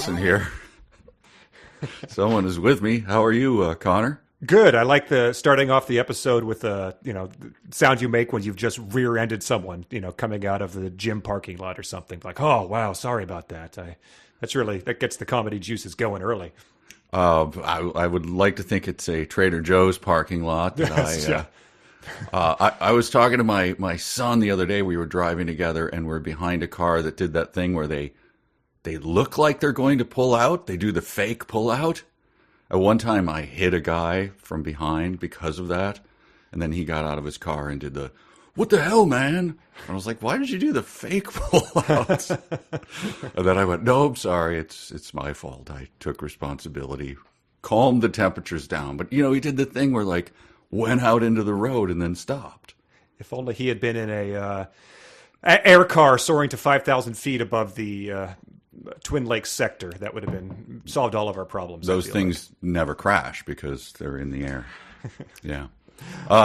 Allison here. Someone is with me. How are you, Connor? Good. I like the starting off the episode with the sound you make when you've just rear-ended someone, coming out of the gym parking lot or something. Like, oh wow, sorry about that. That gets the comedy juices going early. I would like to think it's a Trader Joe's parking lot. I was talking to my son the other day. We were driving together, and we're behind a car that did that thing where they look like they're going to pull out. They do the fake pull out. At one time, I hit a guy from behind because of that, and then he got out of his car and did the, "What the hell, man?" And I was like, "Why did you do the fake pull out?" And then I went, "No, I'm sorry. It's my fault. I took responsibility, calmed the temperatures down." But, he did the thing where, like, went out into the road and then stopped. If only he had been in a air car soaring to 5,000 feet above the Twin Lakes sector, that would have been solved all of our problems. Those things never crash because they're in the air. Yeah.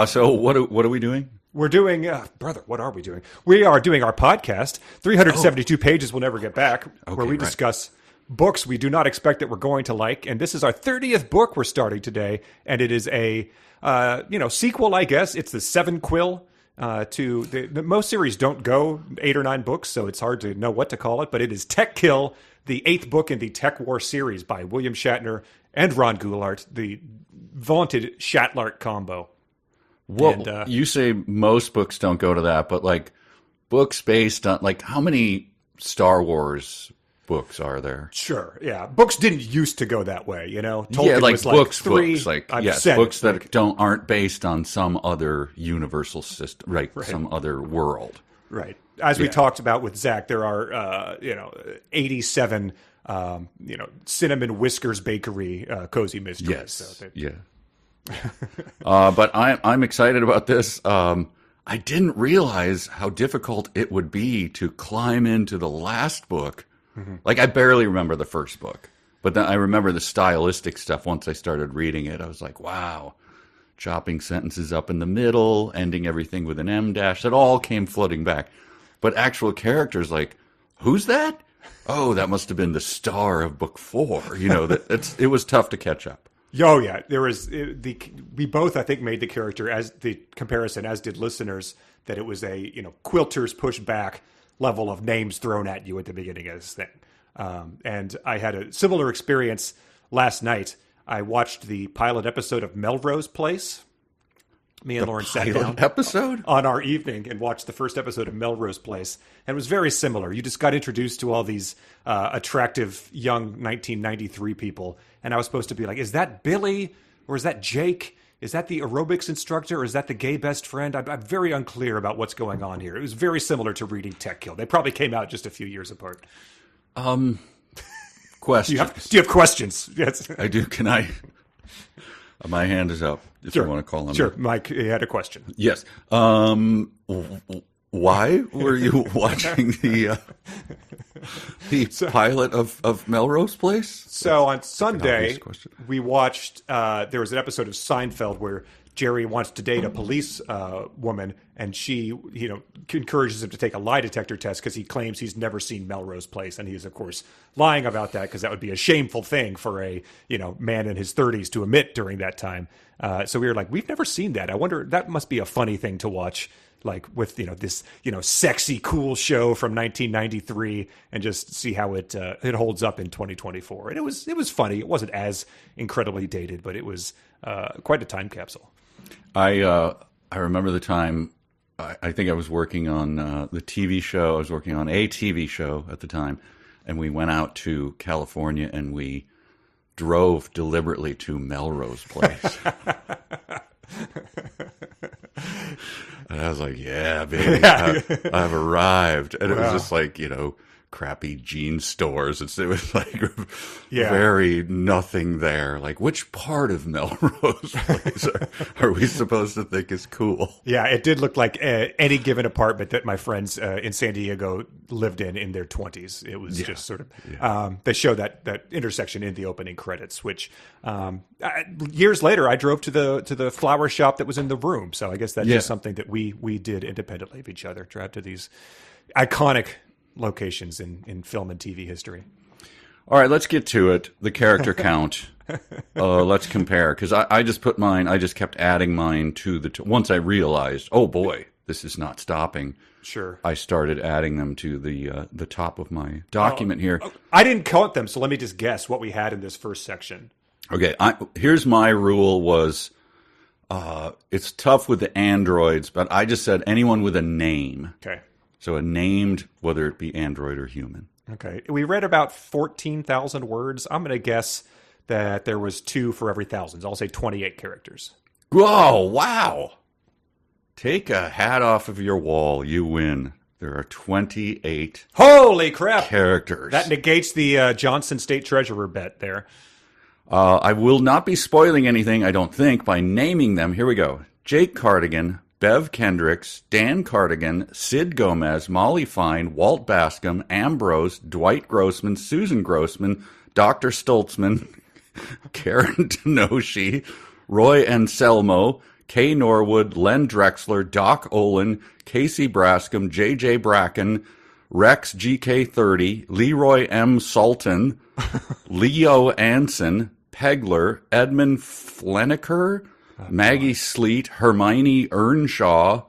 So what are we doing? We're doing, brother, what are we doing? We are doing our podcast, 372 pages we'll never get back, where we discuss books we do not expect that we're going to like. And this is our 30th book we're starting today. And it is a, sequel, I guess. It's the seven-quill to the most series don't go 8 or 9 books, so it's hard to know what to call it. But it is Tek Kill, the 8th book in the Tek War series by William Shatner and Ron Goulart, the vaunted Shatlart combo. Well, you say most books don't go to that, but like books based on, like, how many Star Wars books are there? Sure, yeah. Books didn't used to go that way, Tolkien yeah, like was books, like 3. Books, like books that aren't based on some other universal system, right? Some other world, right? As we talked about with Zach, there are 87 cinnamon whiskers bakery cozy mysteries. Yes, so but I'm excited about this. I didn't realize how difficult it would be to climb into the last book. Mm-hmm. Like, I barely remember the first book, but then I remember the stylistic stuff. Once I started reading it, I was like, wow, chopping sentences up in the middle, ending everything with an M dash. That all came flooding back. But actual characters, like, who's that? Oh, that must have been the star of book 4. It was tough to catch up. Oh yeah, there was we both, I think, made the character as the comparison, as did listeners, that it was a quilters push back level of names thrown at you at the beginning of this thing. And I had a similar experience last night. I watched the pilot episode of Melrose Place. Me and Lauren sat down on our evening and watched the first episode of Melrose Place. And it was very similar. You just got introduced to all these attractive young 1993 people. And I was supposed to be like, is that Billy? Or is that Jake? Is that the aerobics instructor? Or is that the gay best friend? I'm very unclear about what's going on here. It was very similar to reading Tek Kill. They probably came out just a few years apart. Questions. Do you have questions? Yes. I do. Can I? My hand is up, if you want to call him. Sure. Mike, you had a question. Yes. Why were you watching the pilot of Melrose Place? So on Sunday, we watched, there was an episode of Seinfeld where Jerry wants to date a police woman, and she, encourages him to take a lie detector test because he claims he's never seen Melrose Place. And he is, of course, lying about that because that would be a shameful thing for a, man in his 30s to admit during that time. So we were like, we've never seen that. I wonder, that must be a funny thing to watch, like with, this, sexy, cool show from 1993, and just see how it holds up in 2024. And it was funny. It wasn't as incredibly dated, but it was quite a time capsule. I remember the time, I think I was working on the TV show. I was working on a TV show at the time, and we went out to California, and we drove deliberately to Melrose Place. And I was like, yeah, baby, I've arrived. And it was just like, crappy jean stores. It was like very nothing there. Like, which part of Melrose Place are we supposed to think is cool? Yeah, it did look like any given apartment that my friends in San Diego lived in their 20s. It was just sort of, they show that intersection in the opening credits, which years later I drove to the flower shop that was in the room. So I guess that's just something that we did independently of each other, drive to these iconic locations in film and TV history. All right, let's get to it. The character count. Let's compare, because I just put mine. I just kept adding mine to the. Once I realized, oh boy, this is not stopping. Sure. I started adding them to the top of my document here. I didn't count them, so let me just guess what we had in this first section. Okay, here's my rule was, it's tough with the androids, but I just said anyone with a name. Okay. So a named, whether it be android or human. Okay. We read about 14,000 words. I'm going to guess that there was 2 for every 1,000. I'll say 28 characters. Whoa, wow. Take a hat off of your wall. You win. There are 28 Holy crap. characters. That negates the Johnson State Treasurer bet there. I will not be spoiling anything, I don't think, by naming them. Here we go. Jake Cardigan, Bev Kendricks, Dan Cardigan, Sid Gomez, Molly Fine, Walt Bascom, Ambrose, Dwight Grossman, Susan Grossman, Dr. Stoltzman, Karen Tenoshi, Roy Anselmo, Kay Norwood, Len Drexler, Doc Olin, Casey Brascom, J.J. Bracken, Rex GK30, Leroy M. Sultan, Leo Anson, Pegler, Edmund Fleneker, Maggie Sleet, Hermione Earnshaw,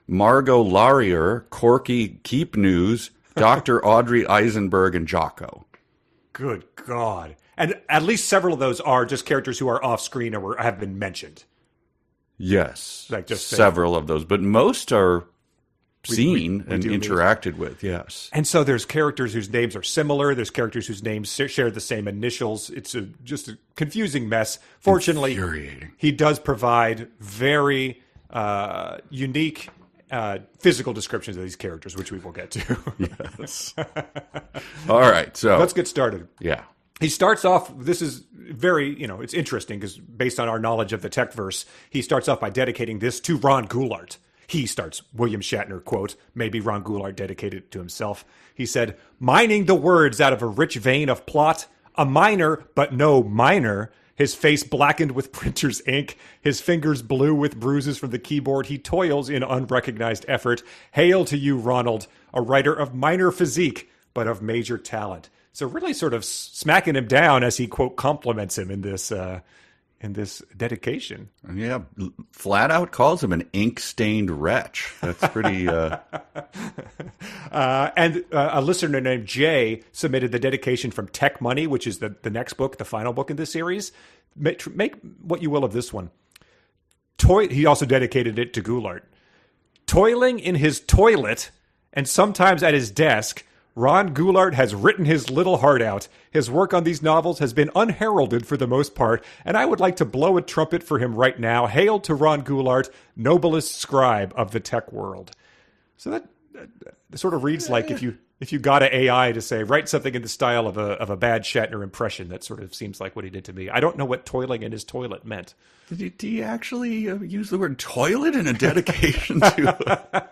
Margot Laurier, Corky Keep News, Dr. Audrey Eisenberg, and Jocko. Good God. And at least several of those are just characters who are off screen or have been mentioned. Yes, Like just several of those, but most are seen we and do interacted with, yes. And so there's characters whose names are similar. There's characters whose names share the same initials. It's just a confusing mess. Fortunately, Infuriating. he does provide very unique physical descriptions of these characters, which we will get to. Yes. All right, so Let's get started. yeah. He starts off, this is very, it's interesting because based on our knowledge of the Tek-verse, he starts off by dedicating this to Ron Goulart. He starts, William Shatner, quote, maybe Ron Goulart dedicated it to himself. He said, mining the words out of a rich vein of plot, a minor, but no minor, his face blackened with printer's ink, his fingers blue with bruises from the keyboard, he toils in unrecognized effort. Hail to you, Ronald, a writer of minor physique, but of major talent. So really sort of smacking him down as he, quote, compliments him in this dedication. Yeah, flat out calls him an ink-stained wretch. That's pretty... And a listener named Jay submitted the dedication from Tech Money, which is the next book, the final book in this series. Make what you will of this one. He also dedicated it to Goulart. Toiling in his toilet and sometimes at his desk, Ron Goulart has written his little heart out. His work on these novels has been unheralded for the most part, and I would like to blow a trumpet for him right now. Hail to Ron Goulart, noblest scribe of the tech world. So that sort of reads like if you got an AI to say, write something in the style of a bad Shatner impression, that sort of seems like what he did to me. I don't know what toiling in his toilet meant. Did he actually use the word toilet in a dedication to...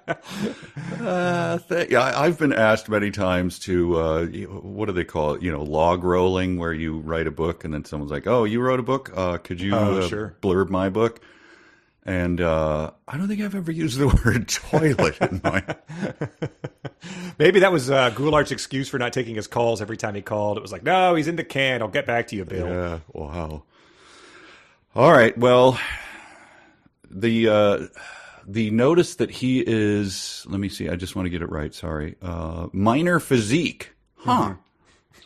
I've been asked many times to, what do they call it? Log rolling, where you write a book and then someone's like, oh, you wrote a book? Could you sure. blurb my book? And I don't think I've ever used the word toilet in my... Maybe that was Goulart's excuse for not taking his calls every time he called. It was like, no, he's in the can. I'll get back to you, Bill. Yeah, wow. All right, well, the notice that he is, let me see, I just want to get it right, sorry. Minor physique. Huh.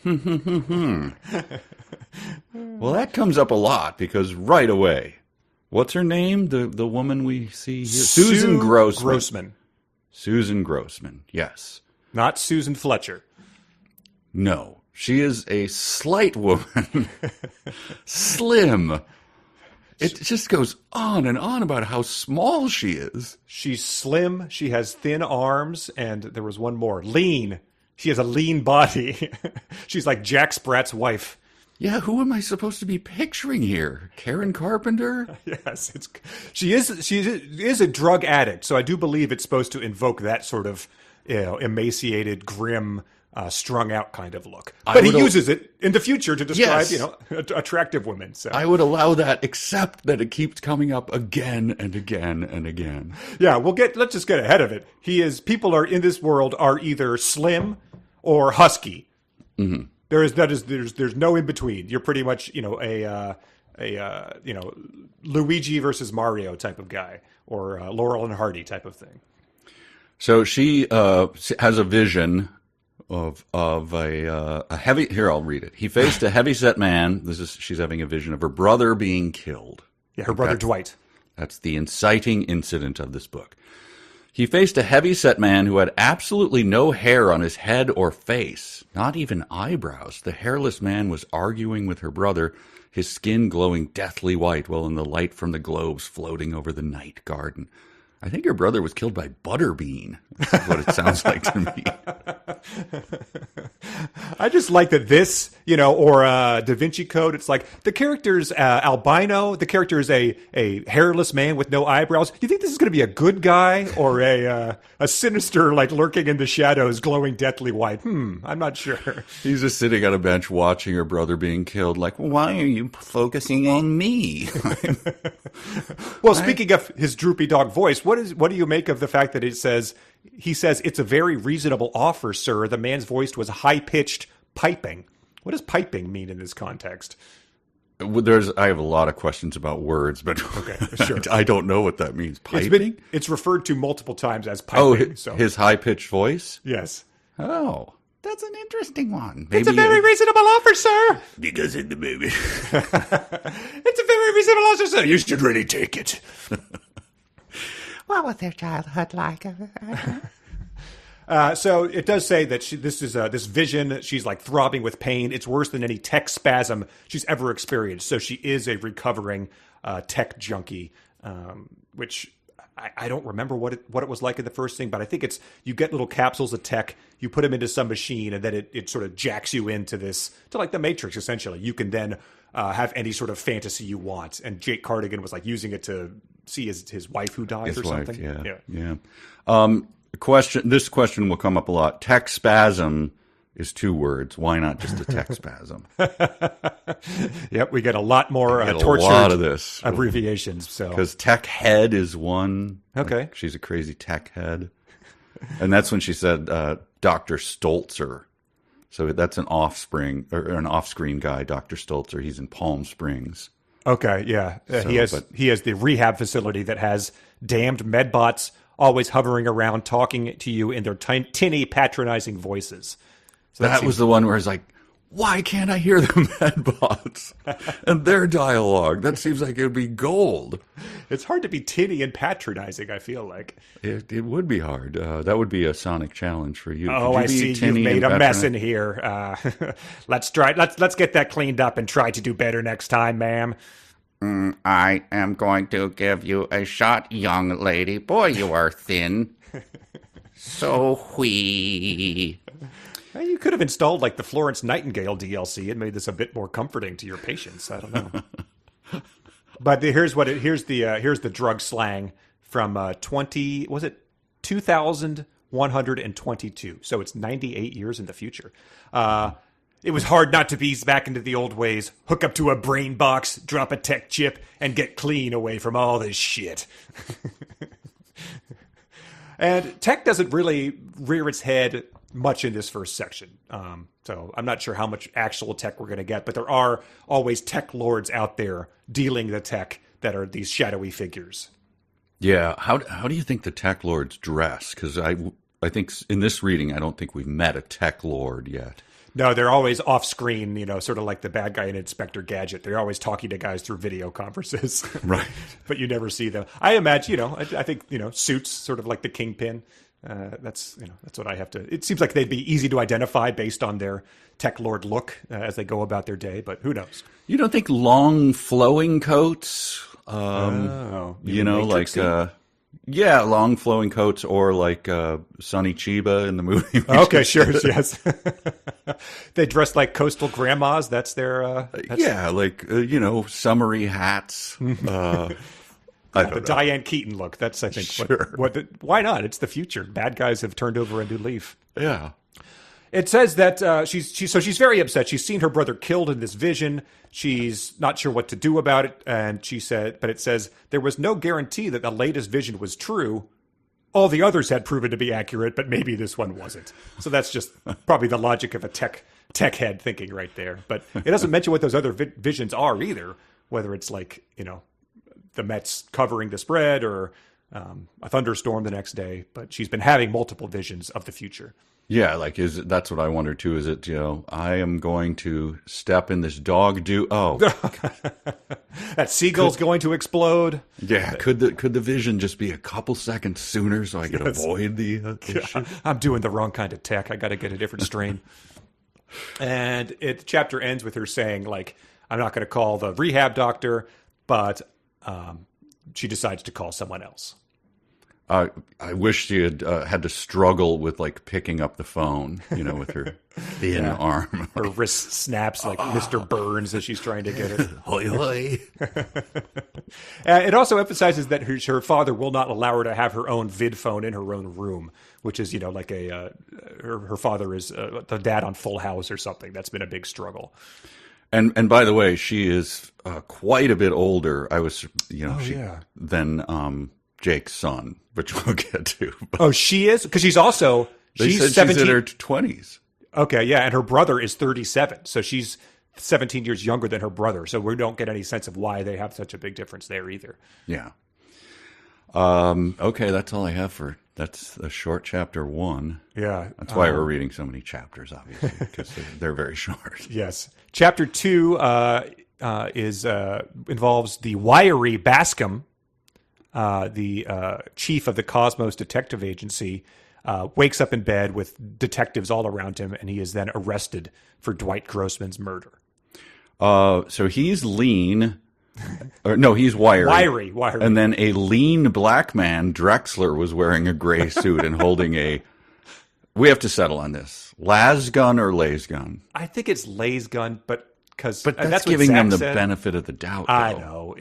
Well, that comes up a lot because right away, what's her name? The woman we see here? Susan Grossman. Susan Grossman, yes. Not Susan Fletcher. No, she is a slight woman. Slim. It just goes on and on about how small she is. She's slim. She has thin arms. And there was one more. Lean. She has a lean body. She's like Jack Sprat's wife. Yeah, who am I supposed to be picturing here? Karen Carpenter? Yes, she is a drug addict, so I do believe it's supposed to invoke that sort of emaciated, grim, strung out kind of look. But he uses it in the future to describe attractive women. So I would allow that, except that it keeps coming up again and again and again. Yeah, let's just get ahead of it. People are in this world are either slim or husky. Mm-hmm. There's no in between. You're pretty much, Luigi versus Mario type of guy, or Laurel and Hardy type of thing. So she has a vision of a heavy. Here, I'll read it. He faced a heavy-set man. She's having a vision of her brother being killed. Yeah, her brother Dwight. That's the inciting incident of this book. He faced a heavy-set man who had absolutely no hair on his head or face, not even eyebrows. The hairless man was arguing with her brother, his skin glowing deathly white, while in the light from the globes floating over the night garden. I think your brother was killed by Butterbean. That's what it sounds like to me. I just like that this, or Da Vinci Code, it's like the character's albino, the character is a hairless man with no eyebrows. You think this is going to be a good guy or a sinister, like lurking in the shadows, glowing deathly white? I'm not sure. He's just sitting on a bench watching her brother being killed, like, why are you focusing on me? Well, speaking of his droopy dog voice, what do you make of the fact that he says, it's a very reasonable offer, sir. The man's voice was high-pitched piping. What does piping mean in this context? I have a lot of questions about words, but okay, sure. I don't know what that means. Piping? It's referred to multiple times as piping. His high-pitched voice? Yes. Oh, that's an interesting one. It's a very reasonable offer, sir. Because in the movie. It's a very reasonable offer, sir. You should really take it. What was their childhood like? So it does say that this vision, she's like throbbing with pain. It's worse than any tech spasm she's ever experienced. So she is a recovering tech junkie, which I don't remember what it was like in the first thing, but I think it's you get little capsules of tech, you put them into some machine, and then it sort of jacks you into like the Matrix, essentially. You can then have any sort of fantasy you want. And Jake Cardigan was like using it to see his wife who dies or something. Yeah. This question will come up a lot. Tech spasm is 2 words. Why not just a tech spasm? Yep, we get a lot more tortured a lot of this abbreviations. So because tech head is one. Okay, like she's a crazy tech head, and that's when she said Dr. Stolzer. So that's an offspring or an off-screen guy, Dr. Stolzer. He's in Palm Springs. Okay, yeah, he has the rehab facility that has damned medbots always hovering around, talking to you in their tinny, patronizing voices. So that was the one where it's like, why can't I hear the medbots and their dialogue? That seems like it would be gold. It's hard to be tinny and patronizing, I feel like. It would be hard. That would be a sonic challenge for you. Oh, I see. You've made a mess in here. Let's get that cleaned up and try to do better next time, ma'am. I am going to give you a shot, young lady. Boy, you are thin. So whee. You could have installed like the Florence Nightingale DLC and made this a bit more comforting to your patients. I don't know. But here's the drug slang from 2122. So it's 98 years in the future. It was hard not to ease back into the old ways, hook up to a brain box, drop a tech chip, and get clean away from all this shit. And tech doesn't really rear its head much in this first section. So I'm not sure how much actual tech we're going to get, but there are always tech lords out there dealing the tech that are these shadowy figures. Yeah. How do you think the tech lords dress? Because I think in this reading, I don't think we've met a tech lord yet. No, they're always off screen, sort of like the bad guy in Inspector Gadget. They're always talking to guys through video conferences. Right. But you never see them. I imagine, I think, suits, sort of like the Kingpin. That's what I have to. It seems like they'd be easy to identify based on their tech lord look as they go about their day, but who knows? You don't think long flowing coats, long flowing coats, or like Sonny Chiba in the movie. Okay, sure, yes. They dress like coastal grandmas. That's their. Summery hats. The Diane Keaton look. That's, I think, sure. Why not? It's the future. Bad guys have turned over a new leaf. Yeah. It says that she's very upset. She's seen her brother killed in this vision. She's not sure what to do about it. And but it says there was no guarantee that the latest vision was true. All the others had proven to be accurate, but maybe this one wasn't. So that's just probably the logic of a tech tech head thinking right there. But it doesn't mention what those other visions are either, whether it's like, the Mets covering the spread or a thunderstorm the next day. But she's been having multiple visions of the future. Yeah, that's what I wonder too. Is it, I am going to step in this dog do? Oh, that seagull's going to explode. Yeah, could the vision just be a couple seconds sooner so I could avoid the issue? I'm doing the wrong kind of tech. I got to get a different strain. And the chapter ends with her saying, like, I'm not going to call the rehab doctor, but she decides to call someone else. I wish she had had to struggle with like picking up the phone, with her thin arm. Her wrist snaps like Mr. Burns as she's trying to get it. Hoi hoi. It also emphasizes that her father will not allow her to have her own vid phone in her own room, which is, like her father is the dad on Full House or something. That's been a big struggle. And by the way, she is quite a bit older. I was, than Jake's son, which we'll get to. Oh, she is? Because she's 17. She's in her 20s. Okay, yeah, and her brother is 37, so she's 17 years younger than her brother. So we don't get any sense of why they have such a big difference there either. Yeah. Okay, that's all I have that's a short chapter 1. Yeah. That's why we're reading so many chapters, obviously, because they're very short. Yes. Chapter 2 involves the wiry Baskam. The chief of the Cosmos Detective Agency wakes up in bed with detectives all around him, and he is then arrested for Dwight Grossman's murder. So he's lean. Or, no, he's wiry. Wiry. And then a lean black man, Drexler, was wearing a gray suit and holding a... We have to settle on this. Las gun or lays gun? I think it's lays gun, but that's giving them the benefit of the doubt, though. I know.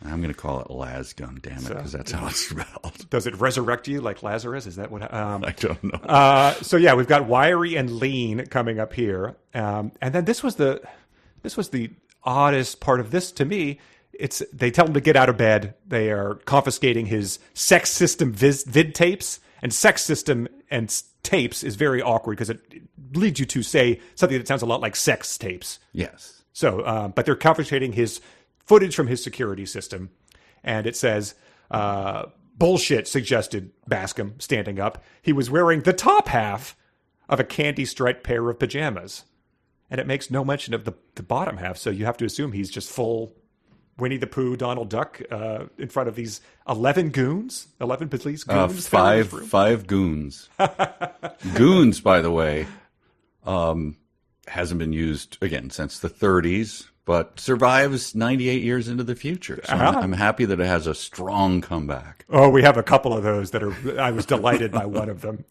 I'm going to call it las gun, damn it, because that's how it's spelled. Does it resurrect you like Lazarus? Is that what... I don't know. So yeah, we've got wiry and lean coming up here. And then this was the oddest part of this to me. They tell him to get out of bed. They are confiscating his sex system vid tapes. And sex system and tapes is very awkward because it leads you to say something that sounds a lot like sex tapes. Yes. So, but they're confiscating his footage from his security system. And it says, bullshit, suggested Baskam, standing up. He was wearing the top half of a candy-striped pair of pajamas. And it makes no mention of the bottom half, so you have to assume he's just full Winnie the Pooh, Donald Duck, in front of these 11 goons? 11 police goons? Five goons. Goons, by the way, hasn't been used, again, since the 30s, but survives 98 years into the future. So I'm happy that it has a strong comeback. Oh, we have a couple of those that I was delighted by one of them.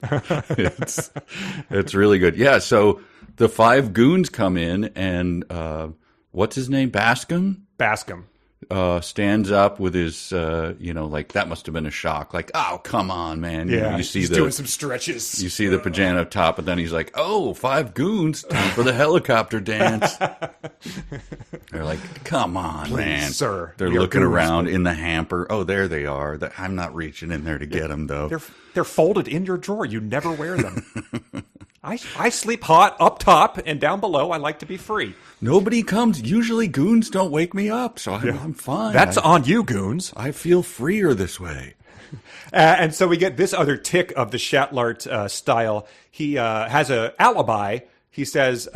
It's really good. Yeah, so the 5 goons come in and what's his name? Baskam? Baskam. Stands up with his, like that must have been a shock. Like, oh, come on, man. Yeah, you see he's doing some stretches. You see the pajama top, and then he's like, oh, 5 goons, time for the helicopter dance. They're like, come on, please, man. Sir. They're looking around in the hamper. Oh, there they are. I'm not reaching in there to get them, though. They're folded in your drawer. You never wear them. I sleep hot up top, and down below I like to be free. Nobody comes. Usually goons don't wake me up, so I'm fine. That's on you, goons. I feel freer this way. And so we get this other tick of the Shatlart style. He has an alibi. He says,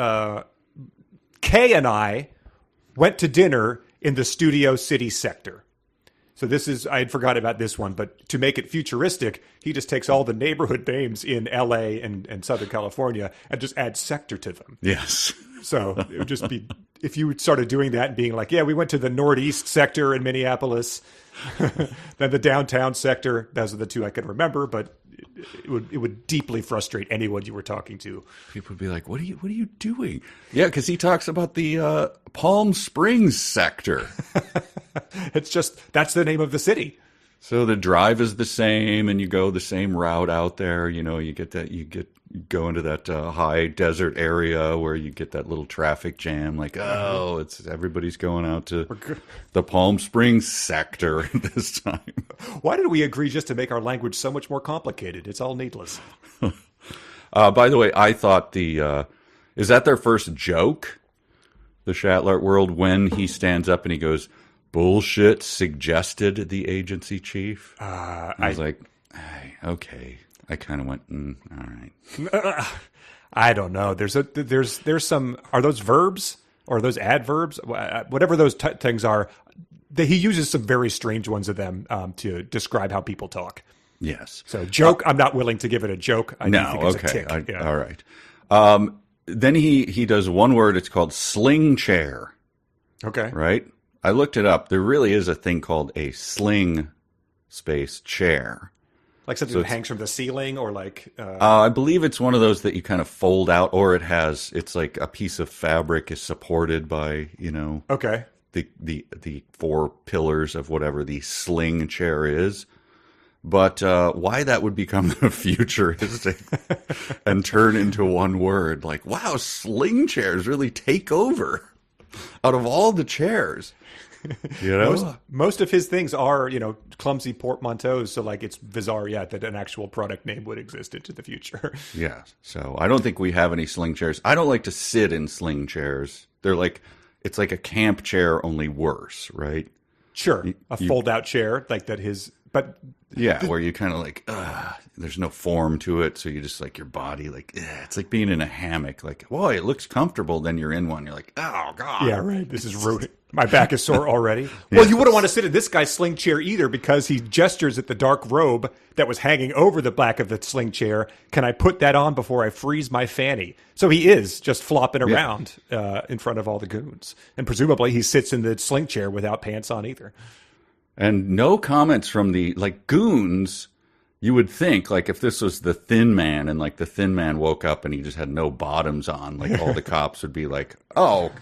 Kay and I went to dinner in the Studio City sector. So I had forgotten about this one, but to make it futuristic, he just takes all the neighborhood names in LA and Southern California and just adds sector to them. Yes. So it would just be, if you started doing that and being like, yeah, we went to the Northeast sector in Minneapolis, then the downtown sector, those are the 2 I could remember, but it would deeply frustrate anyone you were talking to. People would be like, what are you doing? Yeah, because he talks about the Palm Springs sector. It's just, that's the name of the city. So the drive is the same, and you go the same route out there. You go into that high desert area where you get that little traffic jam. Like, everybody's going out to the Palm Springs sector this time. Why did we agree just to make our language so much more complicated? It's all needless. By the way, I thought the Is that their first joke? The Shatler world, when he stands up and he goes, "Bullshit," suggested the agency chief. I was like, hey, okay. I kind of went, all right. I don't know. There's some. Are those verbs or are those adverbs? Whatever those things are, he uses some very strange ones of them to describe how people talk. Yes. So joke. I'm not willing to give it a joke. I do think it's okay. a tick. All right. Then he does one word. It's called sling chair. Okay. Right. I looked it up. There really is a thing called a sling space chair. Like something that hangs from the ceiling, or like I believe it's one of those that you kind of fold out, or it's like a piece of fabric is supported by, okay, the four pillars of whatever the sling chair is. But why that would become the futuristic and turn into one word, like, wow, sling chairs really take over out of all the chairs. Most of his things are, clumsy portmanteaus. So like it's bizarre, that an actual product name would exist into the future. Yeah. So I don't think we have any sling chairs. I don't like to sit in sling chairs. It's like a camp chair, only worse, right? Sure. A fold out chair like that but yeah, where you kind of like, there's no form to it. So you just like your body, like, it's like being in a hammock. Like, boy, it looks comfortable. Then you're in one. You're like, oh, God. Yeah, right. This is rude. My back is sore already. Well, you wouldn't want to sit in this guy's sling chair either, because he gestures at the dark robe that was hanging over the back of the sling chair. Can I put that on before I freeze my fanny? So he is just flopping around in front of all the goons. And presumably he sits in the sling chair without pants on either. And no comments from the, like, goons. You would think, like, if this was the Thin Man and, like, the Thin Man woke up and he just had no bottoms on, like, all the cops would be like, oh,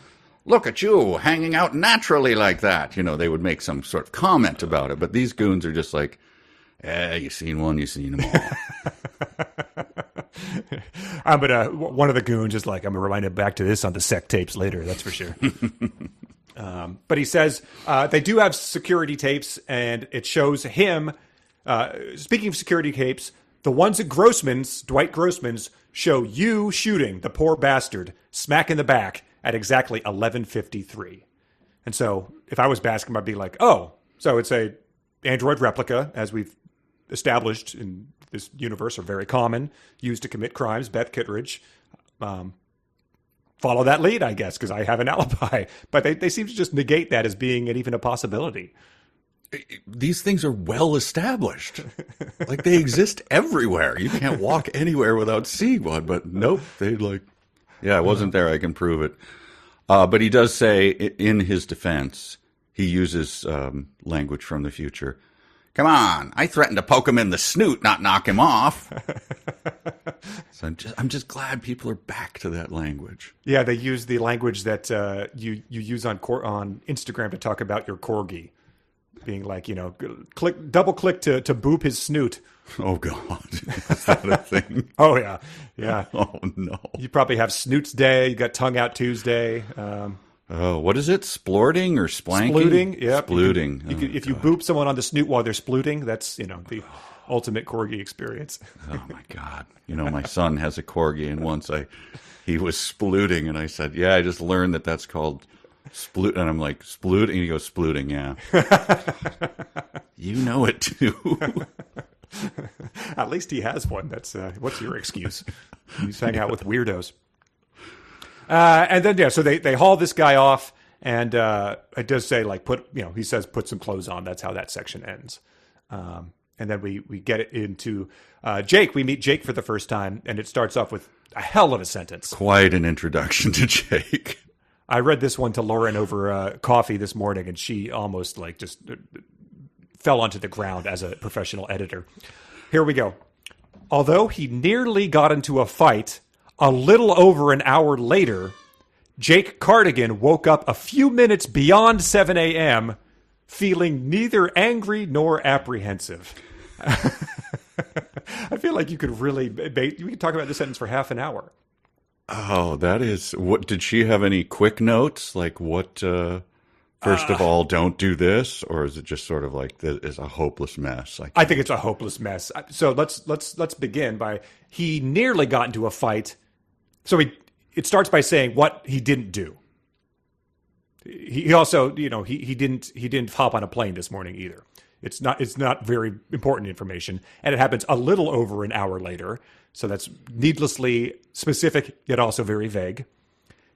look at you hanging out naturally like that. They would make some sort of comment about it. But these goons are just like, you seen one, you seen them all. But one of the goons is like, I'm reminded back to this on the sec tapes later, that's for sure. But he says they do have security tapes, and it shows him. Speaking of security tapes, the ones at Dwight Grossman's, show you shooting the poor bastard smack in the back at exactly 11:53. And so if I was Bascom, I'd be like, oh, so it's a android replica, as we've established in this universe, are very common, used to commit crimes. Beth Kittredge. Follow that lead, I guess, because I have an alibi. But they seem to just negate that as being even a possibility. These things are well established. Like, they exist everywhere. You can't walk anywhere without seeing one. But nope, they I wasn't there. I can prove it. But he does say, in his defense, he uses language from the future. Come on, I threatened to poke him in the snoot, not knock him off. So I'm just glad people are back to that language. Yeah, they use the language that you use on Instagram to talk about your corgi, being like, double click to boop his snoot. Oh God, is that a thing? Oh yeah. Oh no. You probably have Snoots Day. You got Tongue Out Tuesday. What is it? Splorting or splanking? Splooting, yeah. Splooting. If you boop someone on the snoot while they're splooting, that's, the ultimate corgi experience. Oh, my God. My son has a corgi, and once he was splooting, and I said, yeah, I just learned that's called sploot. And I'm like, sploot? And he goes, splooting, yeah. You know it, too. At least he has one. That's what's your excuse? He's hanging out with weirdos. And then, so they haul this guy off, and it does say, like, he says, put some clothes on. That's how that section ends. And then we get it into Jake. We meet Jake for the first time, and it starts off with a hell of a sentence. Quite an introduction to Jake. I read this one to Lauren over coffee this morning, and she almost, just fell onto the ground as a professional editor. Here we go. Although he nearly got into a fight, a little over an hour later, Jake Cardigan woke up a few minutes beyond 7 a.m., feeling neither angry nor apprehensive. I feel like you could really we could talk about this sentence for half an hour. Oh, that is what. Did she have any quick notes? Like, what? First of all, don't do this, or is it just sort of like this is a hopeless mess? I think it's a hopeless mess. So let's begin by he nearly got into a fight. So it starts by saying what he didn't do. He also, he didn't hop on a plane this morning either. It's not very important information, and it happens a little over an hour later. So that's needlessly specific, yet also very vague.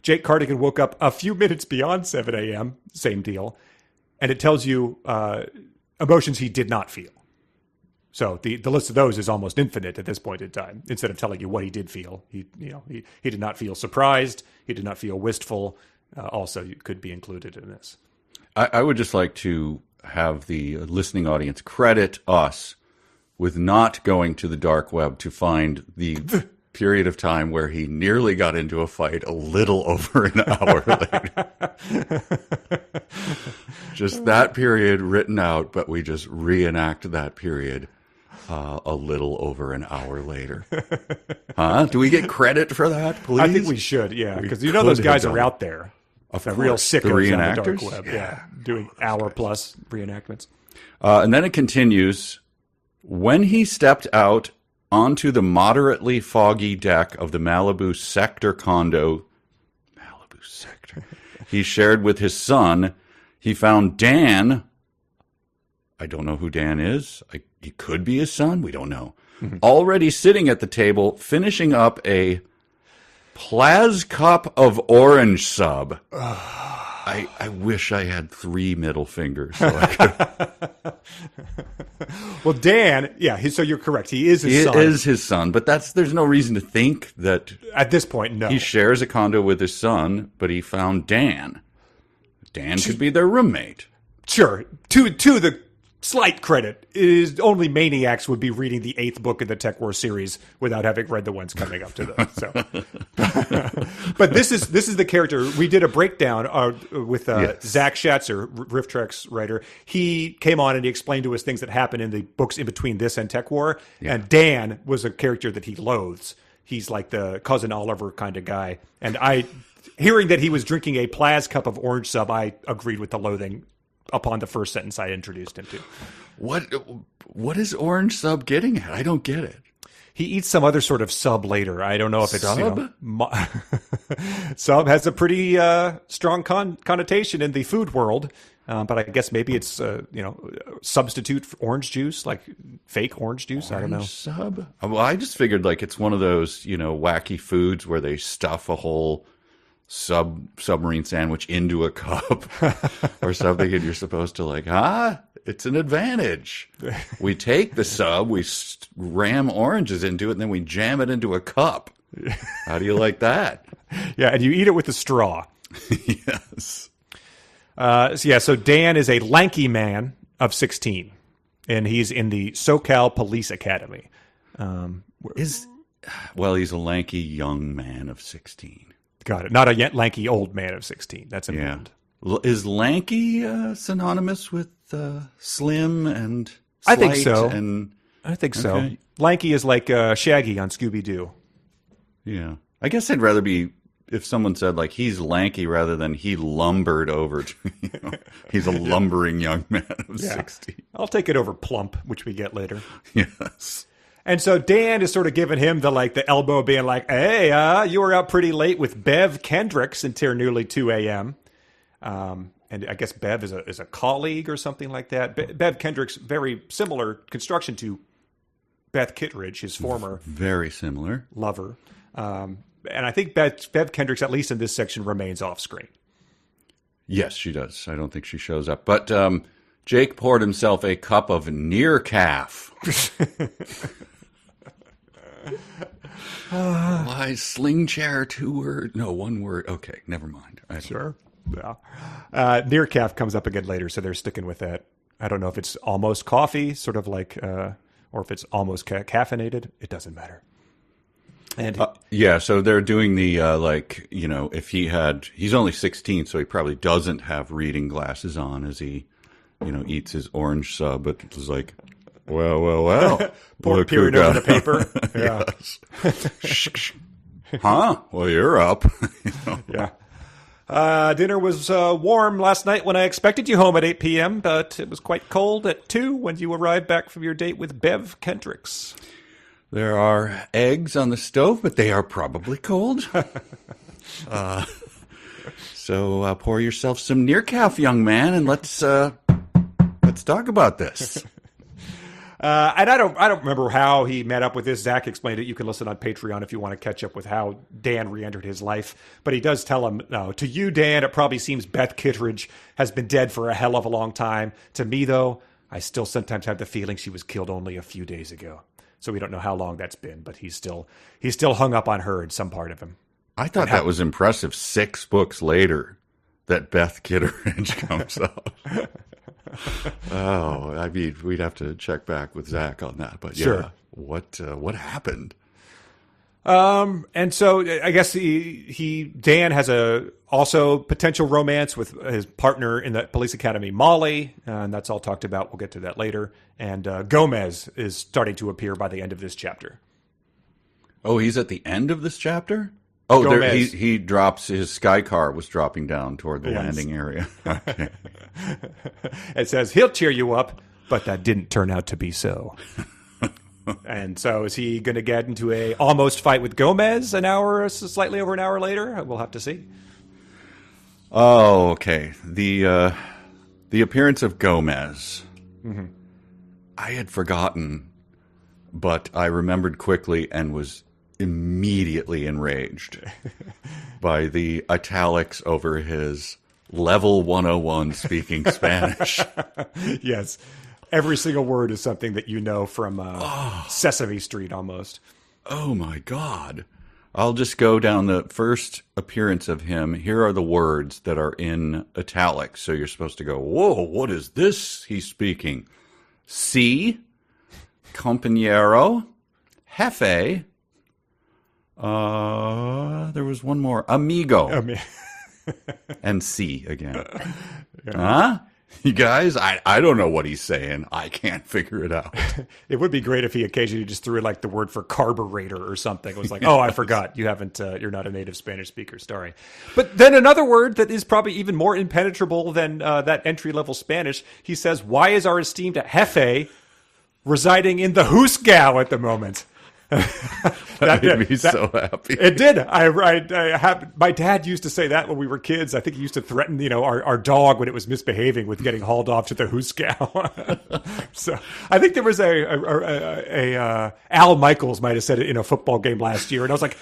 Jake Cardigan woke up a few minutes beyond 7 a.m., same deal. And it tells you emotions he did not feel. So the list of those is almost infinite at this point in time. Instead of telling you what he did feel, he did not feel surprised. He did not feel wistful. Also, could be included in this. I would just like to have the listening audience credit us with not going to the dark web to find the period of time where he nearly got into a fight a little over an hour later. Just that period written out, but we just reenact that period a little over an hour later. Huh? Do we get credit for that, please? I think we should, yeah, because those guys are out there. The real sickos on the dark reenactors? web, yeah, doing hour-plus reenactments. And then it continues. When he stepped out onto the moderately foggy deck of the Malibu Sector condo, he shared with his son, he found Dan. I don't know who Dan is. He could be his son. We don't know. Already sitting at the table, finishing up a Plaz cup of orange sub. I wish I had 3 middle fingers. So I could... Well, Dan, so you're correct. He is his son. He is his son, but there's no reason to think that... At this point, no. He shares a condo with his son, but he found Dan. Dan could be their roommate. Sure. To the slight credit, is only maniacs would be reading the 8th book in the Tek-verse series without having read the ones coming up to them. So, but this is the character. We did a breakdown with Zach Schatzer, Riff Trek's writer. He came on and he explained to us things that happened in the books in between this and Tek War. Yeah. And Dan was a character that he loathes. He's like the Cousin Oliver kind of guy. And hearing that he was drinking a Plaz cup of orange sub, I agreed with the loathing upon the first sentence I introduced him to. What is orange sub getting at? I don't get it. He eats some other sort of sub later. I don't know if it's sub. Sub has a pretty strong connotation in the food world, but I guess maybe it's substitute for orange juice, like fake orange juice. I don't know. Sub. Well, I just figured like it's one of those wacky foods where they stuff a whole submarine sandwich into a cup or something, and you're supposed to it's an advantage. We take the sub, we ram oranges into it, and then we jam it into a cup. How do you like that? Yeah, and you eat it with a straw. Yes. So Dan is a lanky man of 16, and he's in the SoCal Police Academy. He's a lanky young man of 16. Got it. Not a yet lanky old man of 16. That's important. Yeah. Is lanky synonymous with slim and slight? I think so. I think okay. so. Lanky is like Shaggy on Scooby-Doo. Yeah. I guess I'd rather be, if someone said like he's lanky rather than he lumbered over to, he's a lumbering young man of 16. I'll take it over plump, which we get later. Yes. And so Dan is sort of giving him the elbow, being like, hey, you were out pretty late with Bev Kendricks until nearly 2 a.m. And I guess Bev is a colleague or something like that. Bev Kendricks, very similar construction to Beth Kittredge, his former very similar lover. And I think Bev Kendricks, at least in this section, remains off screen. Yes, she does. I don't think she shows up. But Jake poured himself a cup of near calf. Why sling chair 2 word? No, 1 word. Okay, never mind. Sure. Yeah. Near calf comes up again later, so they're sticking with that. I don't know if it's almost coffee, sort of like, or if it's almost caffeinated. It doesn't matter. And so they're doing the if he's only 16, so he probably doesn't have reading glasses on as he, eats his orange sub. But it was like, well. Peering over the paper. Yeah. Huh? Well, you're up. Yeah. Dinner was warm last night when I expected you home at 8 p.m., but it was quite cold at 2 when you arrived back from your date with Bev Kendricks. There are eggs on the stove, but they are probably cold. So pour yourself some Nearcalf, young man, and let's talk about this. And I don't remember how he met up with this. Zach explained it. You can listen on Patreon if you want to catch up with how Dan re-entered his life. But he does tell him, to you, Dan, it probably seems Beth Kittredge has been dead for a hell of a long time. To me, though, I still sometimes have the feeling she was killed only a few days ago. So we don't know how long that's been, but he's still hung up on her in some part of him. I thought that was impressive. 6 books later, that Beth Kittredge comes out. Oh, I mean, we'd have to check back with Zach on that, but yeah, sure. What happened? And so I guess Dan has a also potential romance with his partner in the police academy, Molly, and that's all talked about. We'll get to that later. And Gomez is starting to appear by the end of this chapter. Oh, he's at the end of this chapter? Oh, there, he drops, his sky car was dropping down toward the landing area. Okay. It says, he'll cheer you up, but that didn't turn out to be so. And so is he going to get into a almost fight with Gomez slightly over an hour later? We'll have to see. Oh, okay. The appearance of Gomez. Mm-hmm. I had forgotten, but I remembered quickly and was immediately enraged by the italics over his level 101 speaking Spanish. Yes. Every single word is something that you know from Sesame Street almost. Oh, my God. I'll just go down the first appearance of him. Here are the words that are in italics. So you're supposed to go, whoa, what is this he's speaking? Si, compañero, jefe. There was one more. Amigo. And C again. Yeah. Huh? You guys, I don't know what he's saying. I can't figure it out. It would be great if he occasionally just threw in like the word for carburetor or something. It was like, oh, I forgot. You're not a native Spanish speaker. Sorry. But then another word that is probably even more impenetrable than that entry-level Spanish. He says, why is our esteemed jefe residing in the Husgau at the moment? that made me so happy. It did. My dad used to say that when we were kids. I think he used to threaten, our dog when it was misbehaving with getting hauled off to the Husgau. So I think there was a Al Michaels might have said it in a football game last year, and I was like,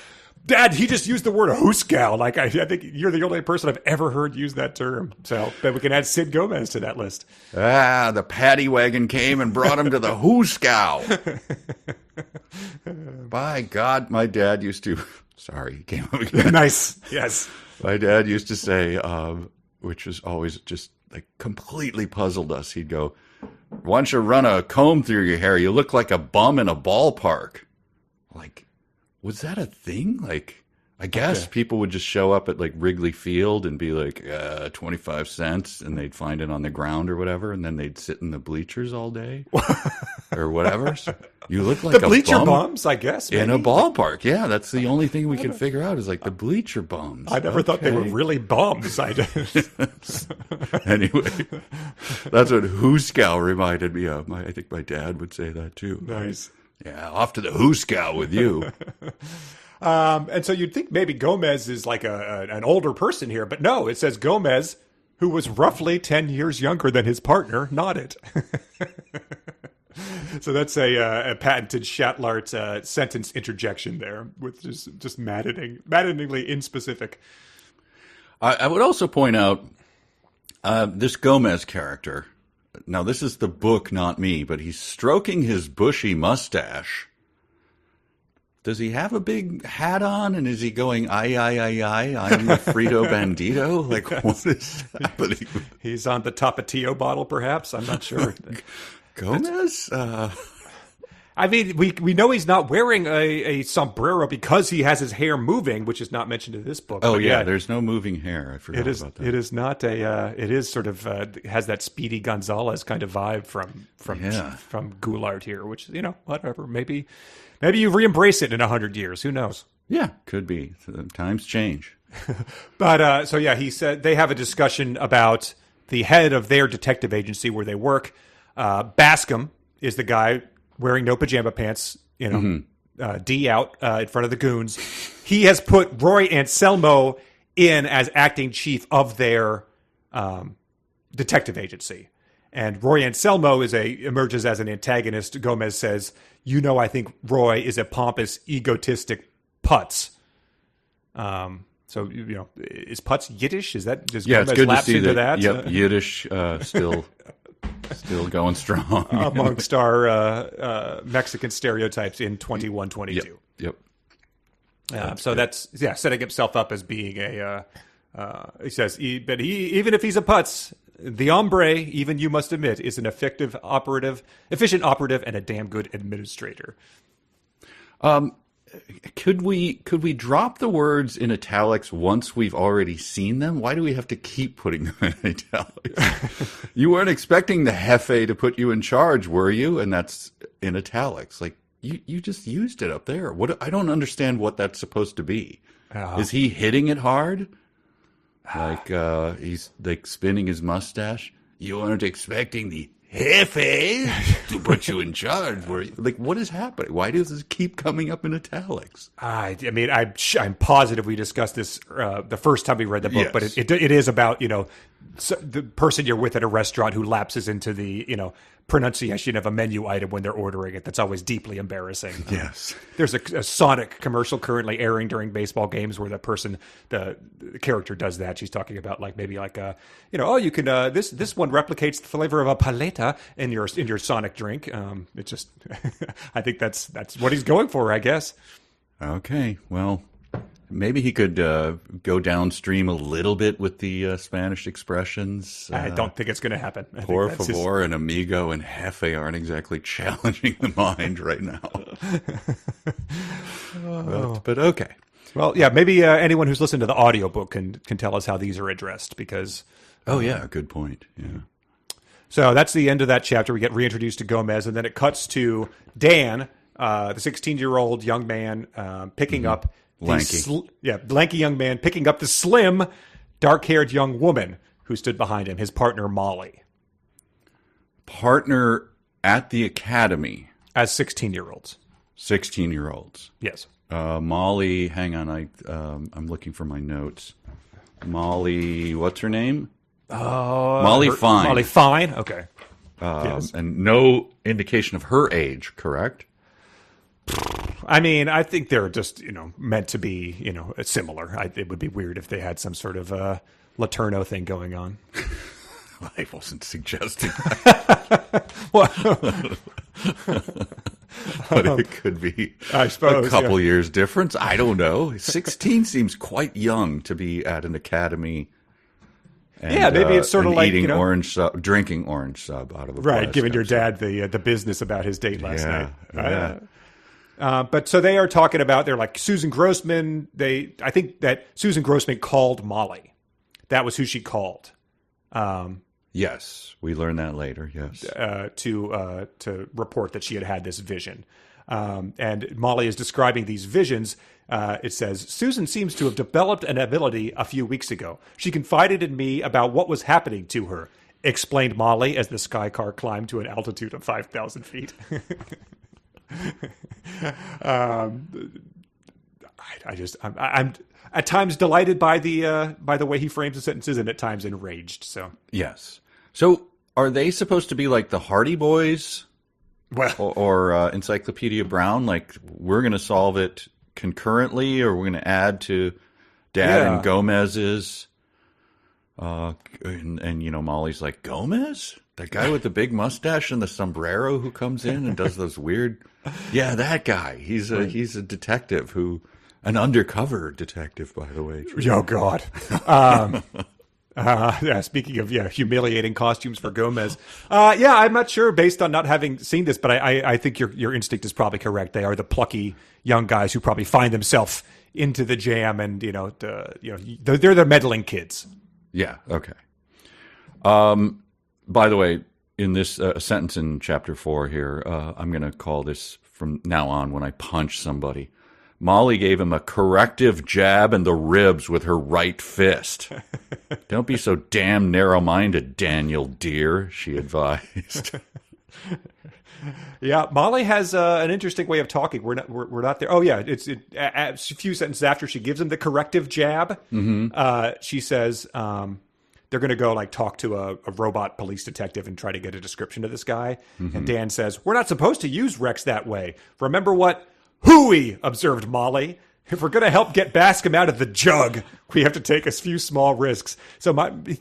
Dad, he just used the word Husgau. Like I think you're the only person I've ever heard use that term. So then we can add Sid Gomez to that list. The paddy wagon came and brought him to the Husgau. By God, my dad used to. Sorry, he came up again. Nice. Yes. My dad used to say, which was always just like completely puzzled us. He'd go, "Why don't you run a comb through your hair? You look like a bum in a ballpark." Like, was that a thing? Like, I guess people would just show up at like Wrigley Field and be like, 25 cents, and they'd find it on the ground or whatever, and then they'd sit in the bleachers all day or whatever. So you look like the bleacher bums, I guess. Maybe. In a ballpark. Yeah, that's the only thing we can figure out is like the bleacher bums. I never thought they were really bums. Anyway, that's what Husgau reminded me of. I think my dad would say that too. Nice. Yeah, off to the Husgau with you. And so you'd think maybe Gomez is like an older person here, but no, it says Gomez, who was roughly 10 years younger than his partner, nodded. So that's a patented Shatlart sentence interjection there, with just maddeningly inspecific. I would also point out this Gomez character. Now, this is the book, not me, but he's stroking his bushy mustache. Does he have a big hat on, and is he going, I'm the Frito Bandito? Like, what is happening? He's on the Tapatio bottle, perhaps? I'm not sure. Gomez? I mean, we know he's not wearing a sombrero because he has his hair moving, which is not mentioned in this book. Oh, yeah, there's no moving hair. I forgot about that. It is not it is sort of, has that Speedy Gonzalez kind of vibe from Goulart here, which, whatever. Maybe you re-embrace it in 100 years. Who knows? Yeah, could be. Times change. But, he said they have a discussion about the head of their detective agency where they work. Bascom is the guy wearing no pajama pants, D out in front of the goons. He has put Roy Anselmo in as acting chief of their detective agency. And Roy Anselmo emerges as an antagonist. Gomez says, I think Roy is a pompous, egotistic putz. So, is putz Yiddish? Does It's Gomez good to lapse see into that. that? Yep, Yiddish still going strong. Amongst our Mexican stereotypes in 2122. Yep. So that's setting himself up as being he says, even if he's a putz, the hombre, even you must admit, is an efficient operative, and a damn good administrator. Could we drop the words in italics once we've already seen them? Why do we have to keep putting them in italics? You weren't expecting the jefe to put you in charge, were you? And that's in italics. Like you just used it up there. What? I don't understand what that's supposed to be. Is he hitting it hard? Like he's like spinning his mustache. You weren't expecting the jefe to put you in charge, were you? Like, what is happening? Why does this keep coming up in italics? I mean, I'm positive we discussed this the first time we read the book, Yes. but it is about the person you're with at a restaurant who lapses into the pronunciation of a menu item when they're ordering it. That's always deeply embarrassing. Yes. There's a Sonic commercial currently airing during baseball games where the character does that. She's talking about you can this one replicates the flavor of a paleta in your Sonic drink. It's just I think that's what he's going for, I guess. Okay. Well, maybe he could go downstream a little bit with the Spanish expressions. I don't think it's going to happen. Por favor and amigo and jefe aren't exactly challenging the mind right now. But okay. Well, yeah, maybe anyone who's listened to the audiobook can tell us how these are addressed because... Oh, yeah, good point. Yeah. So that's the end of that chapter. We get reintroduced to Gomez, and then it cuts to Dan, the 16-year-old young man, picking up... Lanky. Lanky young man picking up the slim, dark-haired young woman who stood behind him, his partner, Molly. Partner at the academy. As 16-year-olds. 16-year-olds. Yes. Molly, hang on, I'm looking for my notes. Molly, what's her name? Molly Fine. Molly Fine, okay. Yes. And no indication of her age, correct? I mean, I think they're just, meant to be, similar. It would be weird if they had some sort of Laterno thing going on. I wasn't suggesting that. But it could be I suppose, a couple years difference. I don't know. 16 seems quite young to be at an academy. And, maybe it's sort of like eating drinking orange sub out of a right, giving your sub. dad the business about his date last night. Yeah. But so they are talking about, they're like Susan Grossman. I think that Susan Grossman called Molly. That was who she called. Yes, we learned that later. Yes, to report that she had this vision, and Molly is describing these visions. It says Susan seems to have developed an ability a few weeks ago. She confided in me about what was happening to her. Explained Molly as the sky car climbed to an altitude of 5,000 feet. I'm at times delighted by the way he frames the sentences, and at times enraged. So yes. So are they supposed to be like the Hardy Boys, well, or Encyclopedia Brown? Like we're going to solve it concurrently, or we're going to add to Dad and Gomez's. And Molly's like, Gomez, that guy with the big mustache and the sombrero who comes in and does those weird. Yeah, that guy. He's a detective an undercover detective, by the way. Oh God. Speaking of humiliating costumes for Gomez. I'm not sure based on not having seen this, but I think your instinct is probably correct. They are the plucky young guys who probably find themselves into the jam, and they're the meddling kids. Yeah. Okay. By the way, in this sentence in chapter 4 here, I'm going to call this from now on when I punch somebody. Molly gave him a corrective jab in the ribs with her right fist. Don't be so damn narrow-minded, Daniel dear, she advised. Yeah, Molly has an interesting way of talking. We're not there. Oh yeah, a few sentences after she gives him the corrective jab. She says they're going to go like talk to a robot police detective and try to get a description of this guy. And Dan says, "We're not supposed to use Rex that way. Remember what hooey," observed Molly. "If we're going to help get Bascom out of the jug, we have to take a few small risks." So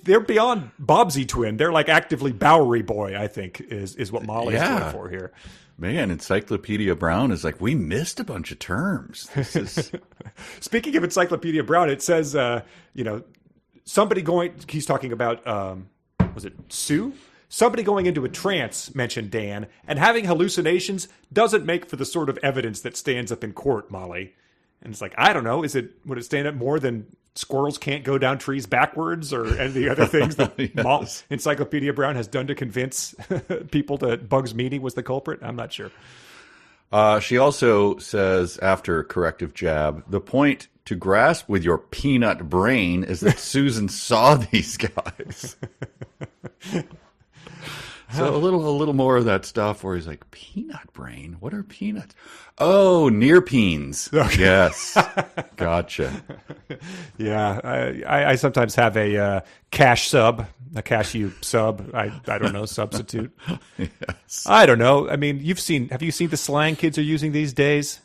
they're beyond Bobsy twin. They're like actively Bowery boy, I think, is what Molly's going for here. Man, Encyclopedia Brown is like, we missed a bunch of terms. This is... Speaking of Encyclopedia Brown, it says, somebody going, he's talking about, was it Sue? Somebody going into a trance, mentioned Dan, and having hallucinations doesn't make for the sort of evidence that stands up in court, Molly. And it's like, I don't know, would it stand up more than squirrels can't go down trees backwards or any of the other things that Yes. Encyclopedia Brown has done to convince people that Bugs Meany was the culprit? I'm not sure. She also says, after corrective jab, the point to grasp with your peanut brain is that Susan saw these guys. So a little more of that stuff where he's like, peanut brain? What are peanuts? Oh, nearpeens. Okay. Yes. Gotcha. Yeah. I sometimes have a cashew sub. I don't know, substitute. Yes. I don't know. I mean, have you seen the slang kids are using these days?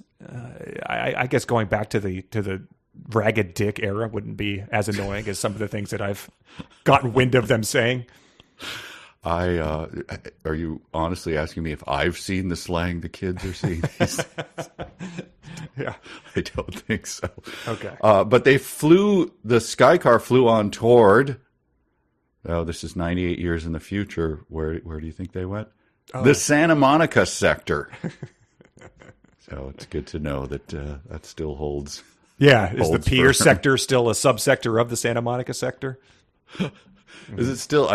I guess going back to the ragged dick era wouldn't be as annoying as some of the things that I've gotten wind of them saying. Are you honestly asking me if I've seen the slang the kids are seeing these days? Yeah. I don't think so. Okay. But the Sky Car flew on toward, this is 98 years in the future. Where do you think they went? Oh. The Santa Monica sector. So it's good to know that that still holds. Yeah. Is the Pier firm. sector still a subsector of the Santa Monica sector? Is it still,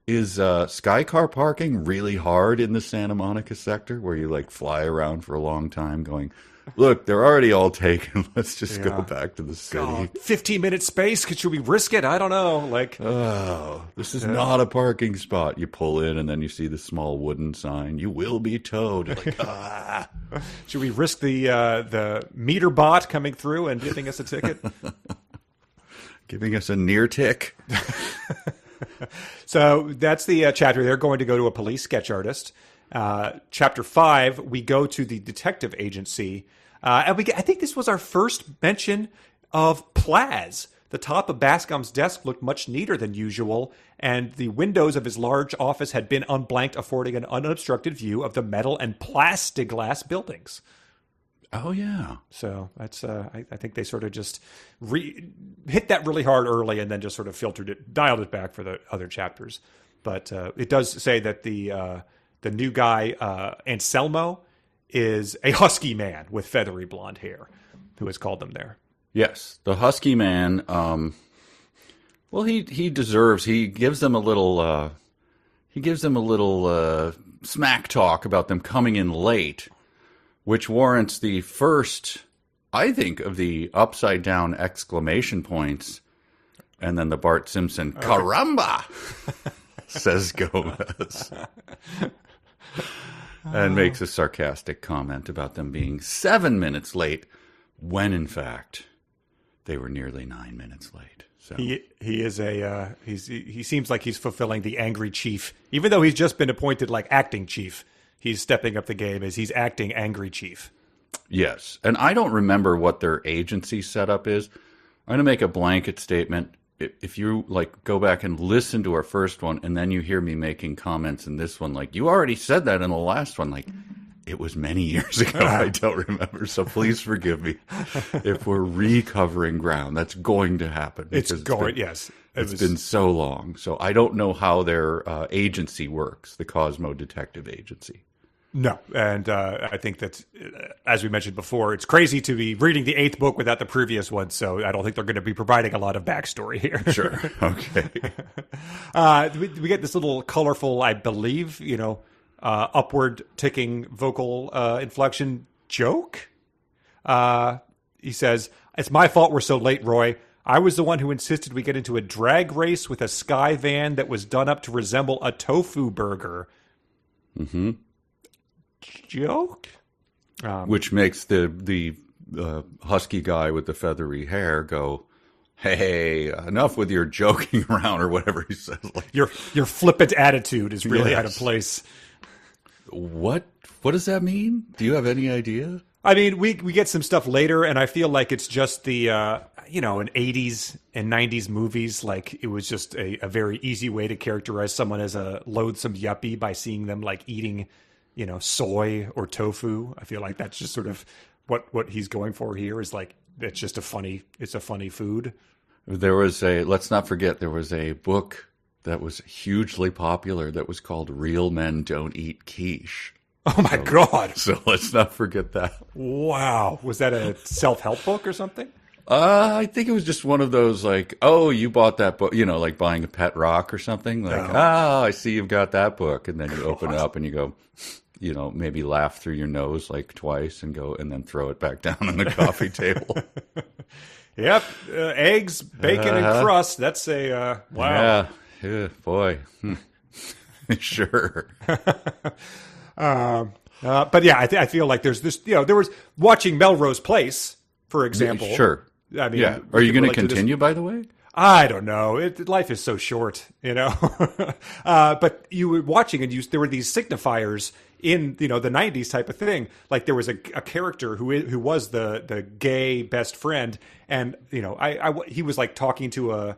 is Sky Car parking really hard in the Santa Monica sector where you like fly around for a long time going, look, they're already all taken. Let's just go back to the city. 15-minute space. Should we risk it? I don't know. Like, this is not a parking spot. You pull in and then you see the small wooden sign. You will be towed. You're like, Should we risk the meter bot coming through and giving us a ticket? Giving us a near tick. So that's the chapter. They're going to go to a police sketch artist. Chapter 5, we go to the detective agency. And I think this was our first mention of Plaz. The top of Bascom's desk looked much neater than usual, and the windows of his large office had been unblanked, affording an unobstructed view of the metal and plastiglass buildings. Oh, yeah. So that's I think they sort of just hit that really hard early and then just sort of dialed it back for the other chapters. But it does say that the new guy, Anselmo, is a husky man with feathery blonde hair who has called them there. Yes, the husky man. Well, he deserves. He gives them a little. Smack talk about them coming in late, which warrants the first, I think, of the upside down exclamation points, and then the Bart Simpson "Caramba," says Gomez, and makes a sarcastic comment about them being 7 minutes late, when in fact they were nearly 9 minutes late. So he seems like he's fulfilling the angry chief, even though he's just been appointed like acting chief. He's stepping up the game as he's acting angry chief. Yes, and I don't remember what their agency setup is. I'm going to make a blanket statement. If you like go back and listen to our first one, and then you hear me making comments in this one, like you already said that in the last one, like it was many years ago. I don't remember, so please forgive me if we're recovering ground. That's going to happen. It's been so long, so I don't know how their agency works, the Cosmo Detective Agency. No, and I think that, as we mentioned before, it's crazy to be reading the 8th book without the previous one, so I don't think they're going to be providing a lot of backstory here. Sure, okay. We get this little colorful, I believe, upward ticking vocal inflection joke. He says, "It's my fault we're so late, Roy. I was the one who insisted we get into a drag race with a sky van that was done up to resemble a tofu burger." Mm-hmm. joke. Which makes the husky guy with the feathery hair go, "Hey, enough with your joking around," or whatever he says. Like, your flippant attitude is really out of place. What does that mean? Do you have any idea? I mean, we get some stuff later, and I feel like it's just the in 80s and 90s movies, like it was just a very easy way to characterize someone as a loathsome yuppie by seeing them like eating, soy or tofu. I feel like that's just sort of what he's going for here is like it's a funny food. Let's not forget, there was a book that was hugely popular that was called Real Men Don't Eat Quiche. Oh my God. So let's not forget that. Wow. Was that a self-help book or something? I think it was just one of those like, oh, you bought that book, like buying a pet rock or something. Like, I see you've got that book. And then you open it up and you go, maybe laugh through your nose like twice and then throw it back down on the coffee table. Yep. Eggs, bacon, and crust. That's a, wow. Yeah, boy. Sure. But yeah, I feel like there's this, there was watching Melrose Place, for example. Sure. I mean, yeah. Are you going to continue, by the way? I don't know. Life is so short, but you were watching and there were these signifiers in, the 90s type of thing. Like there was a character who was the gay best friend. And, he was like talking to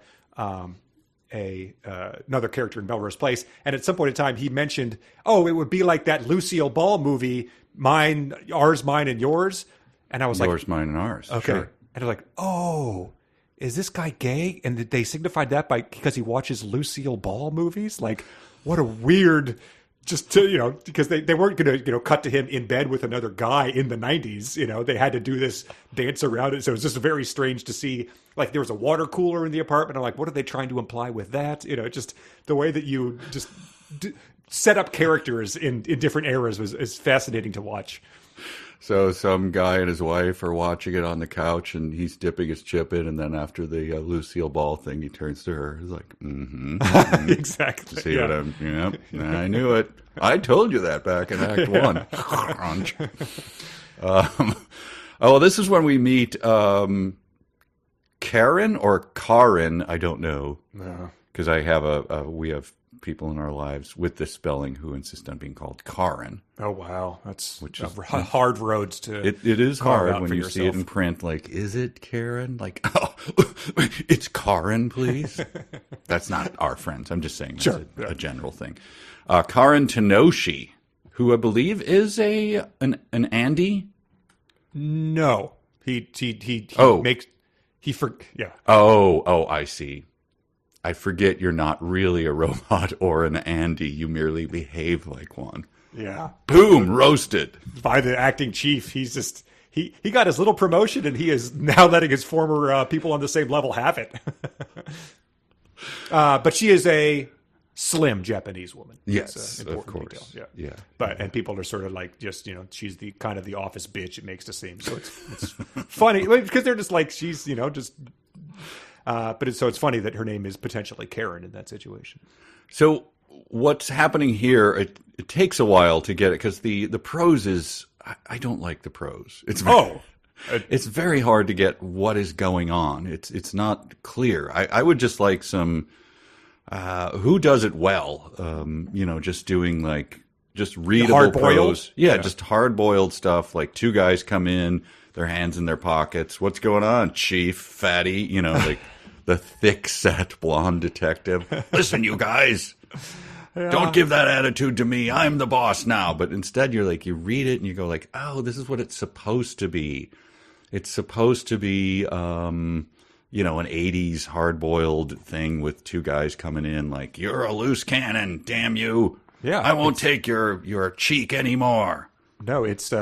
another character in Melrose Place, and at some point in time he mentioned, it would be like that Lucille Ball movie, Ours, Mine, and Yours. And I was like, Yours, Mine, and Ours. Okay. Sure. And I was like, is this guy gay? And they signified that because he watches Lucille Ball movies. Like, what a weird, because they weren't going to cut to him in bed with another guy in the 90s. They had to do this dance around it. So it was just very strange to see. Like there was a water cooler in the apartment. I'm like, what are they trying to imply with that? Just the way that you just set up characters in different eras is fascinating to watch. So some guy and his wife are watching it on the couch, and he's dipping his chip in, and then after the Lucille Ball thing, he turns to her. He's like, Exactly. See what I knew it. I told you that back in Act 1. This is when we meet Karen or Karin, I don't know. Because we have people in our lives with this spelling who insist on being called Karin. Oh, wow. Which is hard roads to It is hard when you yourself. see it in print. Like, is it Karen? Like, it's Karin, please. That's not our friends. I'm just saying that's a general thing. Karin Tenoshi, who I believe is an Andy. No. He makes... Oh, I see. I forget you're not really a robot or an Andy. You merely behave like one. Yeah. Boom, roasted. By the acting chief. He's just... He got his little promotion, and he is now letting his former people on the same level have it. But she is a slim Japanese woman. Yes, of course. Detail. Yeah. And people are sort of like just, she's the kind of the office bitch it makes to seem. So it's funny because they're just like, she's, just... But it's funny that her name is potentially Karen in that situation. So what's happening here? It takes a while to get it because the prose is. I don't like the prose. It's very hard to get what is going on. It's not clear. I would just like some. Who does it well? Just doing just readable prose. Yeah, just hard boiled stuff. Like two guys come in, their hands in their pockets. What's going on, Chief? Fatty? The thick-set blonde detective. Listen, you guys, don't give that attitude to me. I'm the boss now. But instead, you read it and you go like, oh, this is what it's supposed to be. It's supposed to be, an 80s hard-boiled thing with two guys coming in like, you're a loose cannon, damn you. Yeah, I won't take your cheek anymore. No, it's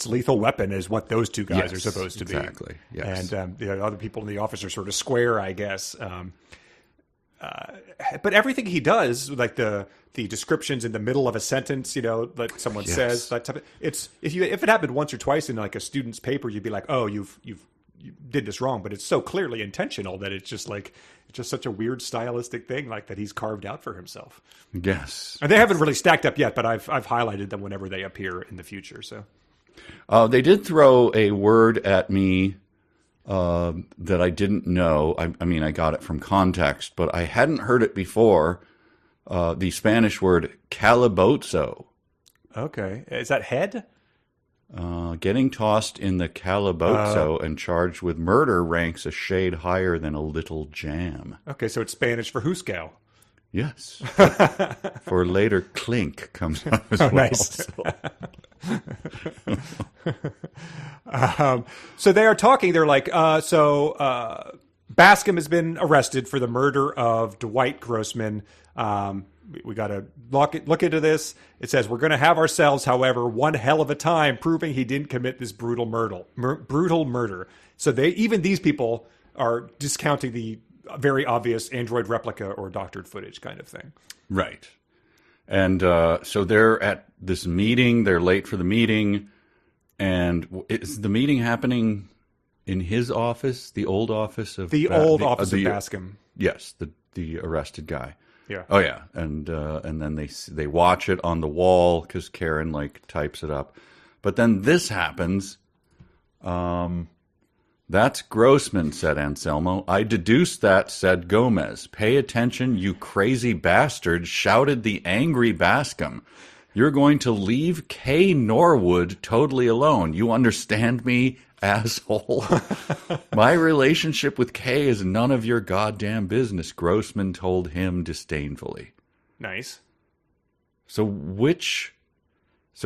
Lethal Weapon is what those two guys are supposed to be. Exactly. Yes. And the other people in the office are sort of square, I guess. But everything he does, like the descriptions in the middle of a sentence, that someone says, that type of, if it happened once or twice in like a student's paper, you'd be like, oh, you've you did this wrong, but it's so clearly intentional that it's just such a weird stylistic thing like that he's carved out for himself. Yes. And they haven't really stacked up yet, but I've highlighted them whenever they appear in the future. So they did throw a word at me that I didn't know. I mean, I got it from context, but I hadn't heard it before. The Spanish word calabozo. Okay. Is that head? Getting tossed in the calabozo and charged with murder ranks a shade higher than a little jam. Okay, so it's Spanish for Huscal. Yes. For later, clink comes up as well. Nice. So they are talking. They're like, Baskam has been arrested for the murder of Dwight Grossman. We got to look into this. It says, we're going to have ourselves, however, one hell of a time proving he didn't commit this brutal murder. So even these people are discounting the very obvious android replica or doctored footage kind of thing. Right. And so they're at this meeting. They're late for the meeting. And is the meeting happening in his office, the old office of... office of Bascom. Yes, the arrested guy. Yeah. Oh, yeah. And then they watch it on the wall because Karen, types it up. But then this happens. That's Grossman, said Anselmo. I deduced that, said Gomez. Pay attention, you crazy bastard, shouted the angry Bascom. You're going to leave Kay Norwood totally alone. You understand me, asshole? My relationship with Kay is none of your goddamn business, Grossman told him disdainfully. Nice. So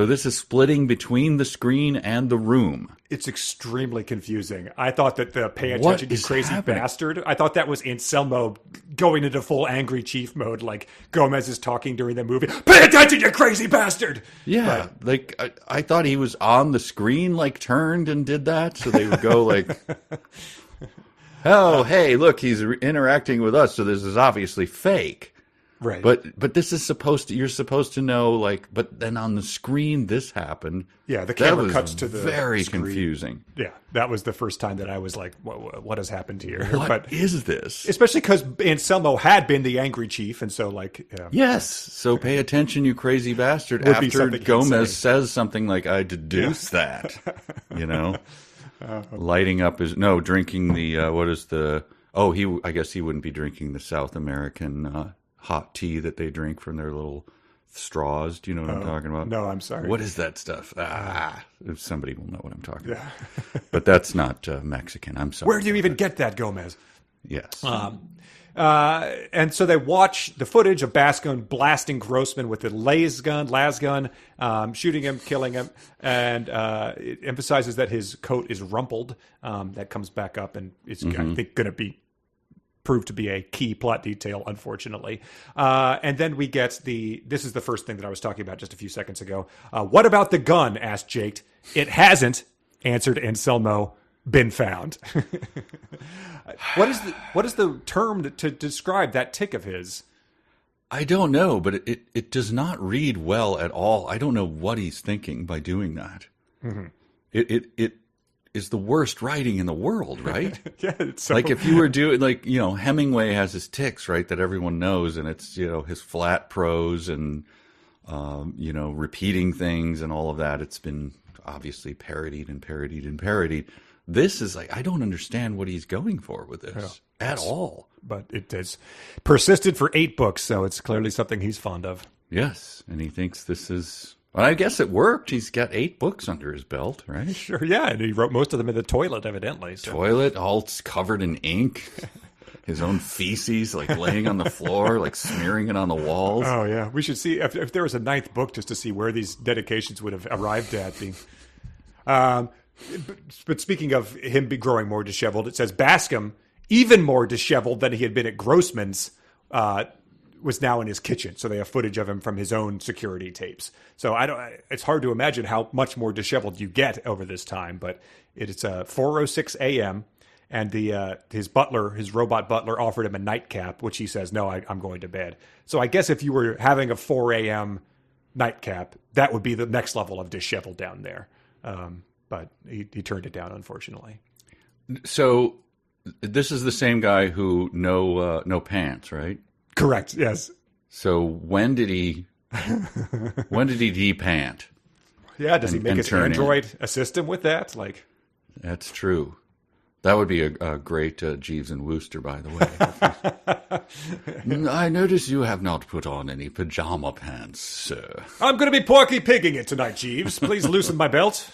this is splitting between the screen and the room. It's extremely confusing. I thought that the pay attention to crazy bastard, I thought that was Anselmo going into full angry chief mode, like Gomez is talking during the movie. Pay attention, you crazy bastard! Yeah, I thought he was on the screen, turned and did that, so they would go oh, hey, look, he's interacting with us, so this is obviously fake. Right. But this is you're supposed to know, but then on the screen this happened. Yeah, the camera cuts to the very screen. Confusing. Yeah, that was the first time that I was like, what has happened here? What is this? Especially because Anselmo had been the angry chief, and so Yes, so pay attention, you crazy bastard, after Gomez says something like, I deduce that, lighting up drinking the, I guess he wouldn't be drinking the South American hot tea that they drink from their little straws. Do you know what I'm talking about? No, I'm sorry. What is that stuff? Somebody will know what I'm talking about. But that's not Mexican. I'm sorry. Where do you even get that, Gomez? Yes. And so they watch the footage of Bascom blasting Grossman with the las gun, shooting him, killing him, and it emphasizes that his coat is rumpled. That comes back up, and it's, I think, going to be proved to be a key plot detail, unfortunately. And then we get this is the first thing that I was talking about just a few seconds ago. What about the gun? Asked Jake. It hasn't, answered Anselmo, been found. What is the term to describe that tick of his? I don't know, but it does not read well at all. I don't know what he's thinking by doing that. Mm-hmm. It is the worst writing in the world, right? Yeah, it's so... if you were doing, Hemingway has his ticks, right, that everyone knows, and it's, his flat prose and, repeating things and all of that. It's been obviously parodied and parodied and parodied. This is I don't understand what he's going for with this at all. But it has persisted for 8 books, so it's clearly something he's fond of. Yes, and he thinks this is... Well, I guess it worked. He's got 8 books under his belt, right? Sure, yeah, and he wrote most of them in the toilet, evidently. So. Toilet, all covered in ink. His own feces, laying on the floor, smearing it on the walls. Oh, yeah. We should see, if there was a 9th book, just to see where these dedications would have arrived at. But speaking of him growing more disheveled, it says Bascom, even more disheveled than he had been at Grossman's, was now in his kitchen. So they have footage of him from his own security tapes. So it's hard to imagine how much more disheveled you get over this time, but it's 4:06 a.m. and his robot butler offered him a nightcap, which he says, no, I'm going to bed. So I guess if you were having a 4 a.m. nightcap, that would be the next level of disheveled down there. But he turned it down, unfortunately. So this is the same guy who no pants, right? Correct. Yes. So when did he de-pant? Yeah. Does he make his turn android assist him with that? Like, That's true. That would be a great Jeeves and Wooster, by the way. I notice you have not put on any pajama pants, sir. I'm going to be Porky Pigging it tonight, Jeeves. Please loosen my belt.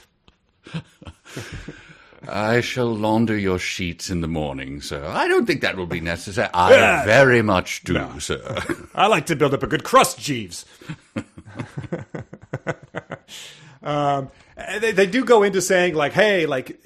I shall launder your sheets in the morning, sir. I don't think that will be necessary. I very much do, sir. I like to build up a good crust, Jeeves. They do go into saying, like, hey, like,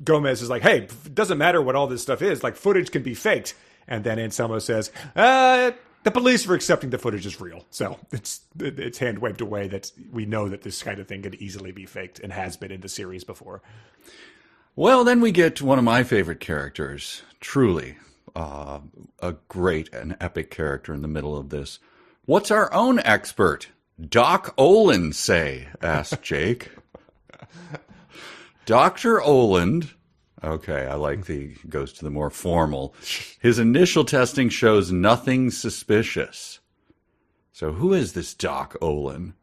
Gomez is like, hey, it doesn't matter what all this stuff is. Like, footage can be faked. And then Anselmo says, the police are accepting the footage is real. So it's hand waved away that we know that this kind of thing could easily be faked and has been in the series before. Well, then we get to one of my favorite characters, truly a great and epic character in the middle of this. What's our own expert, Doc Oland, say? Asked Jake. Dr. Oland, okay, I like goes to the more formal. His initial testing shows nothing suspicious. So who is this Doc Oland?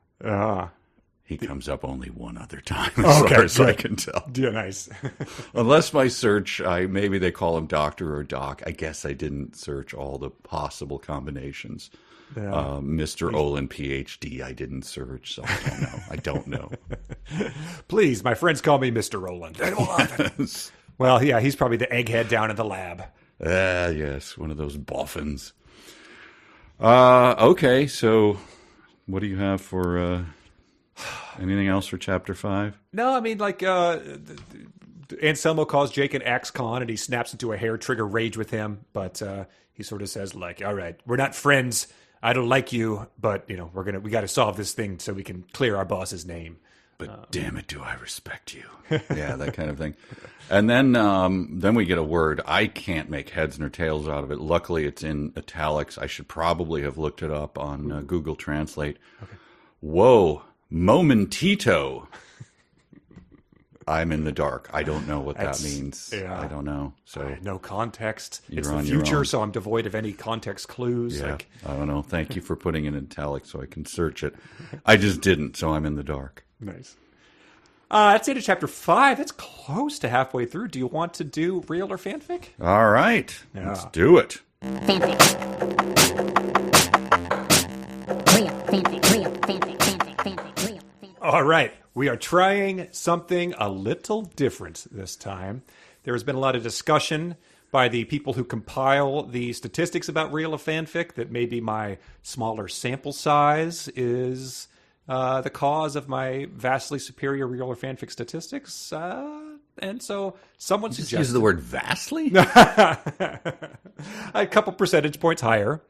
He comes up only one other time, as far as I can tell. Yeah, nice. Unless my search, maybe they call him Doctor or Doc. I guess I didn't search all the possible combinations. Yeah. Mr. Olin, PhD, I didn't search, so I don't know. Please, my friends call me Mr. Roland. I don't love it. Well, yeah, he's probably the egghead down in the lab. Yes, one of those boffins. Okay, so what do you have for... anything else for Chapter 5? No, I mean, like, Anselmo calls Jake an ex-con, and he snaps into a hair-trigger rage with him, but he sort of says, like, all right, we're not friends, I don't like you, but, you know, we got to solve this thing so we can clear our boss's name. But damn it, do I respect you. Yeah, that kind of thing. And then we get a word. I can't make heads nor tails out of it. Luckily, it's in italics. I should probably have looked it up on Google Translate. Okay. Whoa. Momentito. I'm in the dark. I don't know what that means. Yeah. I don't know. So no context. It's the future, so I'm devoid of any context clues. Yeah, I don't know. Thank you for putting it in italics so I can search it. I just didn't, so I'm in the dark. Nice. That's the end of Chapter 5. It's close to halfway through. Do you want to do real or fanfic? All right. Yeah. Let's do it. Fanfic. Real, fanfic, real, fanfic, fanfic, fanfic, real. All right. We are trying something a little different this time. There has been a lot of discussion by the people who compile the statistics about real or fanfic that maybe my smaller sample size is the cause of my vastly superior real or fanfic statistics. And so someone suggested... Use the word vastly? A couple percentage points higher.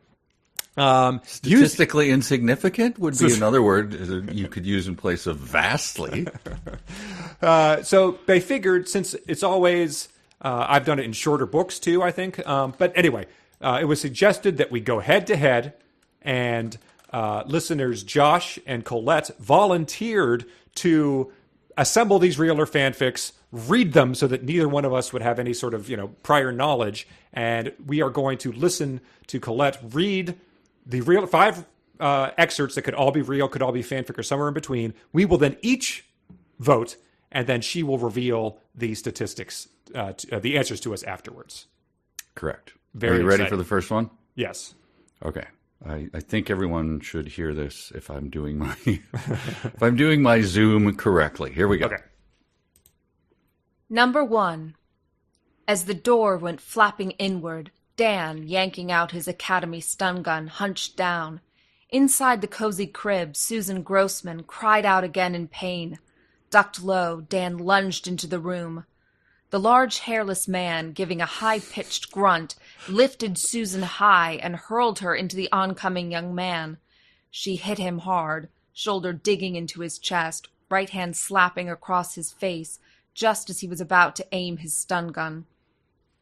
Statistically insignificant would be another word you could use in place of vastly. So they figured, since it's always, I've done it in shorter books too, I think. But anyway, it was suggested that we go head to head, and listeners Josh and Colette volunteered to assemble these real or fanfics, read them so that neither one of us would have any sort of, prior knowledge. And we are going to listen to Colette read the real 5 excerpts that could all be real, could all be fanfic, or somewhere in between. We will then each vote, and then she will reveal the statistics, the answers to us afterwards. Correct. Very Are you ready exciting. for the first one? Yes. Okay. I think everyone should hear this if I'm doing my if I'm doing my Zoom correctly. Here we go. Okay. Number 1. As the door went flapping inward, Dan, yanking out his Academy stun gun, hunched down. Inside the cozy crib, Susan Grossman cried out again in pain. Ducked low, Dan lunged into the room. The large, hairless man, giving a high-pitched grunt, lifted Susan high and hurled her into the oncoming young man. She hit him hard, shoulder digging into his chest, right hand slapping across his face, just as he was about to aim his stun gun.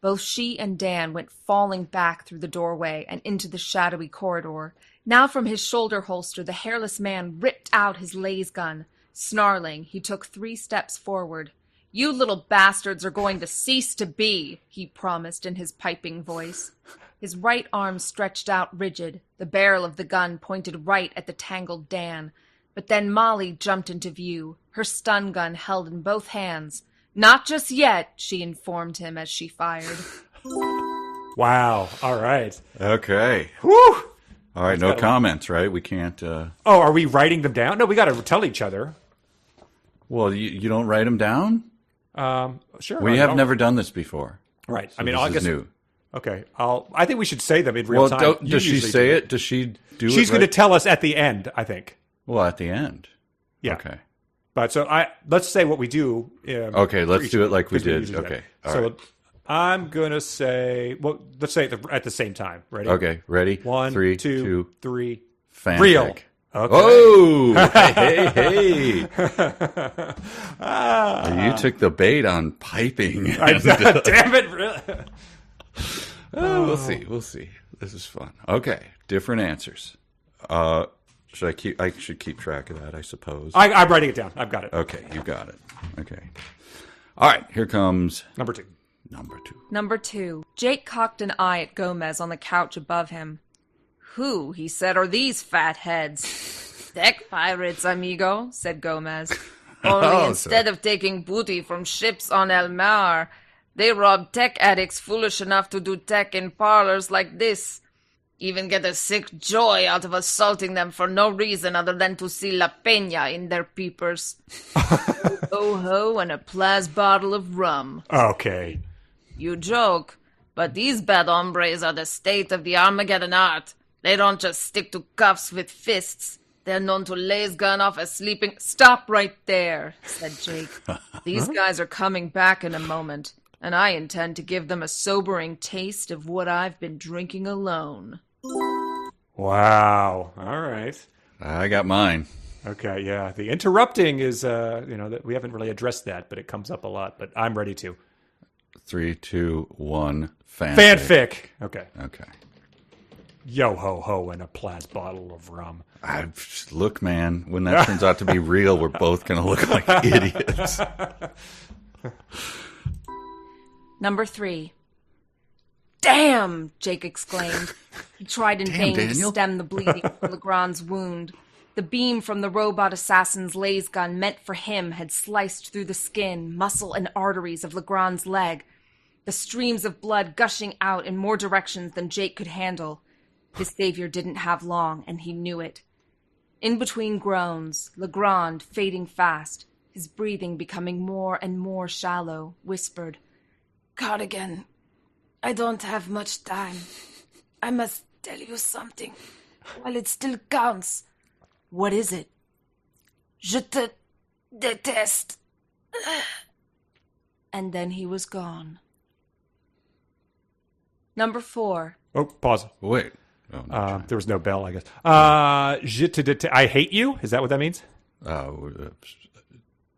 Both she and Dan went falling back through the doorway and into the shadowy corridor. Now from his shoulder holster the hairless man ripped out his laser gun. Snarling, he took 3 steps forward. You little bastards are going to cease to be, he promised in his piping voice. His right arm stretched out rigid, the barrel of the gun pointed right at the tangled Dan. But then Molly jumped into view, her stun gun held in both hands. Not just yet, she informed him as she fired. Wow. All right. Okay. Whew. All right, no comments, right? We can't... Oh, are we writing them down? No, we got to tell each other. Well, you don't write them down? Sure. We have never done this before. Right. So I mean, this I is guess... new. Okay. I think we should say them in real time. Does she say it? Does she do it? She's going to tell us at the end, I think. Well, at the end. Yeah. Okay. But so let's say what we do. Okay, let's do it like we did. Okay. So right. I'm going to say, well, let's say it at the same time. Ready? Okay, ready? 1, 3, 2, 3. Fanfic. Real. Okay. Oh! hey. You took the bait on piping. Damn it. Really? We'll see. This is fun. Okay, different answers. I should keep track of that, I suppose. I'm writing it down. I've got it. Okay, you got it. Okay. All right, here comes Number 2. Number 2. Jake cocked an eye at Gomez on the couch above him. Who, he said, are these fat heads? Tech pirates, amigo, said Gomez. Only instead of taking booty from ships on El Mar, they rob tech addicts foolish enough to do tech in parlors like this. Even get a sick joy out of assaulting them for no reason other than to see La Peña in their peepers. Ho-ho and a plas bottle of rum. Okay. You joke, but these bad hombres are the state of the Armageddon art. They don't just stick to cuffs with fists. They're known to lay his gun off a sleeping... Stop right there, said Jake. These guys are coming back in a moment, and I intend to give them a sobering taste of what I've been drinking alone. Wow. All right. I got mine. Okay, yeah. The interrupting is, that we haven't really addressed that, but it comes up a lot. But I'm ready to. 3, 2, 1. Fanfic. Okay. Okay. Yo ho ho and a plas bottle of rum. Look, man, when that turns out to be real, we're both going to look like idiots. Number 3. Damn! Jake exclaimed. He tried in vain to stem the bleeding from Legrand's wound. The beam from the robot assassin's laser gun meant for him had sliced through the skin, muscle, and arteries of Legrand's leg, the streams of blood gushing out in more directions than Jake could handle. His savior didn't have long, and he knew it. In between groans, Legrand, fading fast, his breathing becoming more and more shallow, whispered, "Cardigan, I don't have much time. I must tell you something, while it still counts." "What is it?" "Je te déteste." And then he was gone. Number 4. Oh, pause. Wait. Oh, no, there was no bell, I guess. Je te déteste. I hate you? Is that what that means?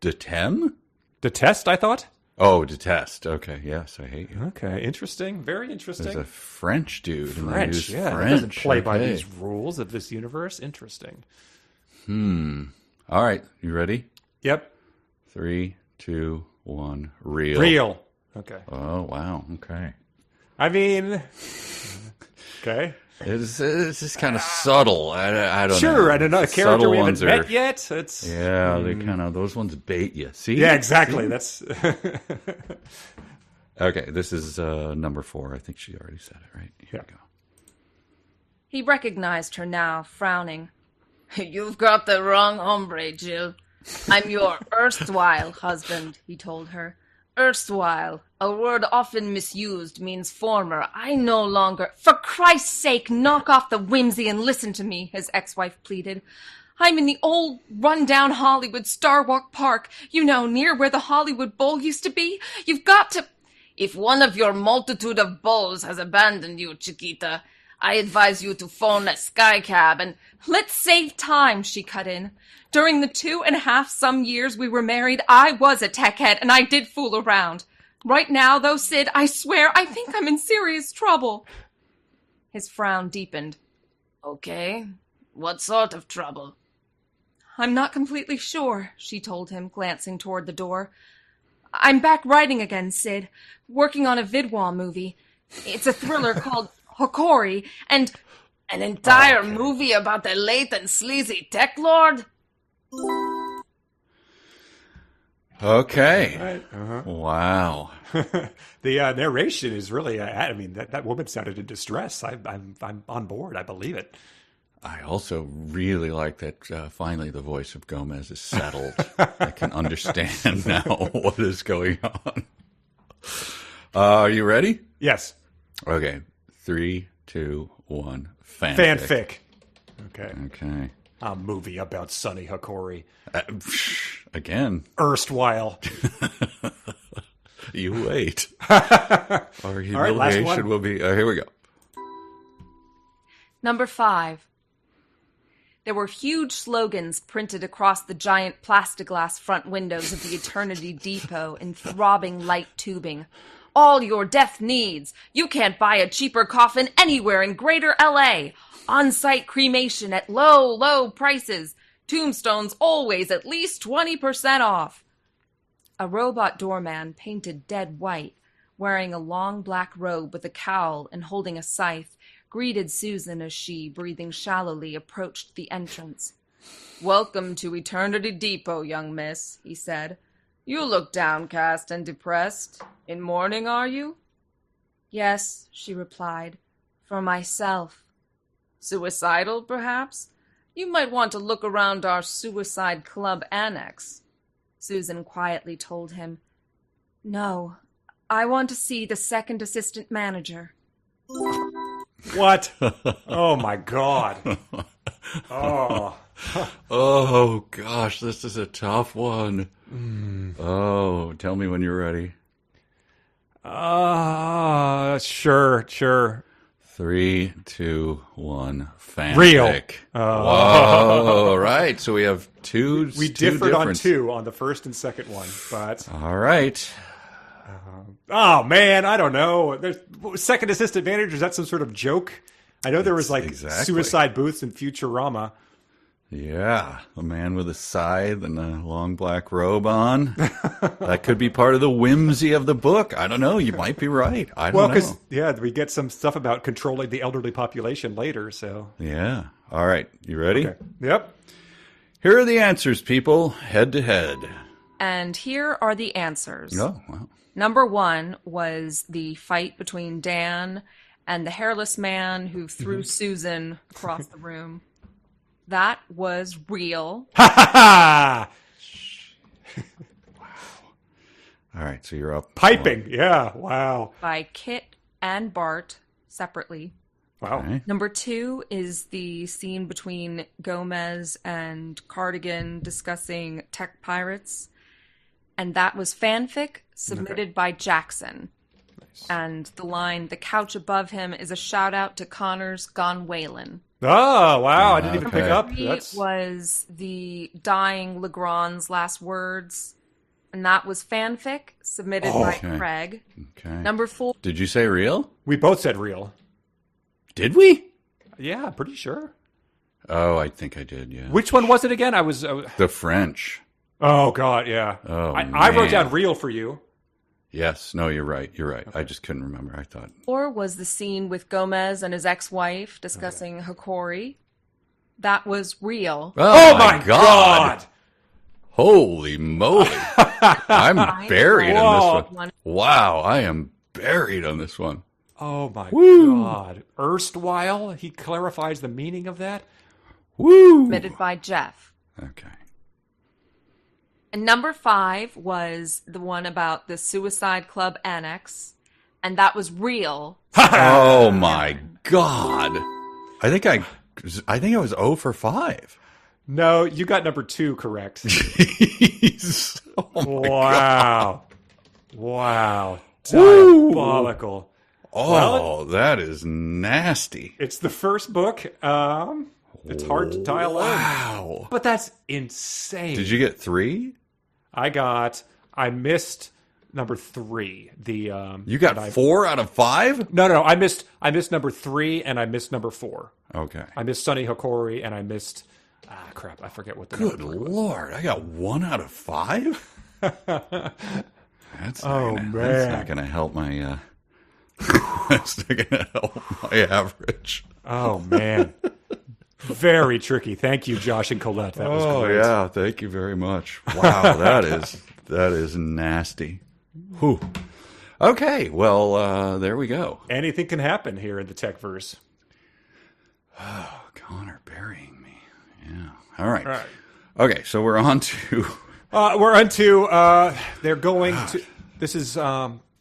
Detem? Detest, I thought? Oh, detest. Okay, yes, I hate you. Okay, interesting. Very interesting. There's a French dude. French, yeah. French. He doesn't play by these rules of this universe. Interesting. All right, you ready? Yep. 3, 2, 1. Real. Real. Okay. Oh, wow. Okay. I mean, okay. It's just kind of subtle. I don't know. Sure, I don't know. A character we haven't met yet. It's they kind of, those ones bait you. See? Yeah, exactly. See? That's okay. This is number 4. I think she already said it, right? Here we go. He recognized her now, frowning. "You've got the wrong hombre, Jill. I'm your erstwhile husband," he told her. "Erstwhile, a word often misused, means former. I no longer—" "For Christ's sake, knock off the whimsy and listen to me," his ex-wife pleaded. "I'm in the old, run-down Hollywood Starwalk Park, near where the Hollywood Bowl used to be. You've got to—" "If one of your multitude of bowls has abandoned you, Chiquita, I advise you to phone a skycab and—" "Let's save time," she cut in. "During the 2.5 years we were married, I was a tech head, and I did fool around. Right now, though, Sid, I swear I think I'm in serious trouble." His frown deepened. "Okay, what sort of trouble?" "I'm not completely sure," she told him, glancing toward the door. I'm back writing again, Sid. Working on a vidwall movie. It's a thriller called Hokori, and an entire movie about the late and sleazy tech lord? Okay. Right. Uh-huh. Wow. The narration is really, I mean, that woman sounded in distress. I'm on board. I believe it. I also really like that finally the voice of Gomez is settled. I can understand now what is going on. Are you ready? Yes. Okay. 3, 2, 1. Fanfic. Okay. Okay. A movie about Sonny Hokori. Again. Erstwhile. You wait. Our humiliation will be... here we go. Number 5. There were huge slogans printed across the giant plexiglass front windows of the Eternity Depot in throbbing light tubing. All your death needs. You can't buy a cheaper coffin anywhere in Greater LA. On-site cremation at low, low prices. Tombstones always at least 20% off. A robot doorman painted dead white, wearing a long black robe with a cowl and holding a scythe, greeted Susan as she, breathing shallowly, approached the entrance. "Welcome to Eternity Depot, young miss," he said. "You look downcast and depressed. In mourning, are you?" "Yes," she replied, "for myself." "Suicidal, perhaps? You might want to look around our Suicide Club annex." Susan quietly told him, "No, I want to see the second assistant manager." What? Oh, my God. Oh. Oh, gosh, this is a tough one. Oh, tell me when you're ready. Sure. 3, 2, 1. Fanfic. Real. Whoa, right. So we have two. We two differed on difference. 2 on the first and second one, but... All right. Oh, man, I don't know. There's second assistant manager, is that some sort of joke? I know there was, like, Exactly. suicide booths in Futurama. Yeah, a man with a scythe and a long black robe on. That could be part of the whimsy of the book. I don't know. You might be right. I don't Well, know. because, yeah, we get some stuff about controlling the elderly population later, so... Yeah. All right. You ready? Okay. Yep. Here are the answers, people. Head to head. And here are the answers. Oh, wow. Number 1 was the fight between Dan and the hairless man who threw Susan across the room. That was real. Ha ha ha! All right. So you're up. Piping. Yeah. Wow. By Kit and Bart separately. Wow. Okay. Number 2 is the scene between Gomez and Cardigan discussing tech pirates. And that was fanfic submitted by Jackson. Nice. And the line, "The couch above him," is a shout out to Connor's Gone Whalin'. Oh, wow. I didn't even pick Okay. up. It was the dying Legrand's last words. And that was fanfic submitted by Okay. Craig. Okay. Number 4. Did you say real? We both said real. Did we? Yeah, pretty sure. Oh, I think I did. Yeah. Which one was it again? I was... The French. Oh, God, yeah. Oh, I wrote man. down real for you. Yes. No, you're right. You're right. I just couldn't remember. I thought. 4 was the scene with Gomez and his ex-wife discussing Hokori. That was real. Oh, my God. Holy moly. I'm buried on this one. Wow, I am buried on this one. Oh, my Woo. God. Erstwhile? He clarifies the meaning of that? Woo. Submitted by Jeff. Okay. And number 5 was the one about the Suicide Club annex. And that was real. Oh my God. I think I was 0 for 5. No, you got number 2 correct. Jeez. Oh my Wow. Wow. Woo. Diabolical. Oh, Well, that is nasty. It's the first book. It's hard to dial in. Wow. But that's insane. Did you get 3? I missed number 3. You got 4 out of 5? No. I missed number 3 and I missed number 4. Okay. I missed Sonny Hokori and I missed crap, I forget what the Good number was. Lord. I got 1 out of 5? That's Oh, That's man. not gonna help my. That's not gonna help my average. Oh, man. Very tricky. Thank you, Josh and Colette. That was Oh great. yeah, thank you very much. Wow, that is nasty. Whew. Okay, well, there we go. Anything can happen here in the Tek-verse. Oh, Connor burying me. Yeah. All right. Okay, so we're on to. We're on to, they're going to, this is,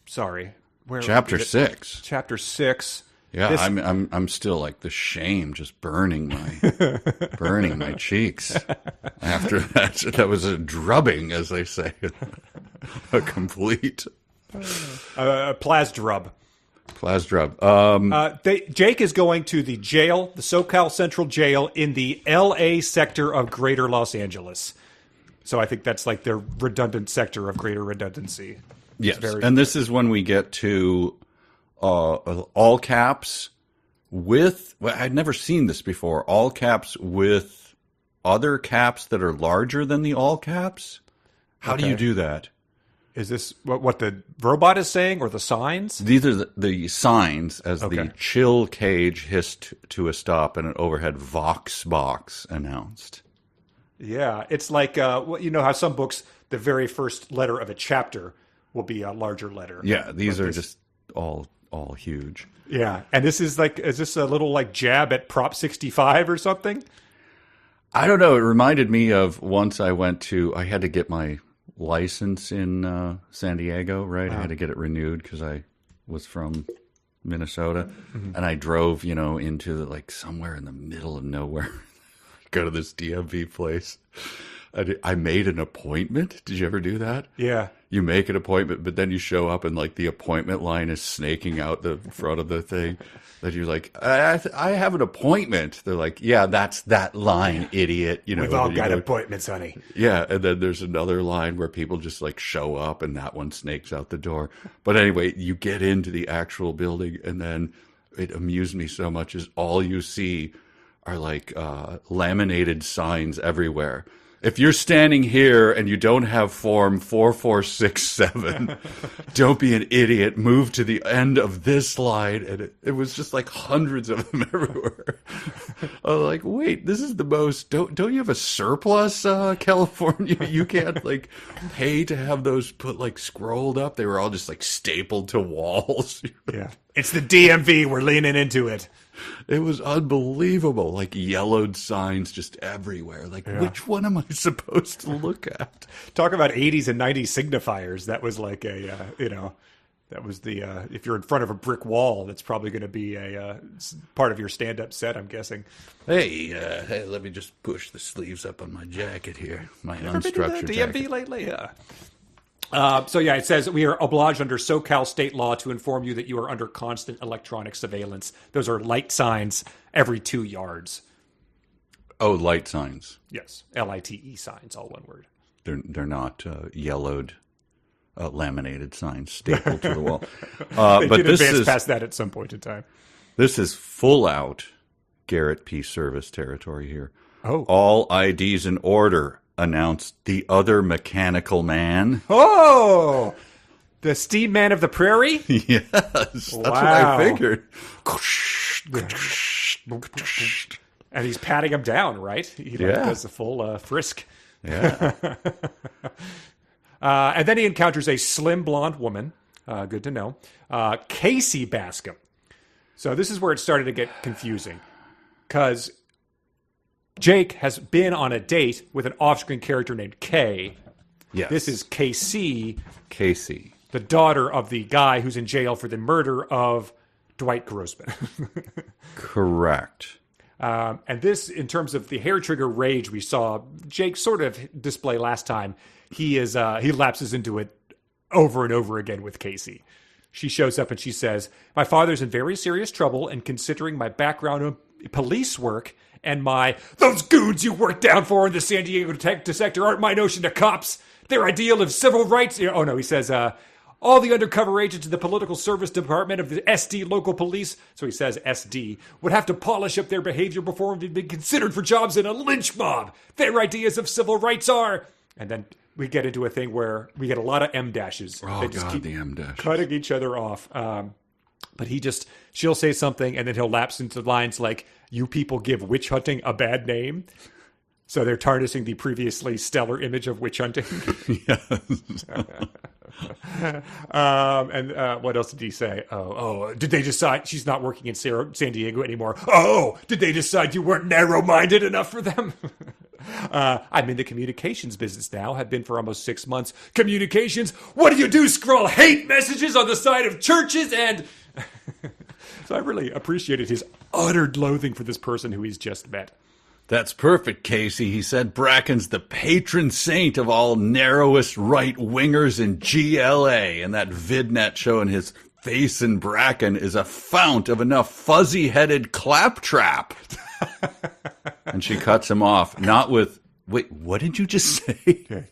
sorry. Where Chapter is it? 6. Chapter 6. Yeah, This- I'm still like the shame just burning my cheeks. After that was a drubbing, as they say, a complete Plasdrub. plasdrub. Jake is going to the jail, the SoCal Central Jail in the L.A. sector of Greater Los Angeles. So I think that's like their redundant sector of greater redundancy. Yes, very- and this is when we get to all caps with. Well, I'd never seen this before. All caps with other caps that are larger than the all caps. How do you do that? Is this what the robot is saying, or the signs? These are the signs as Okay. the chill cage hissed to a stop and an overhead Vox box announced. Yeah, it's like you know how some books, the very first letter of a chapter will be a larger letter. Yeah, these are just all huge. Yeah, and this is like, is this a little like jab at Prop 65 or something? I don't know. It reminded me of once I had to get my license in San Diego, right? I had to get it renewed because I was from Minnesota, and I drove, into like somewhere in the middle of nowhere, go to this DMV place. I made an appointment. Did you ever do that? Yeah. You make an appointment, but then you show up and like the appointment line is snaking out the front of the thing. That you're like, I have an appointment. They're like, yeah, that's that line, idiot. We've all and you got go- appointments, honey. Yeah, and then there's another line where people just like show up and that one snakes out the door. But anyway, you get into the actual building and then it amused me so much is all you see are like laminated signs everywhere. If you're standing here and you don't have form 4467, don't be an idiot. Move to the end of this line. And it was just like hundreds of them everywhere. I was like, wait, this is the most, don't you have a surplus, California? You can't like pay to have those put like scrolled up. They were all just like stapled to walls. Yeah. It's the DMV. We're leaning into it. It was unbelievable. Like yellowed signs just everywhere. Like, which one am I supposed to look at? Talk about 80s and 90s signifiers. That was like that was the, if you're in front of a brick wall, that's probably going to be a part of your stand-up set, I'm guessing. Hey, let me just push the sleeves up on my jacket here. My Ever been to the unstructured DMV jacket. lately? Yeah. It says we are obliged under SoCal state law to inform you that you are under constant electronic surveillance. Those are light signs every 2 yards. Oh, light signs. Yes, LITE signs, all one word. They're not yellowed, laminated signs stapled to the wall. They But did this advance is past that at some point in time. this is full out Garrett P. Service territory here. Oh. All IDs in order. Announced the other mechanical man. Oh, the Steam Man of the Prairie. Yes, that's what Wow. I figured. And he's patting him down, right? He Yeah. does the full frisk. Yeah. And then he encounters a slim blonde woman. Good to know. Casey Bascom. So this is where it started to get confusing. Because Jake has been on a date with an off-screen character named Kay. Yes. This is KC, Casey. the daughter of the guy who's in jail for the murder of Dwight Grossman. Correct. And this, in terms of the hair trigger rage we saw Jake sort of display last time, he lapses into it over and over again with Casey. She shows up and she says, "My father's in very serious trouble, and considering my background in police work and those goons you worked down for in the San Diego detective sector aren't my notion of cops. Their ideal of civil rights." Oh no, he says, "All the undercover agents in the political service department of the SD local police," so he says SD, "would have to polish up their behavior before they'd be considered for jobs in a lynch mob. Their ideas of civil rights are," and then we get into a thing where we get a lot of M dashes. Oh, They just God, keep the M dash. cutting each other off. But she'll say something and then he'll lapse into lines like, "You people give witch hunting a bad name." So they're tarnishing the previously stellar image of witch hunting. And what else did he say? Did they decide she's not working in San Diego anymore? Oh, did they decide you weren't narrow-minded enough for them? I'm in the communications business now, have been for almost 6 months. Communications? What do? Scroll hate messages on the side of churches and... So I really appreciated his utter loathing for this person who he's just met. That's perfect, Casey. He said Bracken's the patron saint of all narrowest right-wingers in GLA, and that VidNet showing his face in Bracken is a fount of enough fuzzy-headed claptrap. And she cuts him off, not with, wait, what did you just say?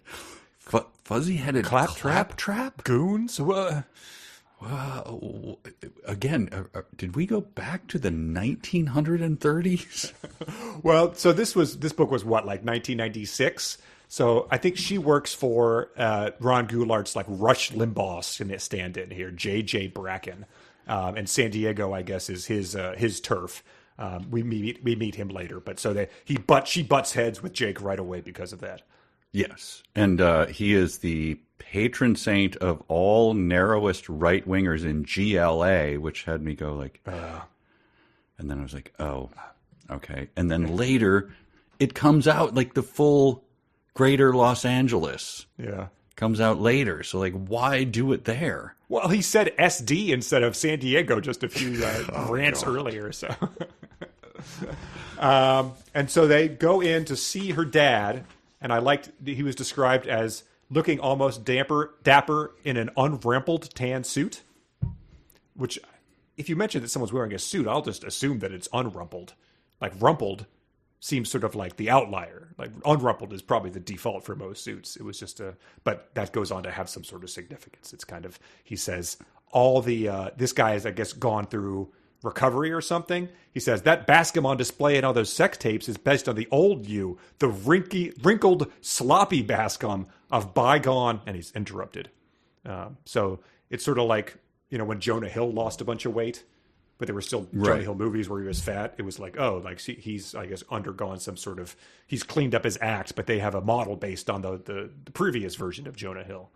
Fuzzy-headed claptrap? Goons? Again, did we go back to the 1930s? Well, so this book was what, like 1996? So I think she works for Ron Goulart's like Rush Limbaugh stand-in here, J.J. Bracken, and San Diego, I guess, is his turf. We meet him later, but so she butts heads with Jake right away because of that. Yes, and he is the patron saint of all narrowest right-wingers in GLA, which had me go like, and then I was like, oh, okay. And then later, it comes out like the full Greater Los Angeles. Yeah. Comes out later. So like, why do it there? Well, he said SD instead of San Diego just a few rants earlier. So, and so they go in to see her dad, and I liked he was described as looking almost dapper in an unrumpled tan suit. Which, if you mention that someone's wearing a suit, I'll just assume that it's unrumpled. Like rumpled seems sort of like the outlier. Like unrumpled is probably the default for most suits. It was just but that goes on to have some sort of significance. It's kind of, he says, all the, this guy has, I guess, gone through recovery or something. He says, that baskam on display in all those sex tapes is based on the old you, the wrinkled, sloppy baskam of bygone, and he's interrupted. So it's sort of like, when Jonah Hill lost a bunch of weight, but there were still Jonah Hill movies where he was fat. It was like, oh, like he's, I guess, undergone some sort of, he's cleaned up his act, but they have a model based on the previous version of Jonah Hill.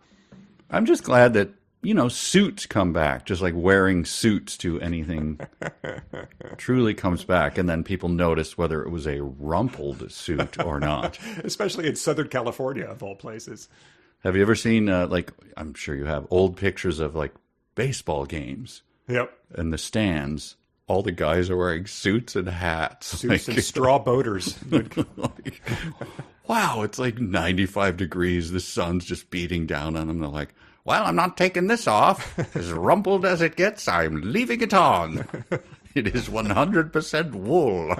I'm just glad that, suits come back, just like wearing suits to anything truly comes back. And then people notice whether it was a rumpled suit or not. Especially in Southern California, of all places. Have you ever seen, I'm sure you have, old pictures of like baseball games? Yep. In the stands, all the guys are wearing suits and hats. Suits and straw boaters. Wow, it's like 95 degrees. The sun's just beating down on them. They're like, well, I'm not taking this off. As rumpled as it gets, I'm leaving it on. It is 100% wool.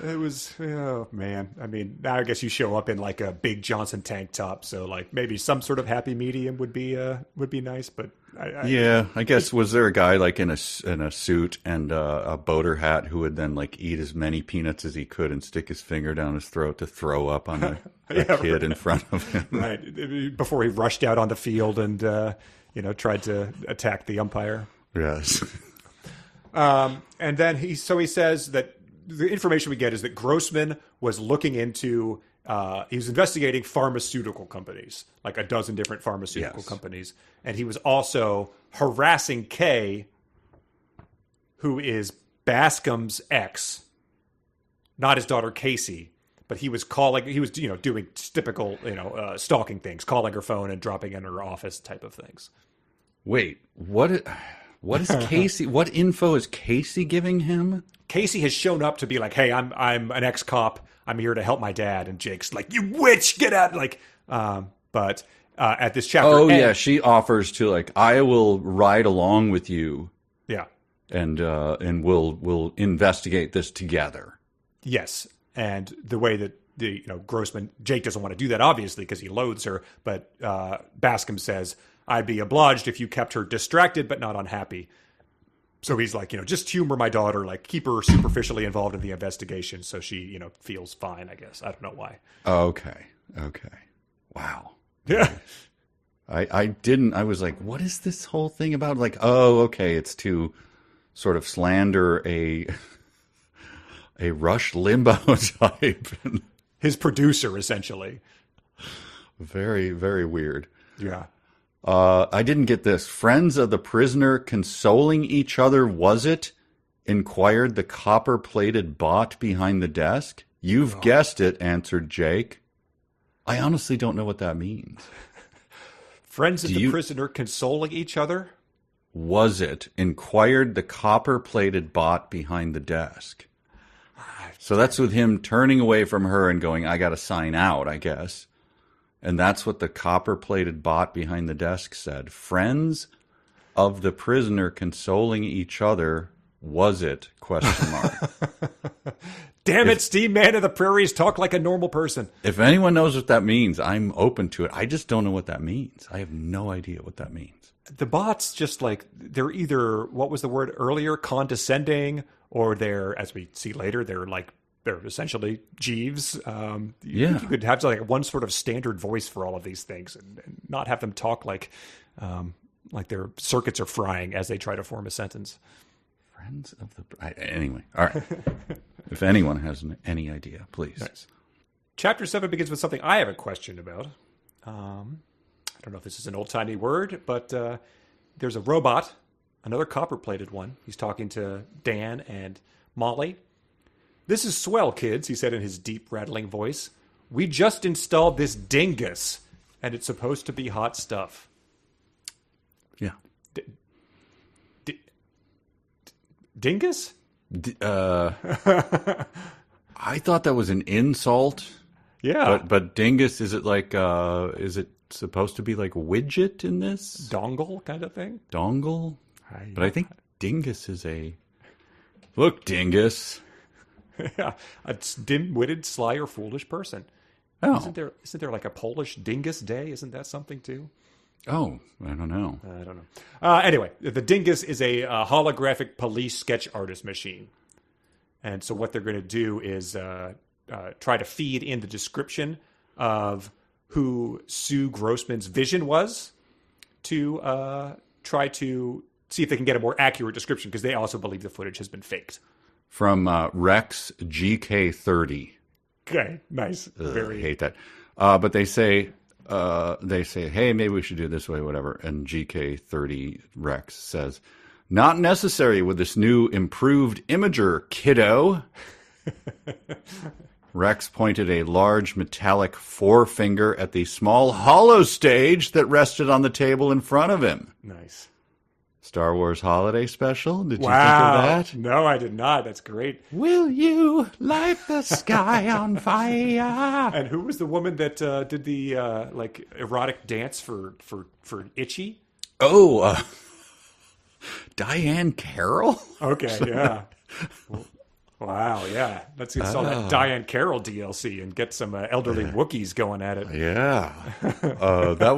It was, oh man. I mean, now I guess you show up in like a Big Johnson tank top, so like maybe some sort of happy medium would be nice. But I guess was there a guy like in a suit and a boater hat who would then like eat as many peanuts as he could and stick his finger down his throat to throw up on a kid in front of him, right before he rushed out on the field and tried to attack the umpire. Yes. And then he says that the information we get is that Grossman was looking into, he was investigating pharmaceutical companies, like a dozen different pharmaceutical companies. And he was also harassing Kay, who is Bascom's ex, not his daughter Casey, but he was doing typical, stalking things, calling her phone and dropping in her office type of things. Wait, what is Casey? What info is Casey giving him? Casey has shown up to be like, hey, I'm an ex-cop. I'm here to help my dad. And Jake's like, you witch, get out. But at this chapter. Oh, yeah. She offers to like, I will ride along with you. Yeah. And we'll investigate this together. Yes. And the way that Grossman, Jake doesn't want to do that, obviously, because he loathes her. But Bascom says, I'd be obliged if you kept her distracted, but not unhappy. So he's like, just humor my daughter, like keep her superficially involved in the investigation so she, feels fine, I guess. I don't know why. Okay. Wow. Yeah. I was like, what is this whole thing about? Like, oh, okay, it's to sort of slander a Rush Limbaugh type. His producer, essentially. Very, very weird. Yeah. I didn't get this. Friends of the prisoner consoling each other, was it? Inquired the copper-plated bot behind the desk. You've guessed it, answered Jake. I honestly don't know what that means. Friends of the prisoner consoling each other? Was it? Inquired the copper-plated bot behind the desk. So that's with him turning away from her and going, I got to sign out, I guess. And that's what the copper-plated bot behind the desk said. Friends of the prisoner consoling each other, was it? Question mark. Damn it, Steve Man of the Prairies, talk like a normal person. If anyone knows what that means, I'm open to it. I just don't know what that means. I have no idea what that means. The bots just like, they're either, what was the word earlier, condescending, or they're, as we see later, they're essentially Jeeves. You could have like one sort of standard voice for all of these things and not have them talk like their circuits are frying as they try to form a sentence. Friends of the... Anyway, all right. If anyone has any idea, please. Nice. Chapter 7 begins with something I have a question about. I don't know if this is an old-timey word, but there's a robot, another copper-plated one. He's talking to Dan and Molly. This is swell, kids, he said in his deep, rattling voice. We just installed this dingus, and it's supposed to be hot stuff. Yeah. Dingus? I thought that was an insult. Yeah. But dingus, is it like, is it supposed to be like widget in this? Dongle kind of thing? Dongle? But I think dingus is a... Look, dingus. Yeah, a dim-witted, sly, or foolish person. Oh. Isn't there like a Polish dingus day? Isn't that something too? Oh, I don't know. I don't know. Anyway, the dingus is a holographic police sketch artist machine. And so what they're going to do is try to feed in the description of who Sue Grossman's vision was to try to see if they can get a more accurate description, because they also believe the footage has been faked. From Rex GK30. Okay, nice. I hate that. But they say, hey, maybe we should do it this way, whatever. And GK30 Rex says, not necessary with this new improved imager, kiddo. Rex pointed a large metallic forefinger at the small hollow stage that rested on the table in front of him. Nice. Star Wars Holiday Special? Did you think Wow. of that? No, I did not. That's great. Will you light the sky on fire? And who was the woman that did the like erotic dance for Itchy? Oh, Diane Carroll? Okay, yeah. Wow, yeah. Let's install that Diane Carroll DLC and get some elderly Wookiees going at it. Yeah. That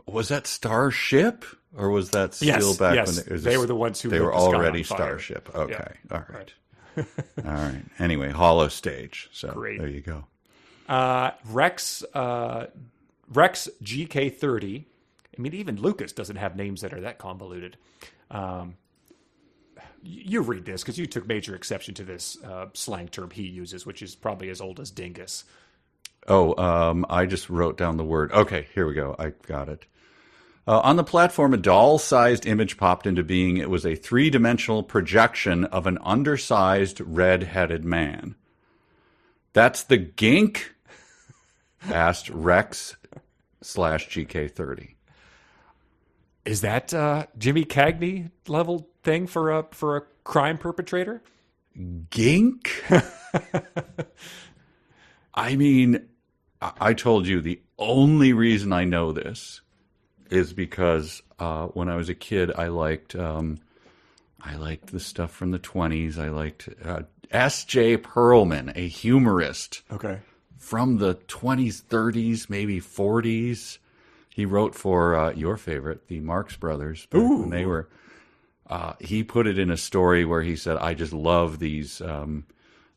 was that Starship? Or was that still back when it was they were the ones who they lit were the sky already on fire. Starship? Okay, Yeah. all right. All right. Anyway, hollow stage. So Great. there you go. Rex GK30. I mean, even Lucas doesn't have names that are that convoluted. You read this because you took major exception to this slang term he uses, which is probably as old as dingus. Oh, I just wrote down the word. Okay, here we go. I got it. On the platform, a doll-sized image popped into being. It was a three-dimensional projection of an undersized, red-headed man. That's the gink? Asked Rex/GK30. Is that Jimmy Cagney level thing for a crime perpetrator? Gink? I mean, I told you the only reason I know this is because when I was a kid, I liked the stuff from the 1920s. I liked S.J. Perlman, a humorist. Okay. From the 1920s, 1930s, maybe 1940s. He wrote for your favorite, the Marx Brothers, back when they were he put it in a story where he said, I just love these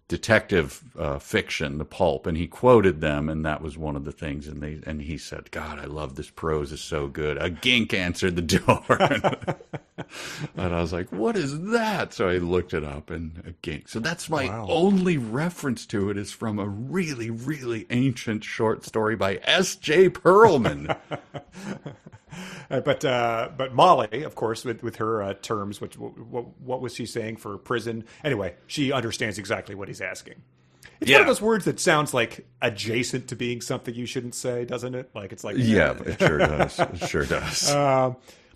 detective fiction, the pulp, and he quoted them, and that was one of the things. And he said, God, I love this prose, is so good. A gink answered the door. And I was like, what is that? So I looked it up, and a gink. So that's my only reference to it is from a really, really ancient short story by S.J. Perlman. But Molly, of course, with her terms, what was she saying for prison? Anyway, she understands exactly what he's asking. It's one of those words that sounds like adjacent to being something you shouldn't say, doesn't it? Like it's like it sure does. It sure does.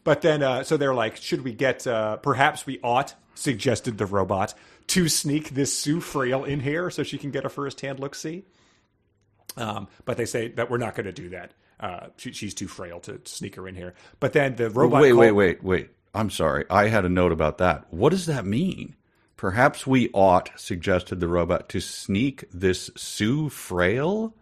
But then, so they're like, should we get? Perhaps we ought, suggested the robot, to sneak this Sue Frail in here so she can get a first-hand look-see. But they say that we're not going to do that. She's too frail to sneak her in here. But then the robot... Wait. I'm sorry. I had a note about that. What does that mean? Perhaps we ought, suggested the robot, to sneak this Sue Frail?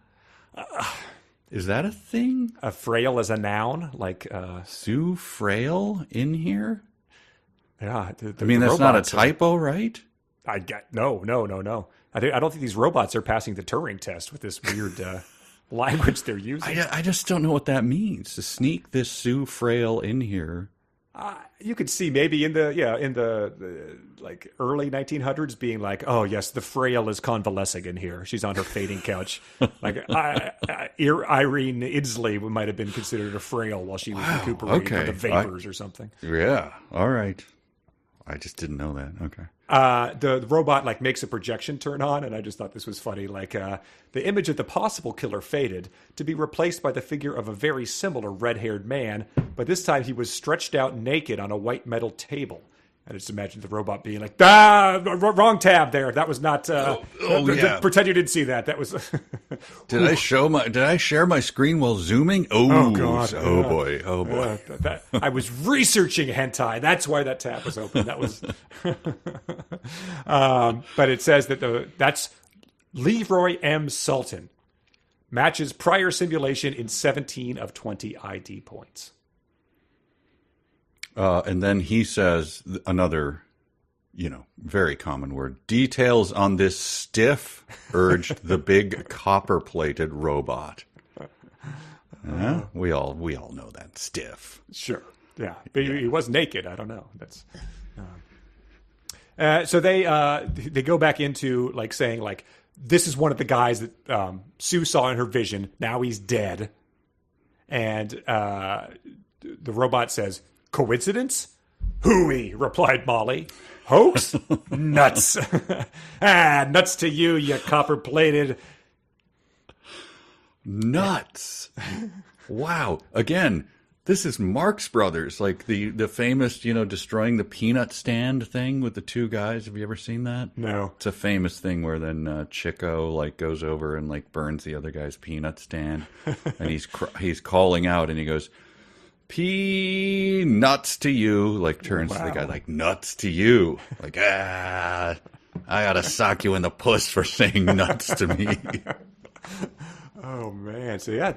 Is that a thing? A frail as a noun? Like... Sue Frail in here? Yeah. I mean, that's not a typo, right? No. I don't think these robots are passing the Turing test with this weird... language they're using. I just don't know what that means, to sneak this Sue Frail in here. You could see maybe in the like early 1900s being like, oh yes, the Frail is convalescing in here. She's on her fading couch. Like Irene Idsley might have been considered a Frail while she was recuperating from the vapors or something. Yeah. All right. I just didn't know that. Okay. The robot like makes a projection turn on, and I just thought this was funny. Like the image of the possible killer faded to be replaced by the figure of a very similar red-haired man, but this time he was stretched out naked on a white metal table. I just imagine the robot being like, wrong tab there. That was not. Pretend you didn't see that. That was. Did I share my screen while zooming? Oh God! Oh boy! I was researching hentai. That's why that tab was open. That was. But it says that that's Leroy M. Sultan matches prior simulation in 17 of 20 ID points. And then he says another, very common word. Details on this stiff, urged the big copper-plated robot. We all know that, stiff. Sure, yeah. But he was naked. I don't know. That's. So they go back into like saying like this is one of the guys that Sue saw in her vision. Now he's dead, and the robot says. Coincidence? Hooey, replied Molly. Hoax? Nuts. Nuts to you, you copper-plated... Nuts. Wow. Again, this is Marx Brothers, like the famous, destroying the peanut stand thing with the two guys. Have you ever seen that? No. It's a famous thing where then Chico goes over and burns the other guy's peanut stand. And he's calling out and he goes... Nuts to you, turns to the guy, nuts to you. I gotta sock you in the puss for saying nuts to me. Oh, man. So, yeah,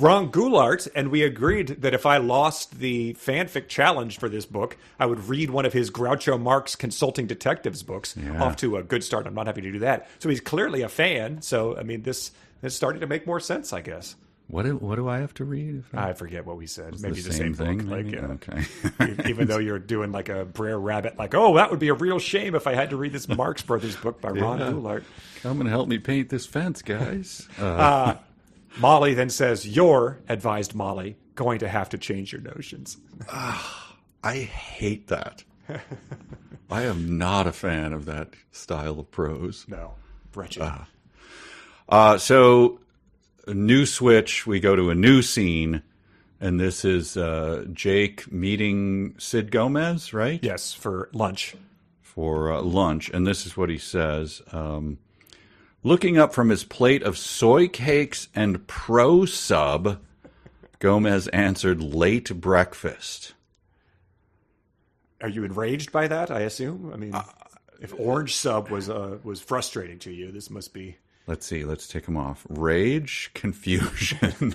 Ron Goulart, and we agreed that if I lost the fanfic challenge for this book, I would read one of his Groucho Marx Consulting Detectives books off to a good start. I'm not happy to do that. So he's clearly a fan. So, I mean, this is starting to make more sense, I guess. What do I have to read? I forget what we said. Maybe the same thing. Book. Okay. Even though you're doing a Brer Rabbit, that would be a real shame if I had to read this Marx Brothers book by Ron Goulart. Come and help me paint this fence, guys. Molly then says, "You're," advised Molly, "going to have to change your notions." I hate that. I am not a fan of that style of prose. No, wretched. So. A new switch, we go to a new scene, and this is Jake meeting Sid Gomez, right? Yes, for lunch. And this is what he says. Looking up from his plate of soy cakes and pro sub, Gomez answered, late breakfast. Are you enraged by that, I assume? I mean, if orange sub was frustrating to you, this must be... Let's see. Let's take them off. Rage, confusion,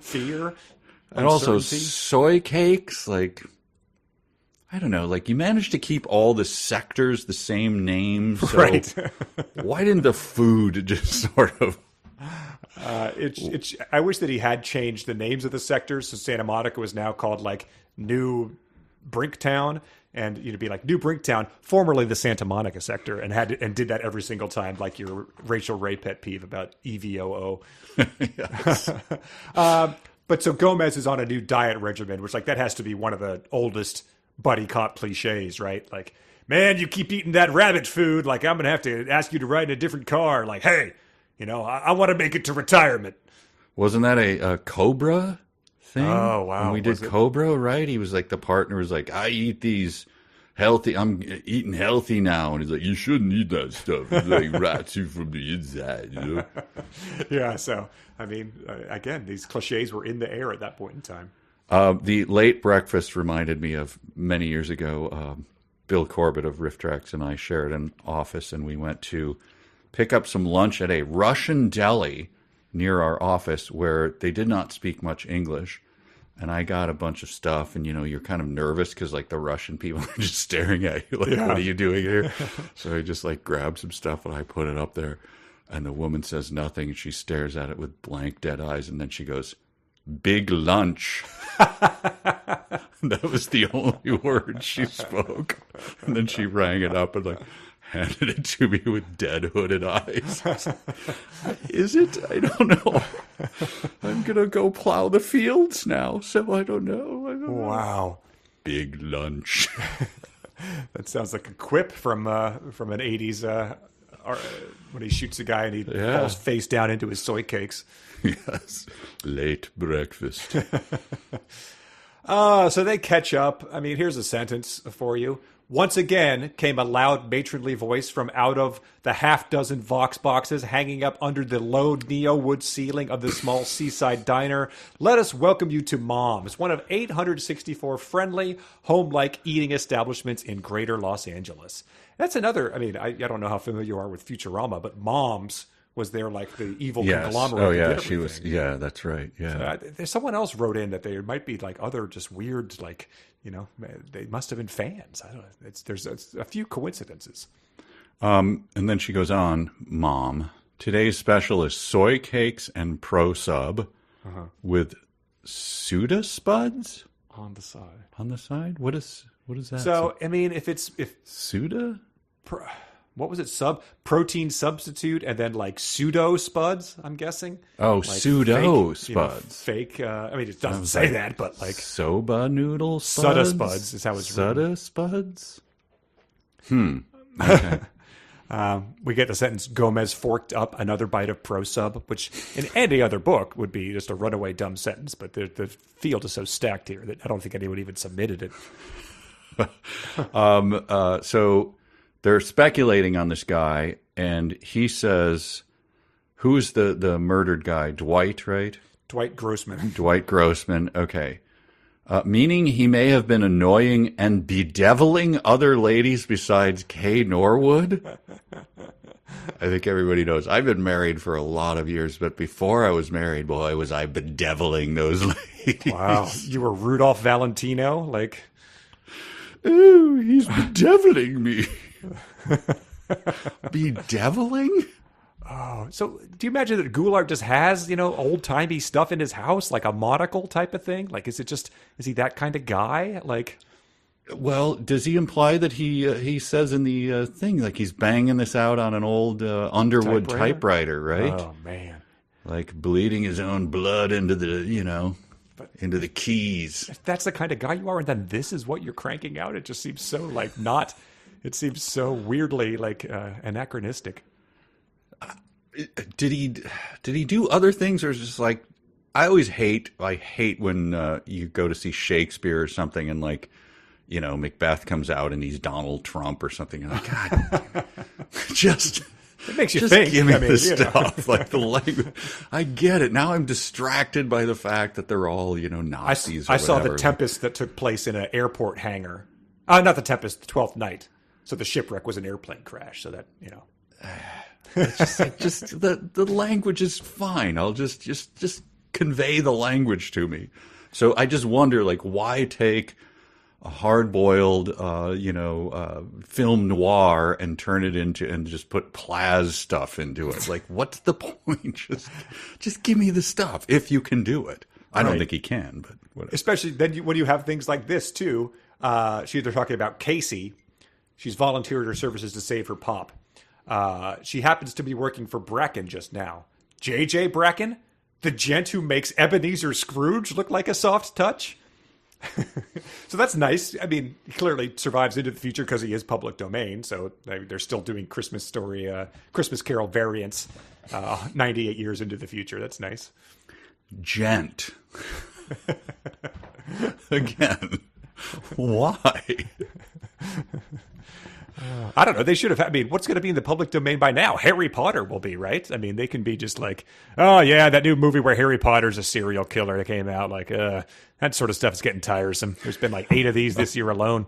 fear, and also soy cakes. I don't know, like you managed to keep all the sectors the same name. So Right. why didn't the food just sort of... I wish that he had changed the names of the sectors. So Santa Monica was now called like New Brinktown, and you'd be like New Brinktown, formerly the Santa Monica sector, and did that every single time, like your Rachel Ray pet peeve about EVOO. But so Gomez is on a new diet regimen, which like that has to be one of the oldest buddy cop cliches, right? Like, man, you keep eating that rabbit food. Like, I'm gonna have to ask you to ride in a different car. Like, hey, I want to make it to retirement. Wasn't that a Cobra thing? Oh, wow. When we did Was it? Cobra, right? He was like, the partner was like, I eat these healthy. I'm eating healthy now. And he's like, you shouldn't eat that stuff. It's like rats you from the inside, you know? Yeah, so, I mean, again, these cliches were in the air at that point in time. The late breakfast reminded me of many years ago. Bill Corbett of Riff Tracks and I shared an office, and we went to pick up some lunch at a Russian deli near our office where they did not speak much English. And I got a bunch of stuff, and, you're kind of nervous because, like, the Russian people are just staring at you like, Yeah. what are you doing here? So I just, like, grabbed some stuff, and I put it up there. And the woman says nothing, and she stares at it with blank, dead eyes, and then she goes, big lunch. That was the only word she spoke. And then she rang it up and, like, handed it to me with dead, hooded eyes. Is it? I don't know. I'm going to go plow the fields now, so I don't know. Wow. Big lunch. That sounds like a quip from an 80s when he shoots a guy and he falls face down into his soy cakes. Yes. Late breakfast. So they catch up. I mean, here's a sentence for you. Once again came a loud matronly voice from out of the half-dozen Vox boxes hanging up under the low neo-wood ceiling of the small seaside diner. Let us welcome you to Mom's, one of 864 friendly, home-like eating establishments in greater Los Angeles. That's another, I mean, I don't know how familiar you are with Futurama, but Mom's was there like the evil conglomerate. Oh, that yeah, did she was. everything. Yeah, that's right. Yeah. There's someone else wrote in that there might be like other just weird, like, they must have been fans. I don't know. There's a few coincidences. And then she goes on, Mom, today's special is soy cakes and pro sub with Suda spuds On the side. on the side. What is that? So, I mean, if Suda? what was it? Protein substitute and then like pseudo spuds, I'm guessing. Oh, Like pseudo fake, spuds. Fake, I mean, it doesn't Sounds say like that, but like Soba noodle spuds? Suda spuds is how it's Suda spuds? Okay. we get the sentence, Gomez forked up another bite of pro sub, which in any other book would be just a runaway dumb sentence, but the field is so stacked here that I don't think anyone even submitted it. So they're speculating on this guy, and he says, who's the murdered guy? Dwight, right? Dwight Grossman. Dwight Grossman. Okay. Meaning he may have been annoying and bedeviling other ladies besides Kay Norwood. I think everybody knows. I've been married for a lot of years, but before I was married, boy, was I bedeviling those ladies. Wow. You were Rudolph Valentino? Like, Ooh, he's bedeviling me. Bedeviling? so do you imagine that Goulart just has, old-timey stuff in his house, like a monocle type of thing? Like, is he that kind of guy? Like, Well, does he imply that he says in the thing, like he's banging this out on an old Underwood typewriter, right? oh, man. Like bleeding his own blood into the, into the keys. If that's the kind of guy you are, and then this is what you're cranking out, it just seems so, like, it seems so weirdly, like, anachronistic. Did he do other things, or is it just like, I hate when you go to see Shakespeare or something, and like, Macbeth comes out and he's Donald Trump or something, and like, God, just It makes you just think. give me I mean, the stuff, like the language. I get it. Now I'm distracted by the fact that they're all, Nazis. I or saw the whatever. Tempest that took place in an airport hangar. Not the Tempest, the 12th Night. So the shipwreck was an airplane crash. So that, It's just like, just the language is fine. I'll just convey the language to me. So I just wonder, like, why take hard-boiled, film noir and turn it into and just put Plaz stuff into it. Like, what's the point? Just give me the stuff if you can do it. I don't think he can, but whatever. Especially then when you have things like this too. They're talking about Casey. She's volunteered her services to save her pop. She happens to be working for Bracken just now. J.J. Bracken, the gent who makes Ebenezer Scrooge look like a soft touch. So that's nice. I mean, he clearly survives into the future because he is public domain. So they're still doing Christmas Carol variants 98 years into the future. That's nice. Gent. Again, why? I don't know. They should have. I mean, what's going to be in the public domain by now? Harry Potter will be, right? I mean, they can be just like, oh yeah, that new movie where Harry Potter's a serial killer that came out. Like, that sort of stuff is getting tiresome. There's been like 8 of these this year alone.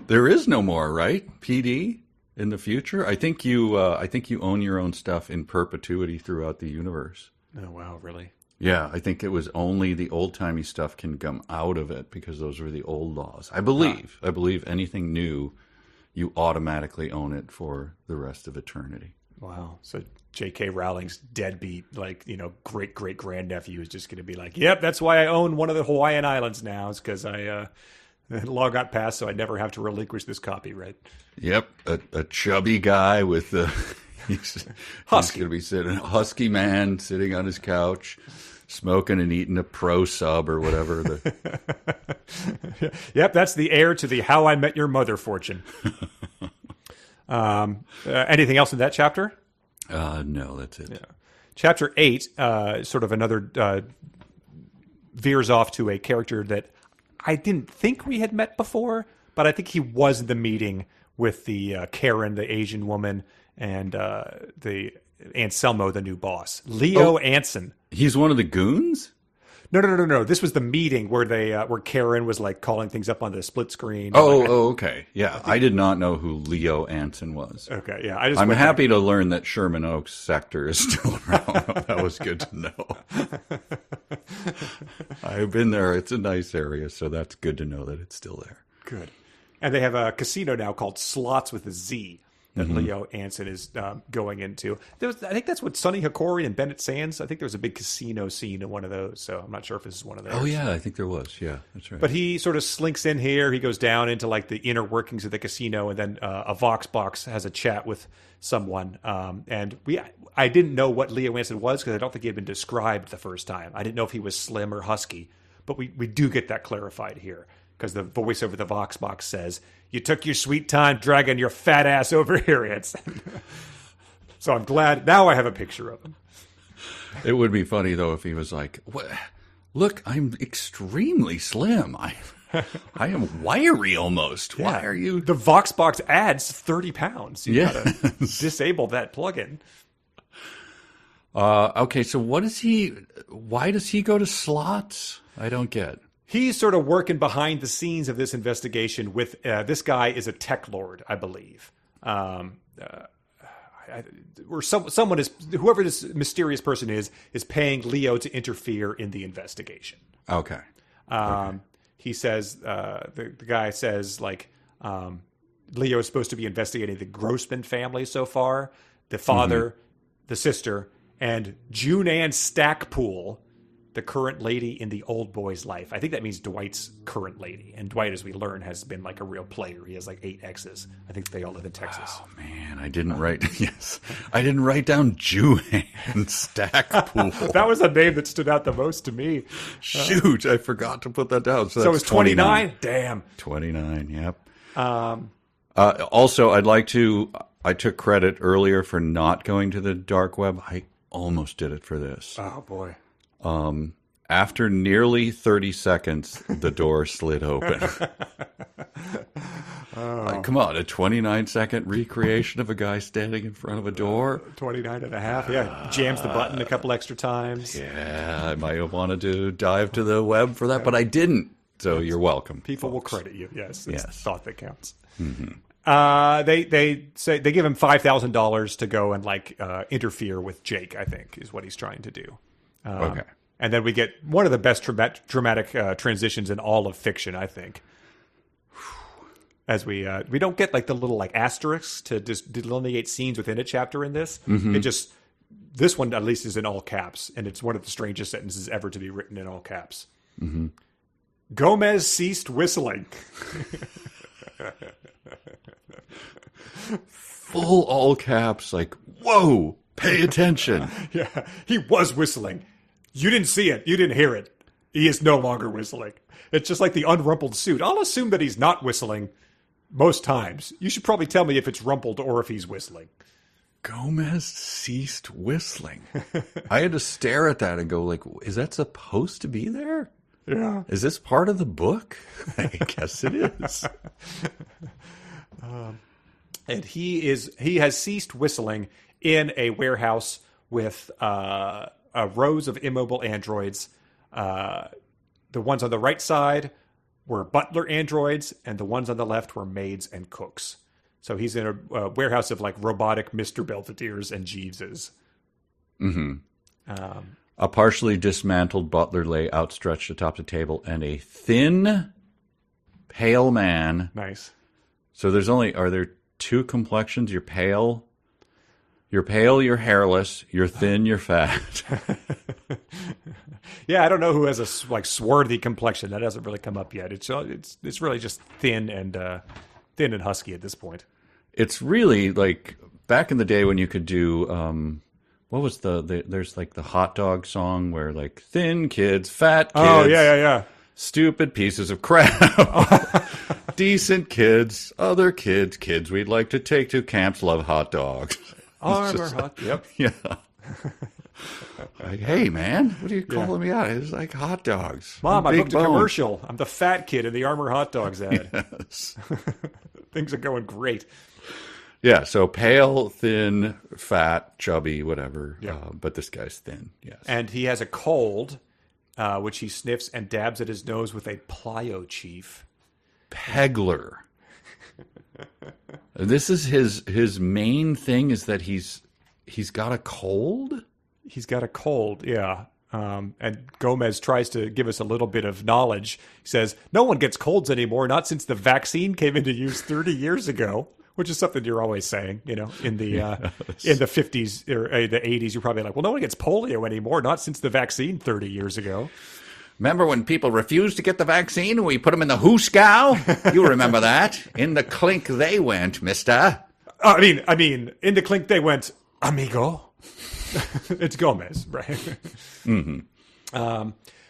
There is no more, right? PD in the future. I think you own your own stuff in perpetuity throughout the universe. Oh wow, really? Yeah, I think it was only the old-timey stuff can come out of it because those were the old laws. I believe anything new, you automatically own it for the rest of eternity. Wow. So J.K. Rowling's deadbeat, great-great-grandnephew is just going to be like, yep, that's why I own one of the Hawaiian Islands now. It's because the law got passed, so I never have to relinquish this copyright. Yep, a chubby guy with the... He's going to be sitting, a husky man sitting on his couch, smoking and eating a pro sub or whatever. Yep, that's the heir to the How I Met Your Mother fortune. Anything else in that chapter? No, that's it. Yeah. Chapter 8, sort of another veers off to a character that I didn't think we had met before, but I think he was in the meeting with the Karen, the Asian woman, and the Anselmo, the new boss. Leo Anson. He's one of the goons? No. This was the meeting where where Karen was like calling things up on the split screen. Okay. Yeah, I did not know who Leo Anson was. Okay, yeah. I'm happy to learn that Sherman Oaks sector is still around. That was good to know. I've been there. It's a nice area, so that's good to know that it's still there. Good. And they have a casino now called Slots with a Z that Leo Anson is going into. I think that's what Sonny Hikori and Bennett Sands. I think there was a big casino scene in one of those. So I'm not sure if this is one of those. Oh yeah, I think there was. Yeah, that's right. But he sort of slinks in here. He goes down into like the inner workings of the casino, and then a Vox box has a chat with someone. I didn't know what Leo Anson was because I don't think he had been described the first time. I didn't know if he was slim or husky, but we do get that clarified here. Because the voice over the Vox box says, "You took your sweet time dragging your fat ass over here, Anson." So I'm glad now I have a picture of him. It would be funny though if he was like, "What? Look, I'm extremely slim. I am wiry almost. Why are you?" The Vox box adds 30 pounds. You Yes. gotta disable that plugin. Okay, so why does he go to slots? I don't get. He's sort of working behind the scenes of this investigation with this guy is a tech lord, I believe. Or someone is, whoever this mysterious person is paying Leo to interfere in the investigation. Okay. He says, the guy says, like, Leo is supposed to be investigating the Grossman family so far, the father, the sister, and June Ann Stackpool, the current lady in the old boy's life. I think that means Dwight's current lady. And Dwight, as we learn, has been like a real player. He has like 8 exes. I think they all live in Texas. Oh man, I didn't write down Juhan Stackpool. That was the name that stood out the most to me. Shoot, I forgot to put that down. So it was 29? Damn. 29, yep. Also, I took credit earlier for not going to the dark web. I almost did it for this. Oh boy. After nearly 30 seconds, the door slid open. Like, come on, a 29-second recreation of a guy standing in front of a door? 29 and a half, yeah. Jams the button a couple extra times. Yeah, I might have wanted to dive to the web for that, but I didn't. So you're welcome. People folks. will credit you, yes. It's the thought that counts. Mm-hmm. They say they give him $5,000 to go and interfere with Jake, I think, is what he's trying to do. Okay. And then we get one of the best dramatic transitions in all of fiction, I think. as we don't get like the little like asterisks to just delineate scenes within a chapter in this. It just, this one at least is in all caps, and it's one of the strangest sentences ever to be written in all caps. Gomez ceased whistling. Full all caps, like, whoa, pay attention. Yeah, he was whistling. You didn't see it. You didn't hear it. He is no longer whistling. It's just like the unrumpled suit. I'll assume that he's not whistling most times. You should probably tell me if it's rumpled or if he's whistling. Gomez ceased whistling. I had to stare at that and go, like, is that supposed to be there? Yeah. Is this part of the book? I guess it is. And he has ceased whistling in a warehouse with rows of immobile androids. The ones on the right side were Butler androids, and the ones on the left were maids and cooks. So he's in a warehouse of like robotic Mr. Belvedere's and Jeeveses. A partially dismantled Butler lay outstretched atop the table, and a thin, pale man. Nice. So are there two complexions? You're pale, you're hairless, you're thin, you're fat. Yeah, I don't know who has a like swarthy complexion. That hasn't really come up yet. It's really just thin and husky at this point. It's really like back in the day when you could do what was there's like the hot dog song where like thin kids, fat kids. Oh yeah. Stupid pieces of crap. Decent kids, other kids we'd like to take to camps love hot dogs. Armor hot. Yep. Yeah. Like, hey man, what are you calling me out? It's like hot dogs. Mom, I Big booked a commercial. I'm the fat kid in the Armor hot dogs ad. Yes. Things are going great. Yeah, so pale, thin, fat, chubby, whatever. Yeah. But this guy's thin, yes. And he has a cold, which he sniffs and dabs at his nose with a plyo chief. Pegler. This is his main thing is that he's got a cold? He's got a cold, yeah. And Gomez tries to give us a little bit of knowledge. He says, no one gets colds anymore, not since the vaccine came into use 30 years ago. Which is something you're always saying, in the in the 50s or the 80s. You're probably like, well, no one gets polio anymore, not since the vaccine 30 years ago. Remember when people refused to get the vaccine and we put them in the hooskow? You remember that? In the clink they went, mister. I mean, in the clink they went, amigo. It's Gomez, right?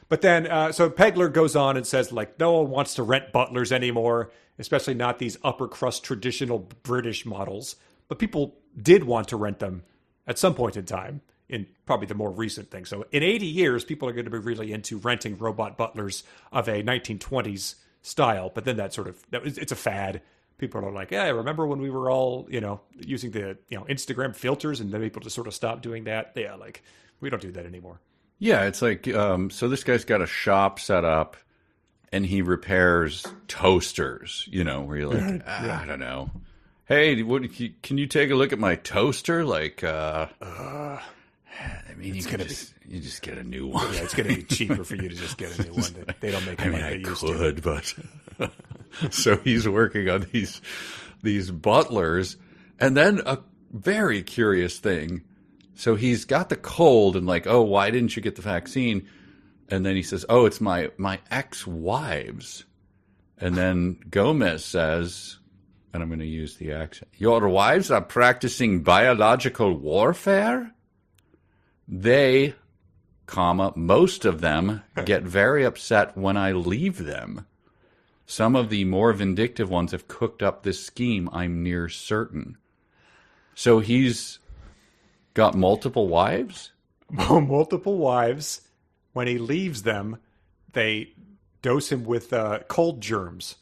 But then, so Pegler goes on and says, like, no one wants to rent Butlers anymore, especially not these upper crust traditional British models. But people did want to rent them at some point in time, in probably the more recent thing. So in 80 years, people are going to be really into renting robot Butlers of a 1920s style. But then it's a fad. People are like, yeah, remember when we were all, using the, Instagram filters, and then people just sort of stopped doing that? Yeah, like, we don't do that anymore. Yeah, it's like, so this guy's got a shop set up, and he repairs toasters, where you're like, I don't know. Hey, can you take a look at my toaster? Like, you just get a new one. Yeah, it's going to be cheaper for you to just get a new one. They don't make it like they used to. But so he's working on these butlers, and then a very curious thing. So he's got the cold and like, oh, why didn't you get the vaccine? And then he says, oh, it's my ex-wives. And then Gomez says, and I'm going to use the accent, your wives are practicing biological warfare? They, most of them get very upset when I leave them. Some of the more vindictive ones have cooked up this scheme, I'm near certain. So he's got multiple wives? Multiple wives. When he leaves them, they dose him with cold germs.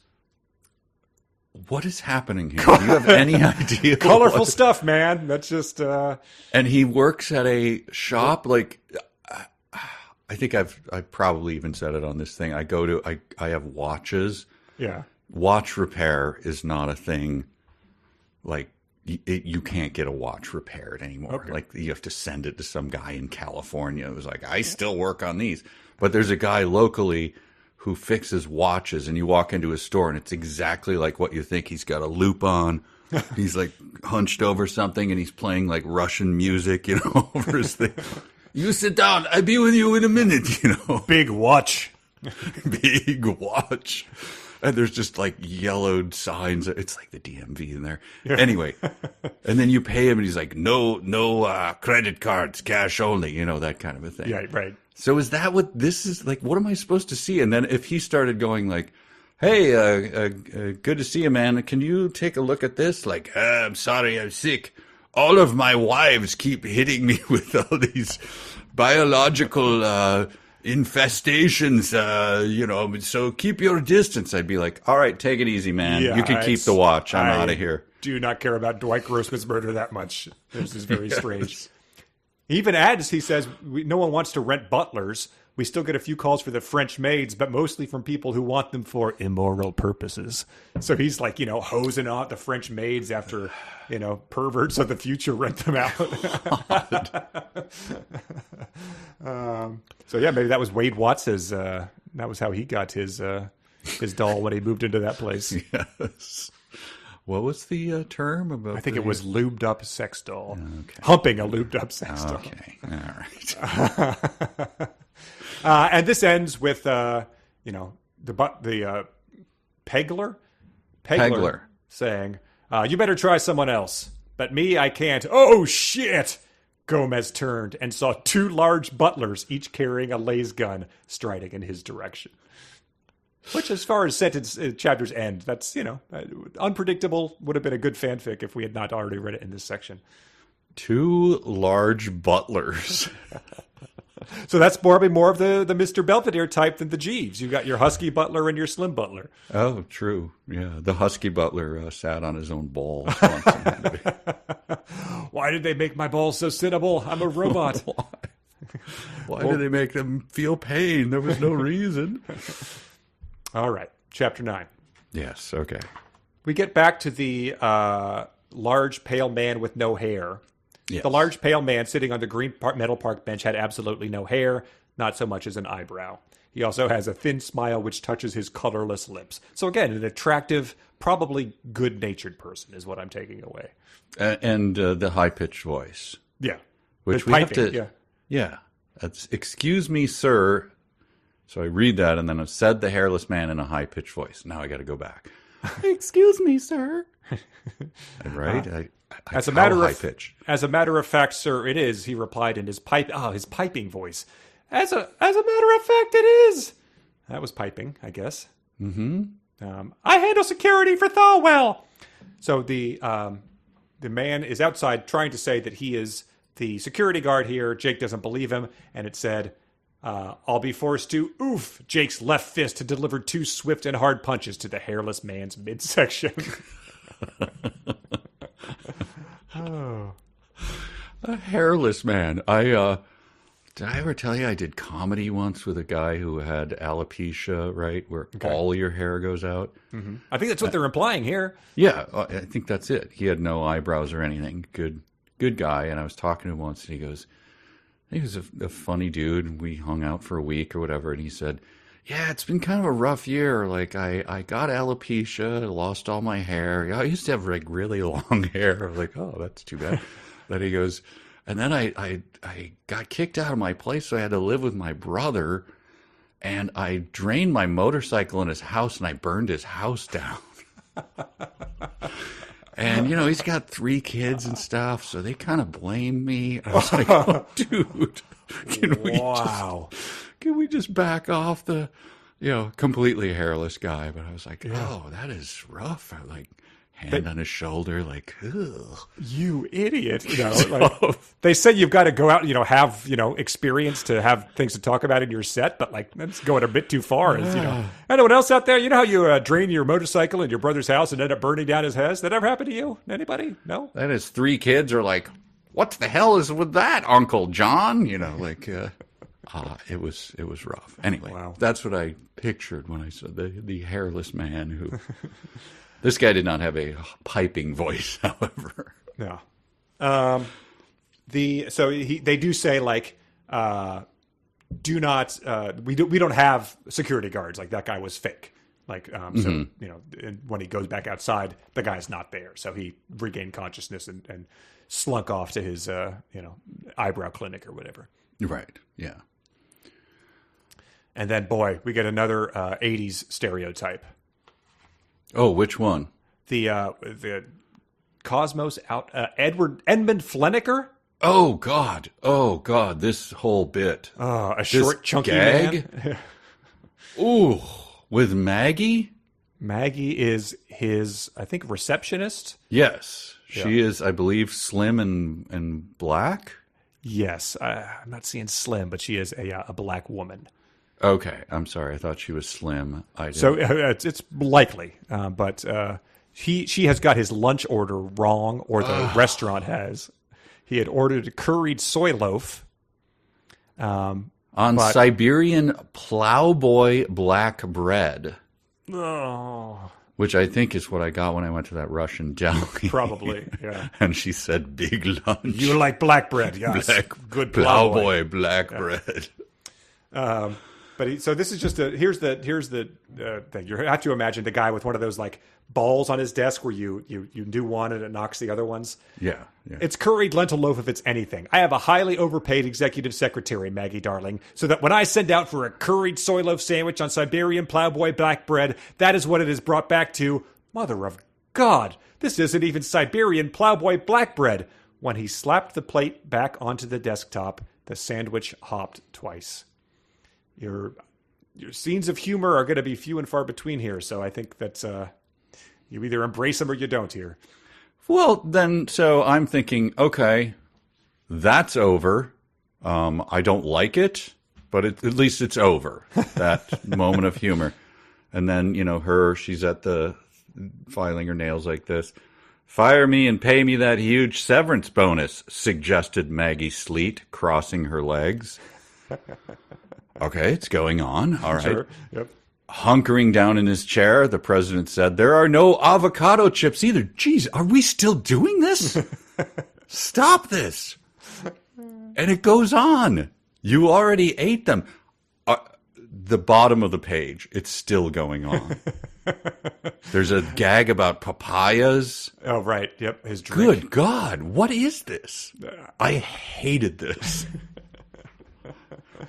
What is happening here? Do you have any idea? Colorful stuff, man. That's just... And he works at a shop, like... I think I've probably even said it on this thing. I have watches. Yeah. Watch repair is not a thing. Like, you can't get a watch repaired anymore. Okay. Like, you have to send it to some guy in California. It was like, I still work on these. But there's a guy locally who fixes watches, and you walk into his store and it's exactly like what you think. He's got a loop on. He's like hunched over something and he's playing like Russian music, over his thing. You sit down. I'll be with you in a minute, Big watch. Big watch. And there's just like yellowed signs. It's like the DMV in there. Yeah. Anyway, and then you pay him and he's like, no credit cards, cash only, that kind of a thing. Yeah, right. So is that what this is like? What am I supposed to see? And then if he started going like, hey, good to see you, man. Can you take a look at this? Like, I'm sorry, I'm sick. All of my wives keep hitting me with all these biological infestations, so keep your distance. I'd be like, all right, take it easy, man. Yeah, you can keep the watch. I'm out of here. Do not care about Dwight Grossman's murder that much. This is very strange. He even adds, he says, no one wants to rent butlers. We still get a few calls for the French maids, but mostly from people who want them for immoral purposes. So he's like, hosing out the French maids after, perverts of the future rent them out. So yeah, maybe that was Wade Watts's, that was how he got his doll when he moved into that place. Yes. What was the term about? I think it was lubed up sex doll. Okay. Humping a lubed up sex doll. Okay. All right. And this ends with, the Pegler saying, you better try someone else. But me, I can't. Oh, shit! Gomez turned and saw two large butlers, each carrying a laser gun, striding in his direction. Which, as far as sentence chapters end, that's, unpredictable. Would have been a good fanfic if we had not already read it in this section. Two large butlers. So that's probably more of the Mr. Belvedere type than the Jeeves. You got your husky butler and your slim butler. Oh, true. Yeah, the husky butler sat on his own balls. Why did they make my balls so sittable? I'm a robot. Why did they make them feel pain? There was no reason. All right, chapter 9. Yes, okay. We get back to the large, pale man with no hair. Yes. The large, pale man sitting on the green metal park bench had absolutely no hair, not so much as an eyebrow. He also has a thin smile which touches his colorless lips. So again, an attractive, probably good-natured person is what I'm taking away. And the high-pitched voice. Yeah. Which the we piping, have to... Yeah. That's, excuse me, sir. So I read that, and then it said the hairless man in a high-pitched voice. Now I got to go back. Excuse me, sir. Right? As a matter of fact, sir, it is. He replied in his piping voice. As a matter of fact, it is. That was piping, I guess. Mm-hmm. I handle security for Thawwell. So the man is outside trying to say that he is the security guard here. Jake doesn't believe him, and it said, I'll be forced to, oof, Jake's left fist had delivered two swift and hard punches to the hairless man's midsection. Oh. A hairless man. Did I ever tell you I did comedy once with a guy who had alopecia, right? Where all your hair goes out. Mm-hmm. I think that's what they're implying here. Yeah, I think that's it. He had no eyebrows or anything. Good guy. And I was talking to him once, and he was a funny dude. We hung out for a week or whatever, and he said, yeah, it's been kind of a rough year. Like, I got alopecia, I lost all my hair. I used to have, like, really long hair. I was like, oh, that's too bad. Then he goes, and then I got kicked out of my place, so I had to live with my brother, and I drained my motorcycle in his house, and I burned his house down. And, he's got 3 kids and stuff, so they kind of blame me. I was like, oh, dude, can we just back off the, completely hairless guy? But I was like, oh, that is rough. I like hand on his shoulder, like, ugh. You idiot. They say you've got to go out, have, experience to have things to talk about in your set, but like, that's going a bit too far. Anyone else out there, how you drain your motorcycle in your brother's house and end up burning down his house? That ever happened to you? Anybody? No? Then his 3 kids are like, what the hell is with that, Uncle John? It was rough. Anyway, That's what I pictured when I said the hairless man who... This guy did not have a piping voice, however. No. They do say, like, do not we don't have security guards. Like that guy was fake. Like so and when he goes back outside, the guy's not there. So he regained consciousness and slunk off to his eyebrow clinic or whatever. Right. Yeah. And then boy, we get another 80s stereotype. Oh, which one? The Cosmos out Edmund Fleniker. Oh God! This whole bit. A short, chunky gag? man. Ooh, with Maggie. Maggie is his, I think, receptionist. Yes, she is. I believe slim and black. Yes, I'm not seeing slim, but she is a black woman. Okay, I'm sorry. I thought she was slim. So it's likely, but she has got his lunch order wrong, or the restaurant has. He had ordered a curried soy loaf. On Siberian plowboy black bread. Oh. Which I think is what I got when I went to that Russian deli. Probably, yeah. And she said, big lunch. You like black bread, yes. Good plowboy. Black bread. So this is just here's the thing. You have to imagine the guy with one of those like balls on his desk where you do one and it knocks the other ones. Yeah. It's curried lentil loaf if it's anything. I have a highly overpaid executive secretary, Maggie darling, so that when I send out for a curried soy loaf sandwich on Siberian plowboy black bread, that is what it is brought back to. Mother of God, this isn't even Siberian plowboy black bread. When he slapped the plate back onto the desktop, the sandwich hopped twice. Your scenes of humor are going to be few and far between here, so I think that you either embrace them or you don't here. Well, then, so I'm thinking, okay, that's over. I don't like it, but at least it's over, that moment of humor. And then, she's at the filing her nails like this. Fire me and pay me that huge severance bonus, suggested Maggie Sleet, crossing her legs. Okay, it's going on. All right. Sure. Yep. Hunkering down in his chair, the president said, there are no avocado chips either. Jeez, are we still doing this? Stop this. And it goes on. You already ate them. The bottom of the page, it's still going on. There's a gag about papayas. Oh, right. Yep. His drink. Good God. What is this? I hated this.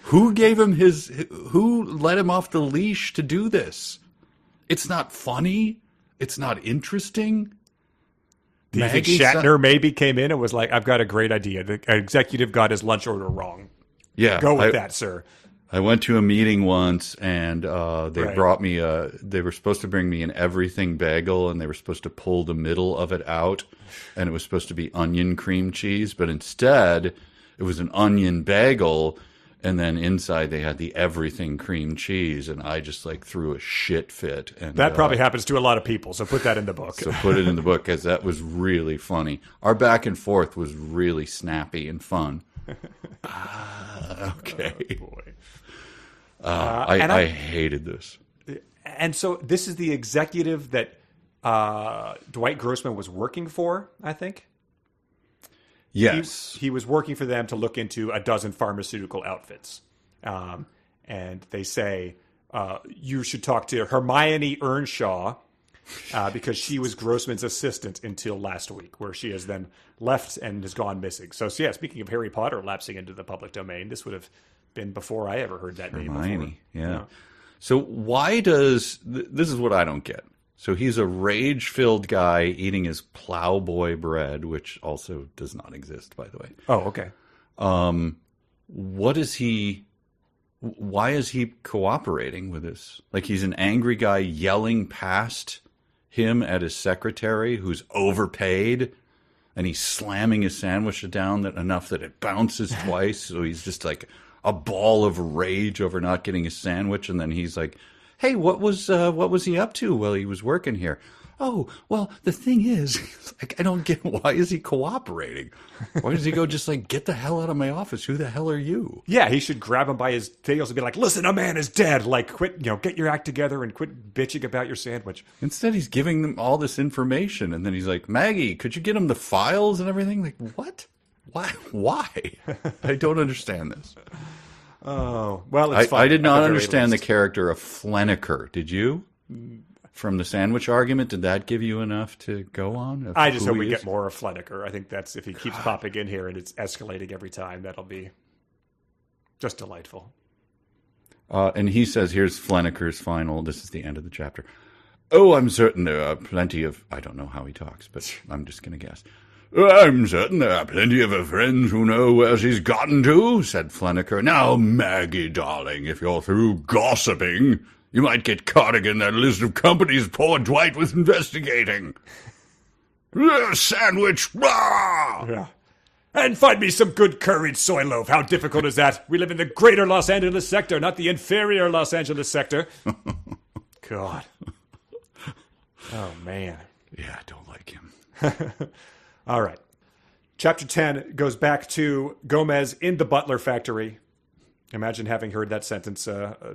Who gave him who let him off the leash to do this? It's not funny. It's not interesting. Do you think Shatner maybe came in and was like, I've got a great idea. The executive got his lunch order wrong. Yeah. Go with that, sir. I went to a meeting once and they brought me they were supposed to bring me an everything bagel and they were supposed to pull the middle of it out and it was supposed to be onion cream cheese, but instead it was an onion bagel. And then inside they had the everything cream cheese, and I just threw a shit fit. And that probably happens to a lot of people, so put that in the book. So put it in the book, because that was really funny. Our back and forth was really snappy and fun. Okay. Oh, boy. I hated this. And so this is the executive that Dwight Grossman was working for, I think? Yes. He was working for them to look into a dozen pharmaceutical outfits. And they say, you should talk to Hermione Earnshaw because she was Grossman's assistant until last week, where she has then left and has gone missing. So yeah, speaking of Harry Potter lapsing into the public domain, this would have been before I ever heard that name before. Hermione, yeah. So why does... this is what I don't get. So he's a rage-filled guy eating his plowboy bread, which also does not exist, by the way. Oh, okay. What is he... Why is he cooperating with this? He's an angry guy yelling past him at his secretary who's overpaid, and he's slamming his sandwich down enough that it bounces twice, so he's just a ball of rage over not getting his sandwich, and then he's like... Hey, what was he up to while he was working here? Oh, well, the thing is, I don't get why is he cooperating? Why does he go just get the hell out of my office? Who the hell are you? Yeah, he should grab him by his tails and be like, listen, a man is dead. Quit, get your act together and quit bitching about your sandwich. Instead, he's giving them all this information. And then he's like, Maggie, could you get him the files and everything? What? Why? I don't understand this. Oh, well, it's fun. I did at not the very understand the least. character of Flenniker. Did you? From the sandwich argument, did that give you enough to go on? I just who hope we he get is? more of Flenniker. I think that's if he keeps popping in here and it's escalating every time, that'll be just delightful. And he says, here's Flenniker's final. This is the end of the chapter. Oh, I'm certain there are plenty of... I don't know how he talks, but I'm just going to guess. I'm certain there are plenty of her friends who know where she's gotten to, said Flenniker. Now, Maggie, darling, if you're through gossiping, you might get Cardigan that list of companies poor Dwight was investigating. Sandwich! Rah! Yeah. And find me some good curried soy loaf. How difficult is that? We live in the greater Los Angeles sector, not the inferior Los Angeles sector. God. Oh, man. Yeah, I don't like him. All right. Chapter 10 goes back to Gomez in the Butler factory. Imagine having heard that sentence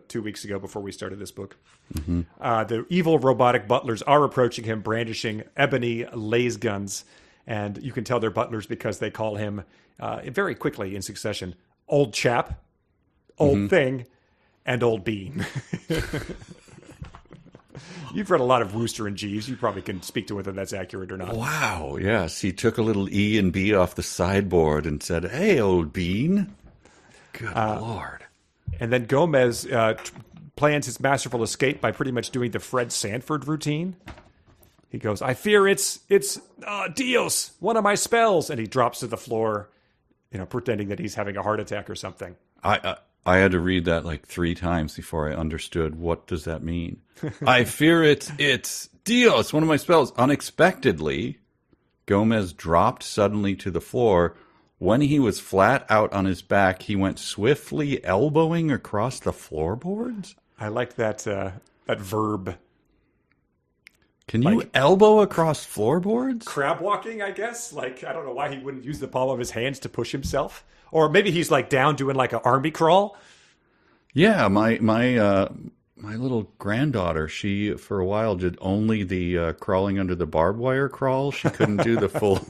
2 weeks ago before we started this book. Mm-hmm. The evil robotic butlers are approaching him, brandishing ebony laser guns. And you can tell they're butlers because they call him, very quickly in succession, Old Chap, Old Thing, and Old Bean. You've read a lot of Wooster and Jeeves. You probably can speak to whether that's accurate or not. Wow, yes. He took a little E and B off the sideboard and said, hey, old bean. Good Lord. And then Gomez plans his masterful escape by pretty much doing the Fred Sanford routine. He goes, I fear it's Dios, one of my spells. And he drops to the floor, pretending that he's having a heart attack or something. I had to read that like 3 times before I understood what does that mean. I fear it's Dios, one of my spells. Unexpectedly, Gomez dropped suddenly to the floor. When he was flat out on his back, he went swiftly elbowing across the floorboards. I like that verb. Can you elbow across floorboards? Crab walking, I guess. I don't know why he wouldn't use the palm of his hands to push himself. Or maybe he's down doing an army crawl. Yeah, my little granddaughter, she for a while did only the crawling under the barbed wire crawl. She couldn't do the full.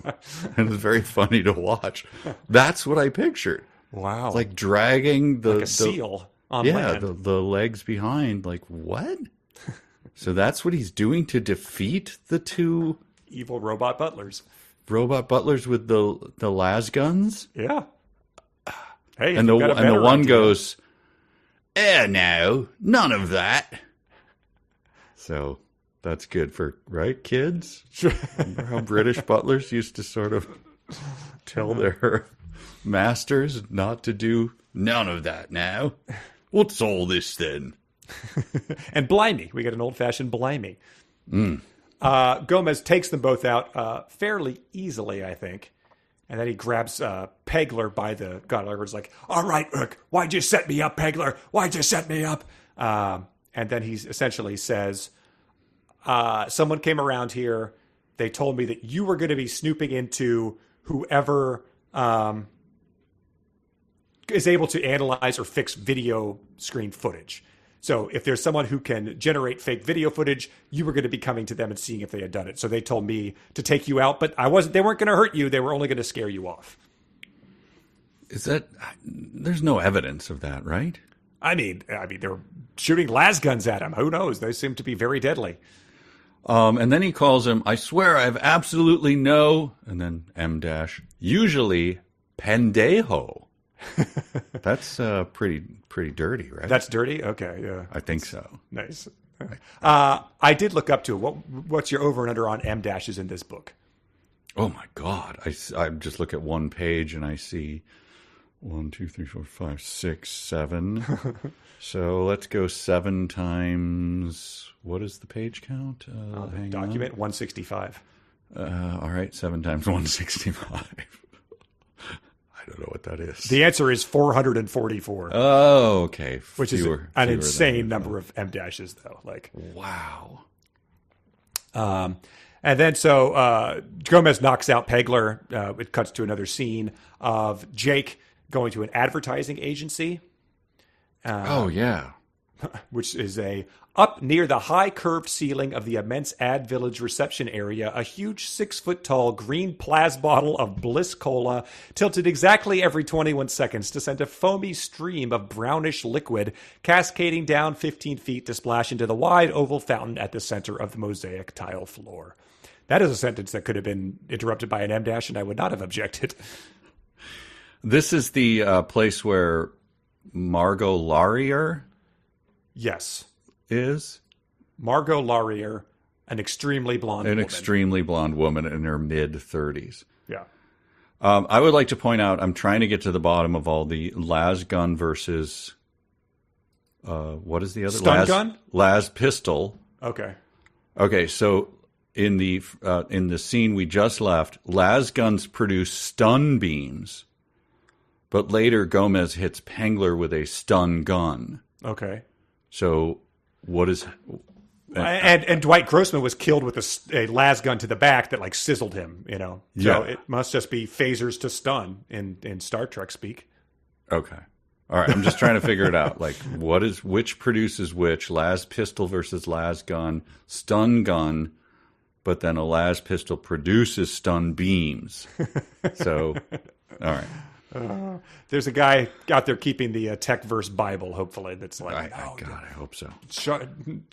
It was very funny to watch. That's what I pictured. Wow. Like dragging the seal on land. the legs behind. Like what? So that's what he's doing to defeat the 2 evil robot butlers. Robot butlers with the las guns. Yeah. Hey, And the one goes, no, none of that. So that's good for, right, kids? Remember how British butlers used to sort of tell their masters not to do none of that now? What's all this then? And blimey. We get an old-fashioned blimey. Gomez takes them both out fairly easily, I think. And then he grabs Pegler by the collar. He's like, all right, look, why'd you set me up, Pegler? Why'd you set me up? And then he essentially says, someone came around here. They told me that you were going to be snooping into whoever is able to analyze or fix video screen footage. So if there's someone who can generate fake video footage, you were going to be coming to them and seeing if they had done it. So they told me to take you out, but they weren't going to hurt you. They were only going to scare you off. There's no evidence of that, right? I mean, they were shooting las guns at him. Who knows? They seem to be very deadly. And then he calls him, I swear I have absolutely no, and then M-, usually pendejo. That's pretty dirty, right? That's dirty? Okay, yeah. I think so. Nice. I did look up to it. What's your over and under on M dashes in this book? Oh my God. I just look at one page and I see 1, 2, 3, 4, 5, 6, 7. So let's go 7 times, what is the page count? Document 165. All right, 7 times 165. I don't know what that is. The answer is 444. Oh, okay. Which is an insane number of M dashes, though. Wow. And then Gomez knocks out Pegler. It cuts to another scene of Jake going to an advertising agency. Oh, yeah. which is up near the high curved ceiling of the immense Ad Village reception area, a huge 6-foot-tall green plasma bottle of Bliss Cola tilted exactly every 21 seconds to send a foamy stream of brownish liquid cascading down 15 feet to splash into the wide oval fountain at the center of the mosaic tile floor. That is a sentence that could have been interrupted by an M-dash, and I would not have objected. This is the place where Margot Laurier Yes. is? Margot Laurier, an extremely blonde woman. An extremely blonde woman in her mid-30s. Yeah. I would like to point out, I'm trying to get to the bottom of all the las gun versus, what is the other? Stun gun? Las pistol. Okay. Okay, so in the scene we just left, las guns produce stun beams, but later Gomez hits Pengler with a stun gun. Okay. So what is... And Dwight Grossman was killed with a las gun to the back that like sizzled him, you know. So Yeah. it must just be phasers to stun in Star Trek speak. Okay. All right, I'm just trying to figure it out. Like, which produces which? Las pistol versus las gun, stun gun, but then a las pistol produces stun beams. So, all right. There's a guy out there keeping the Tek-verse Bible, hopefully, that's like, God, I hope so.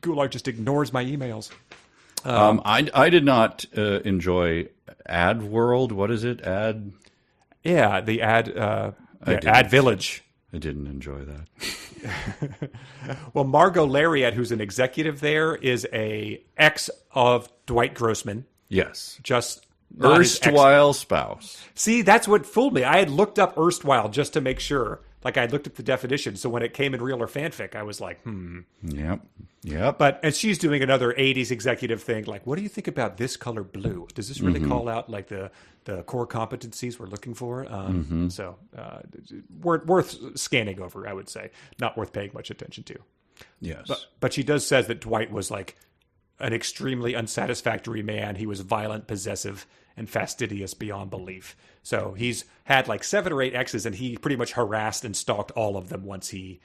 Gulag just ignores my emails. I did not enjoy Ad World. What is it? Yeah, the Ad didn't. Village. I didn't enjoy that. Well, Margot Lariat, who's an executive there, is a ex of Dwight Grossman. Yes. Just not his ex. Erstwhile spouse. See, that's what fooled me. I had looked up erstwhile just to make sure. Like, I looked up the definition. So when it came in real or fanfic, I was like, Yep. And she's doing another 80s executive thing. Like, what do you think about this color blue? Does this really call out, like, the core competencies we're looking for? So worth scanning over, I would say. Not worth paying much attention to. Yes. But she does says that Dwight was, like, an extremely unsatisfactory man. He was violent, possessive, and fastidious beyond belief. So he's had like 7 or 8 exes, and he pretty much harassed and stalked all of them once he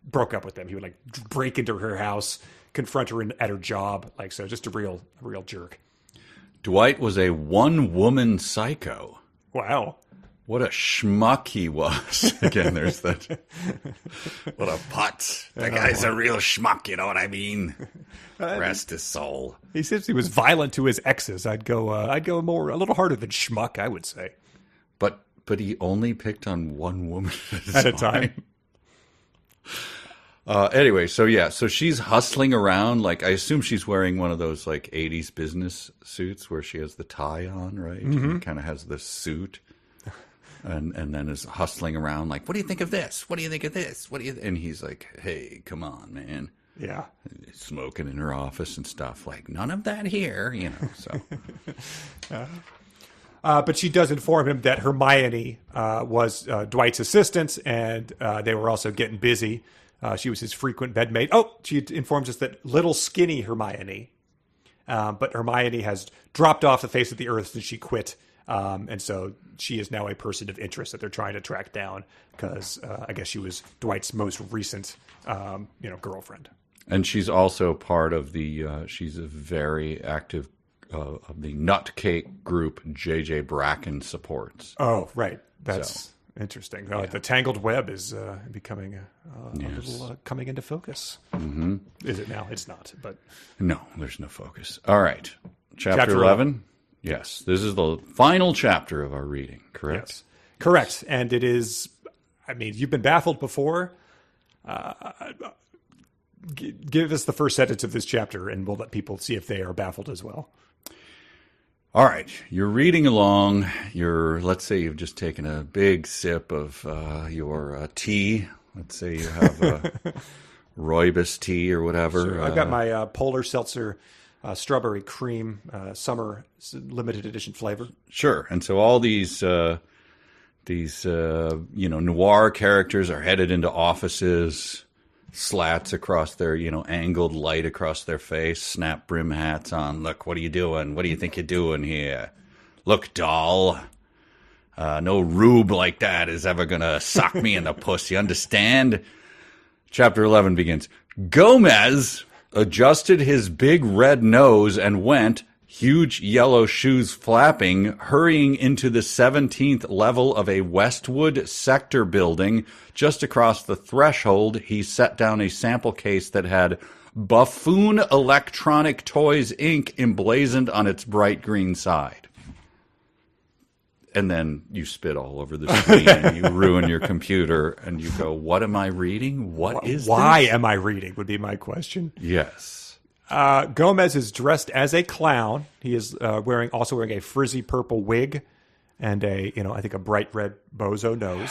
broke up with them. He would like break into her house, confront her at her job. Like, so just a real jerk. Dwight was a one-woman psycho. Wow. What a schmuck he was. Again, there's that. What a putz. That guy's a real schmuck, you know what I mean? Rest his soul. He says he was violent to his exes. I'd go a little harder than schmuck, I would say. But he only picked on one woman At a time. Anyway, so she's hustling around. Like, I assume she's wearing one of those like 80s business suits where she has the tie on, right? Mm-hmm. Kind of has the suit. And then is hustling around like, what do you think of this? What do you think of this? And he's like, hey, come on, man. Yeah. Smoking in her office and stuff. Like, none of that here, you know, so. But she does inform him that Hermione was Dwight's assistant, and they were also getting busy. She was his frequent bedmate. Oh, she informs us that little skinny Hermione. But Hermione has dropped off the face of the earth since she quit. And so she is now a person of interest that they're trying to track down because I guess she was Dwight's most recent, girlfriend. And she's also part of she's a very active of the Nutcake group J.J. Bracken supports. Oh, right. That's interesting. Yeah. The Tangled Web is becoming a little coming into focus. Mm-hmm. Is it now? It's not. But no, there's no focus. All right. Chapter 11. Yes, this is the final chapter of our reading, correct? Yes, correct. And it is, I mean, you've been baffled before. Give us the first sentence of this chapter, and we'll let people see if they are baffled as well. All right, you're reading along. Let's say you've just taken a big sip of your tea. Let's say you have a rooibos tea or whatever. Sure. I've got my Polar Seltzer strawberry cream summer limited edition flavor. Sure. And so all these noir characters are headed into offices, slats across their, angled light across their face, snap brim hats on. Look, what are you doing? What do you think you're doing here? Look, doll. No rube like that is ever going to sock me in the puss. You understand? Chapter 11 begins. Gomez adjusted his big red nose and went, huge yellow shoes flapping, hurrying into the 17th level of a Westwood sector building. Just across the threshold, he set down a sample case that had Buffoon Electronic Toys, Inc. emblazoned on its bright green side. And then you spit all over the screen and you ruin your computer and you go, what am I reading? What is Why this? am I reading would be my question. Yes. Gomez is dressed as a clown. He is also wearing a frizzy purple wig and I think a bright red bozo nose.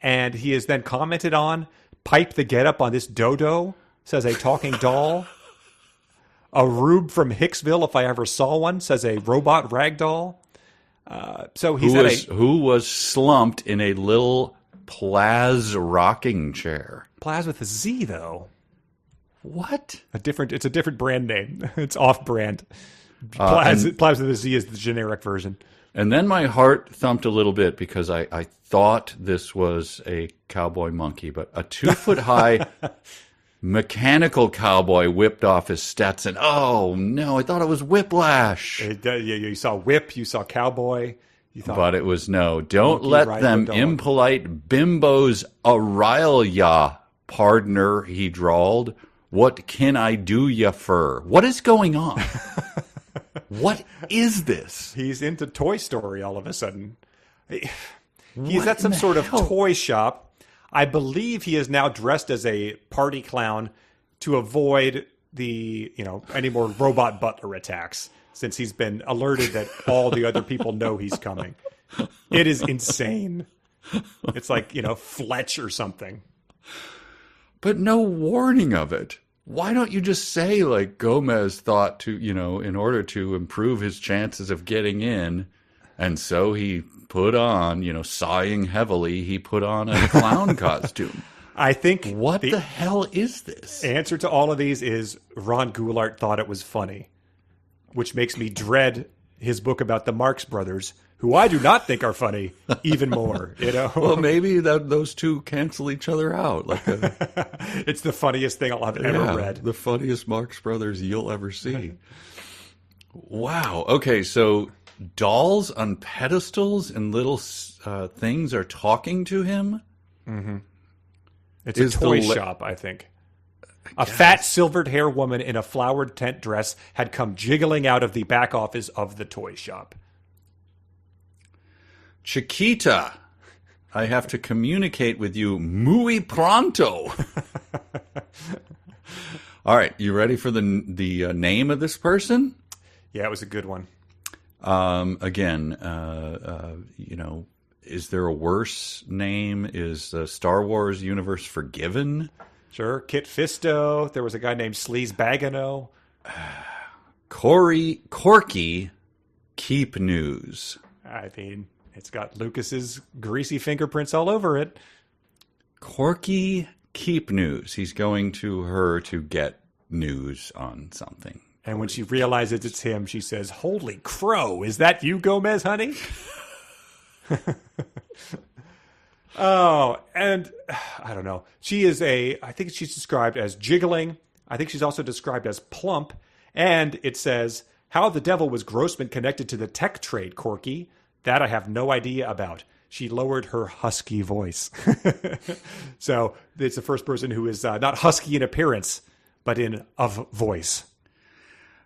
And he is then commented on, pipe the getup on this dodo, says a talking doll. A rube from Hicksville, if I ever saw one, says a robot ragdoll. So he's who was slumped in a little Plaz rocking chair. Plaz with a Z, though. What? It's a different brand name. It's off-brand. Plaz with a Z is the generic version. And then my heart thumped a little bit because I thought this was a cowboy monkey, but a 2-foot-high mechanical cowboy whipped off his Stetson. Oh, no, I thought it was Whiplash. You saw whip, you saw cowboy. But it was no. Don't let them impolite bimbos arile ya, pardner, he drawled. What can I do ya fur? What is going on? What is this? He's into Toy Story all of a sudden. He's at some sort of toy shop. I believe he is now dressed as a party clown to avoid any more robot Butler attacks, since he's been alerted that all the other people know he's coming. It is insane. It's like, Fletch or something. But no warning of it. Why don't you just say, like, Gomez thought to, in order to improve his chances of getting in, and so he put on, sighing heavily, he put on a clown costume. I think what the hell is this? Answer to all of these is Ron Goulart thought it was funny, which makes me dread his book about the Marx Brothers, who I do not think are funny, even more. Well, maybe those two cancel each other out. It's the funniest thing I'll have ever read. The funniest Marx Brothers you'll ever see. Wow. Okay, so dolls on pedestals and little things are talking to him? Mm-hmm. It's a toy shop, I think. A fat, silvered-hair woman in a flowered tent dress had come jiggling out of the back office of the toy shop. Chiquita, I have to communicate with you muy pronto. All right, you ready for the name of this person? Yeah, it was a good one. Again, is there a worse name? Is the Star Wars universe forgiven? Sure. Kit Fisto. There was a guy named Sleaze Bagano. Corky Keep News. I mean, it's got Lucas's greasy fingerprints all over it. Corky Keep News. He's going to her to get news on something. And when she realizes it's him, she says, "Holy crow, is that you, Gomez, honey?" Oh, and I don't know. I think she's described as jiggling. I think she's also described as plump. And it says, "How the devil was Grossman connected to the tech trade, Corky? That I have no idea about." She lowered her husky voice. So it's the first person who is not husky in appearance, but of voice.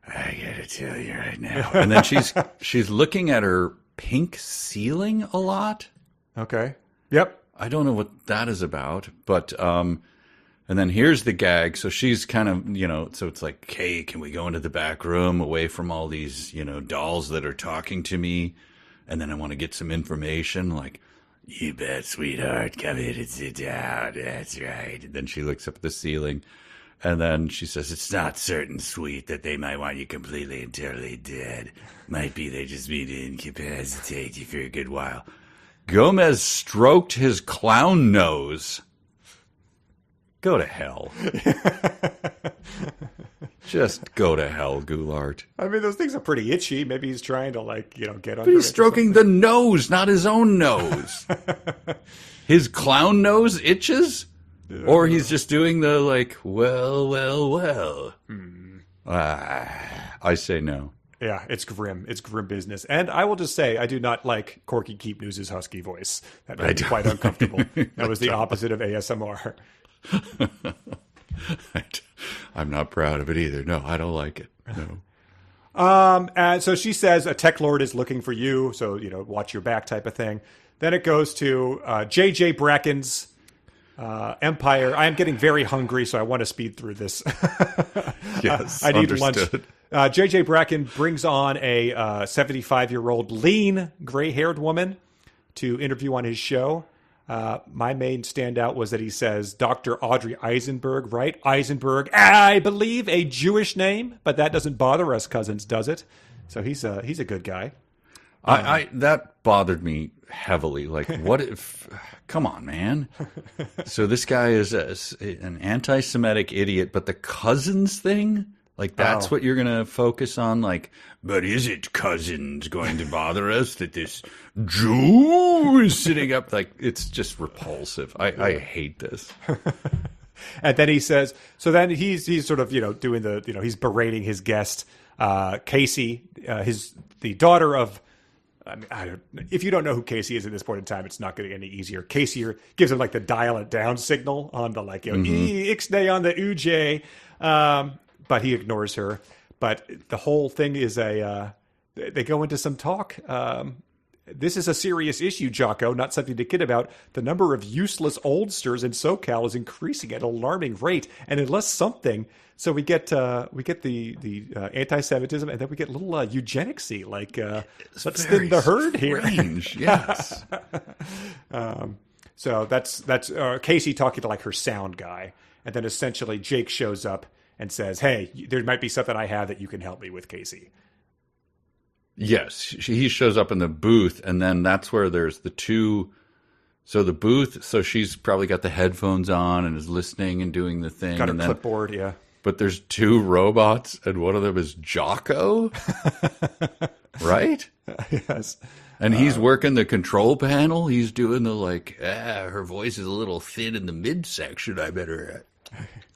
I gotta tell you right now. And then she's looking at her pink ceiling a lot. Okay. Yep. I don't know what that is about, but and then here's the gag. So she's kind of, so it's like, "Hey, can we go into the back room away from all these, dolls that are talking to me? And then I want to get some information." Like, "You bet, sweetheart. Come in and sit down. That's right." And then she looks up at the ceiling. And then she says, "It's not certain, sweet, that they might want you completely and totally dead. Might be they just need to incapacitate you for a good while." Gomez stroked his clown nose. Go to hell. Just go to hell, Goulart. I mean, those things are pretty itchy. Maybe he's trying to, get under it. But he's stroking the nose, not his own nose. his clown nose itches? Or he's just doing the, like, well. I say no. Yeah, it's grim. It's grim business. And I will just say, I do not like Corky Keepnews' husky voice. That made me quite uncomfortable. That was the opposite of ASMR. I'm not proud of it either. No, I don't like it. No. And so she says a tech lord is looking for you, so, watch your back type of thing. Then it goes to J.J. Bracken's Empire. I am getting very hungry, so I want to speed through this. Yes, I need understood. lunch. J.J. Bracken brings on a 75-year-old lean, gray-haired woman to interview on his show. My main standout was that he says Dr. Audrey Eisenberg, right? Eisenberg, I believe a Jewish name, but that doesn't bother us cousins, does it? So he's a good guy. I that bothered me heavily. Like, what if? Come on, man. So this guy is an anti-Semitic idiot, but the cousins thing, like, that's what you're gonna focus on. Like, but is it cousins going to bother us that this Jew is sitting up? Like, it's just repulsive. I hate this. And then he says, so then he's sort of, doing the, he's berating his guest, Casey, the daughter of, if you don't know who Casey is at this point in time, it's not going to get any easier. Casey gives him like the dial it down signal on the Ixnay on the UJ, but he ignores her. But the whole thing is they go into some talk. This is a serious issue, Jocko, not something to kid about. The number of useless oldsters in SoCal is increasing at an alarming rate, and unless something, so we get the anti-Semitism, and then we get a little eugenicsy, like let's thin the herd here. Strange, yes. So that's Casey talking to like her sound guy, and then essentially Jake shows up and says, "Hey, there might be something I have that you can help me with, Casey." Yes, he shows up in the booth, and then that's where there's the two. So the booth, so she's probably got the headphones on and is listening and doing the thing. Got a and clipboard, yeah. But there's two robots, and one of them is Jocko, right? Yes. And he's working the control panel. He's doing the like, her voice is a little thin in the midsection. I better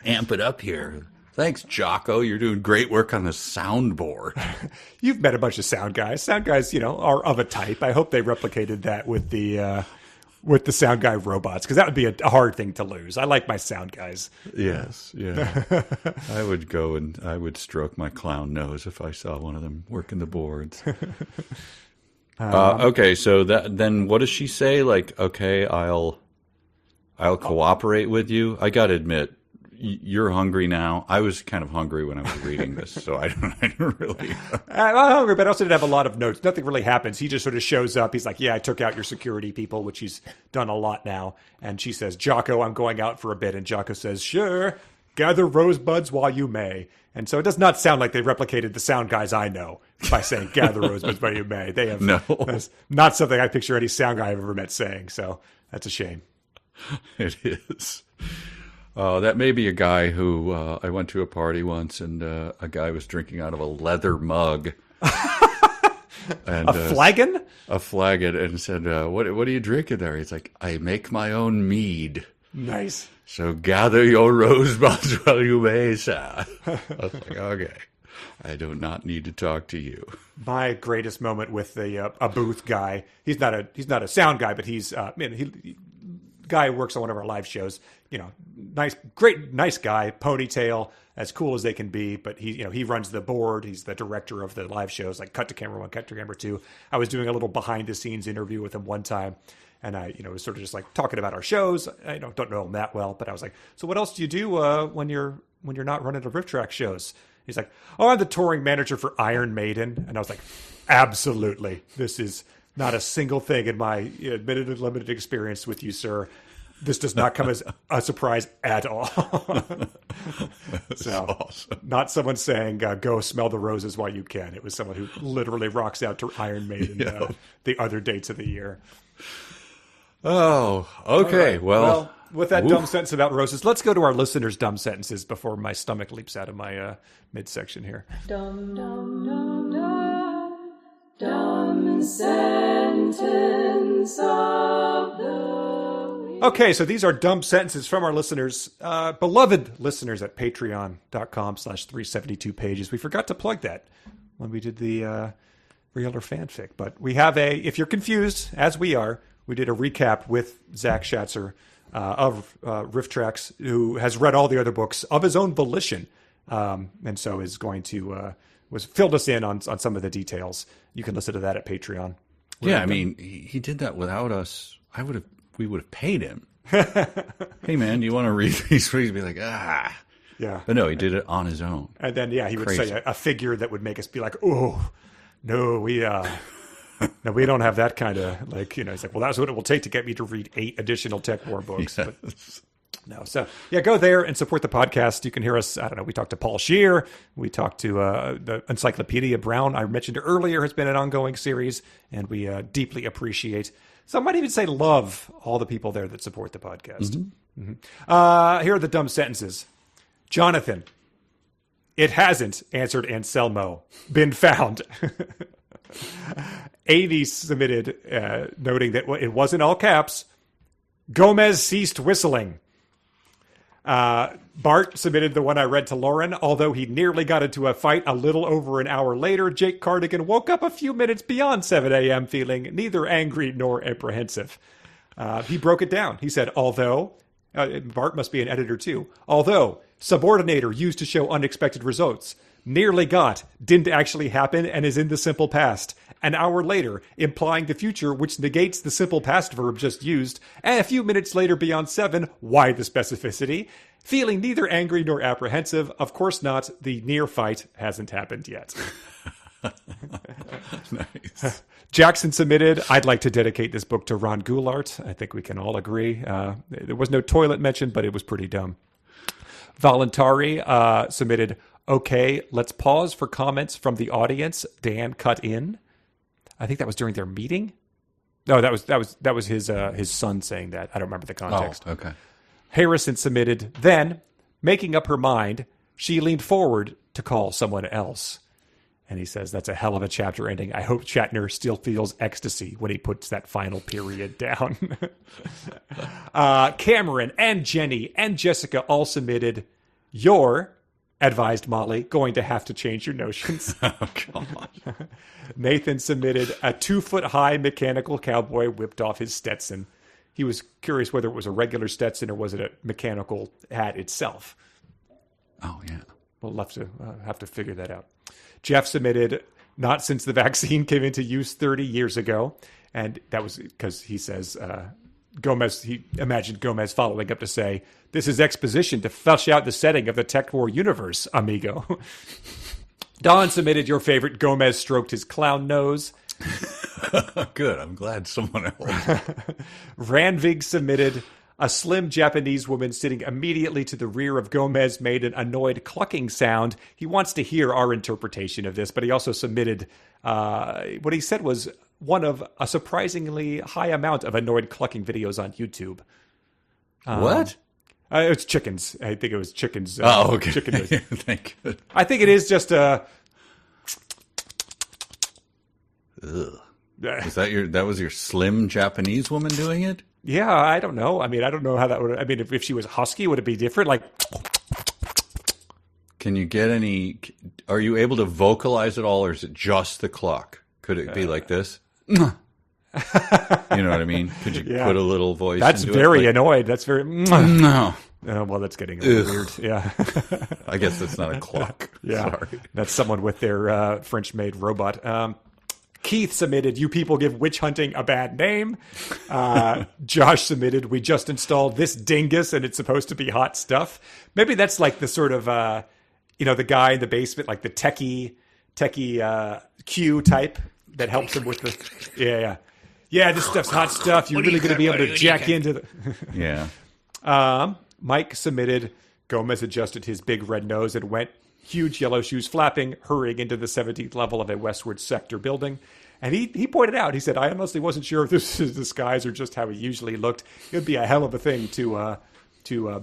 amp it up here. Thanks, Jocko. You're doing great work on the soundboard. You've met a bunch of sound guys. Sound guys, are of a type. I hope they replicated that with the sound guy robots, because that would be a hard thing to lose. I like my sound guys. Yes, yeah. I would go and I would stroke my clown nose if I saw one of them working the boards. Okay, so then what does she say? Like, okay, I'll cooperate with you. I got to admit, you're hungry now. I was kind of hungry when I was reading this, so I don't really. I'm hungry, but I also didn't have a lot of notes. Nothing really happens. He just sort of shows up. He's like, yeah, I took out your security people, which he's done a lot now. And she says, Jocko, I'm going out for a bit. And Jocko says, sure, gather rosebuds while you may. And so it does not sound like they replicated the sound guys I know by saying gather rosebuds while you may. They have no. That's not something I picture any sound guy I've ever met saying. So that's a shame. It is. That may be a guy who I went to a party once, and a guy was drinking out of a leather mug. And, a flagon? A flagon, and said, what are you drinking there? He's like, I make my own mead. Nice. So gather your rosebuds while you may, sir. I was like, okay, I do not need to talk to you. My greatest moment with a booth guy. He's not a sound guy, but he's guy who works on one of our live shows. Nice guy, ponytail, as cool as they can be. But he runs the board. He's the director of the live shows, like Cut to Camera 1, Cut to Camera 2. I was doing a little behind the scenes interview with him one time, and I was sort of just like talking about our shows. I don't know him that well, but I was like, so what else do you do when you're not running the Riff Track shows? He's like, oh, I'm the touring manager for Iron Maiden. And I was like, absolutely. This is not a single thing in my admitted and limited experience with you, sir. This does not come as a surprise at all. So, awesome. Not someone saying, go smell the roses while you can. It was someone who literally rocks out to Iron Maiden the other dates of the year. Oh, okay. Right. Well, with that dumb sentence about roses, let's go to our listeners' dumb sentences before my stomach leaps out of my midsection here. Dumb, dumb, dumb, dumb, dumb sentence of the week. Okay, so these are dumb sentences from our listeners, beloved listeners at patreon.com/372 pages. We forgot to plug that when we did the regular fanfic. But we have if you're confused, as we are, we did a recap with Zach Schatzer of Riff Tracks, who has read all the other books of his own volition. And so is going to, was filled us in on some of the details. You can listen to that at Patreon. Yeah, I mean, he did that without us. We would have paid him. Hey, man, do you want to read these? He'd be like, ah. Yeah. But no, he did it on his own. And then, he would Crazy. say a figure that would make us be like, oh, no, we don't have that kind of, he's like, well, that's what it will take to get me to read 8 additional Tech War books. Yes. But no. So, go there and support the podcast. You can hear us. I don't know. We talked to Paul Scheer. We talked to the Encyclopedia Brown. I mentioned earlier has been an ongoing series, and we deeply appreciate, some might even say love, all the people there that support the podcast. Mm-hmm. Mm-hmm. Here are the dumb sentences. Jonathan, it hasn't, answered Anselmo, been found. Amy submitted, noting that it wasn't all caps. Gomez ceased whistling. Bart submitted the one I read to Lauren. Although he nearly got into a fight a little over an hour later, Jake Cardigan woke up a few minutes beyond 7 a.m. feeling neither angry nor apprehensive. He broke it down. He said, although, Bart must be an editor too, although subordinator used to show unexpected results, nearly got, didn't actually happen, and is in the simple past. An hour later, implying the future, which negates the simple past verb just used. And a few minutes later, beyond 7, why the specificity? Feeling neither angry nor apprehensive. Of course not. The near fight hasn't happened yet. Nice. Jackson submitted, I'd like to dedicate this book to Ron Goulart. I think we can all agree. There was no toilet mentioned, but it was pretty dumb. Voluntari submitted, okay, let's pause for comments from the audience. Dan cut in. I think that was during their meeting. No, that was his son saying that. I don't remember the context. Oh, okay. Harrison submitted, then, making up her mind, she leaned forward to call someone else. And he says, that's a hell of a chapter ending. I hope Shatner still feels ecstasy when he puts that final period down. Cameron and Jenny and Jessica all submitted, you're, advised Molly, going to have to change your notions. Oh, God. Nathan submitted, a 2-foot-high mechanical cowboy whipped off his Stetson. He was curious whether it was a regular Stetson or was it a mechanical hat itself. Oh, yeah. We'll have to figure that out. Jeff submitted, not since the vaccine came into use 30 years ago. And that was because he says, he imagined Gomez following up to say, this is exposition to flesh out the setting of the Tech War universe, amigo. Don submitted, your favorite Gomez stroked his clown nose. Good. I'm glad someone else. Ranvig submitted, a slim Japanese woman sitting immediately to the rear of Gomez made an annoyed clucking sound. He wants to hear our interpretation of this, but he also submitted what he said was one of a surprisingly high amount of annoyed clucking videos on YouTube. What? It's chickens. I think it was chickens. Oh, okay. Chicken noise. Thank you. I think it is just a... Ugh. That was your slim Japanese woman doing it? Yeah, I don't know. I mean, I don't know how that would... I mean, if she was husky, would it be different? Like... Can you get any... Are you able to vocalize it all, or is it just the cluck? Could it be like this? You know what I mean? Could you put a little voice That's into very it? annoyed. That's very... No. Oh, well, that's getting a little weird. Yeah. I guess that's not a cluck. Yeah. Sorry. That's someone with their French-made robot. Keith submitted, you people give witch hunting a bad name. Josh submitted, we just installed this dingus and it's supposed to be hot stuff. Maybe that's like the sort of, the guy in the basement, like the techie Q type that helps him with the... Yeah. Yeah, this stuff's hot stuff. You're really going to be able to jack into the... Yeah. Mike submitted, Gomez adjusted his big red nose and went, huge yellow shoes flapping, hurrying into the 17th level of a westward sector building. And he pointed out, he said, I honestly wasn't sure if this is disguise or just how he usually looked. It would be a hell of a thing to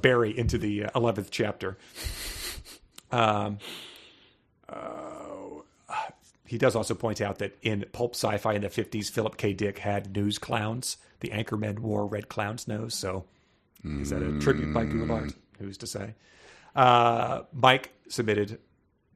bury into the 11th chapter. he does also point out that in pulp sci-fi in the 50s, Philip K. Dick had news clowns. The anchormen wore red clown's nose. So is that a tribute by Goulart? Who's to say? Mike submitted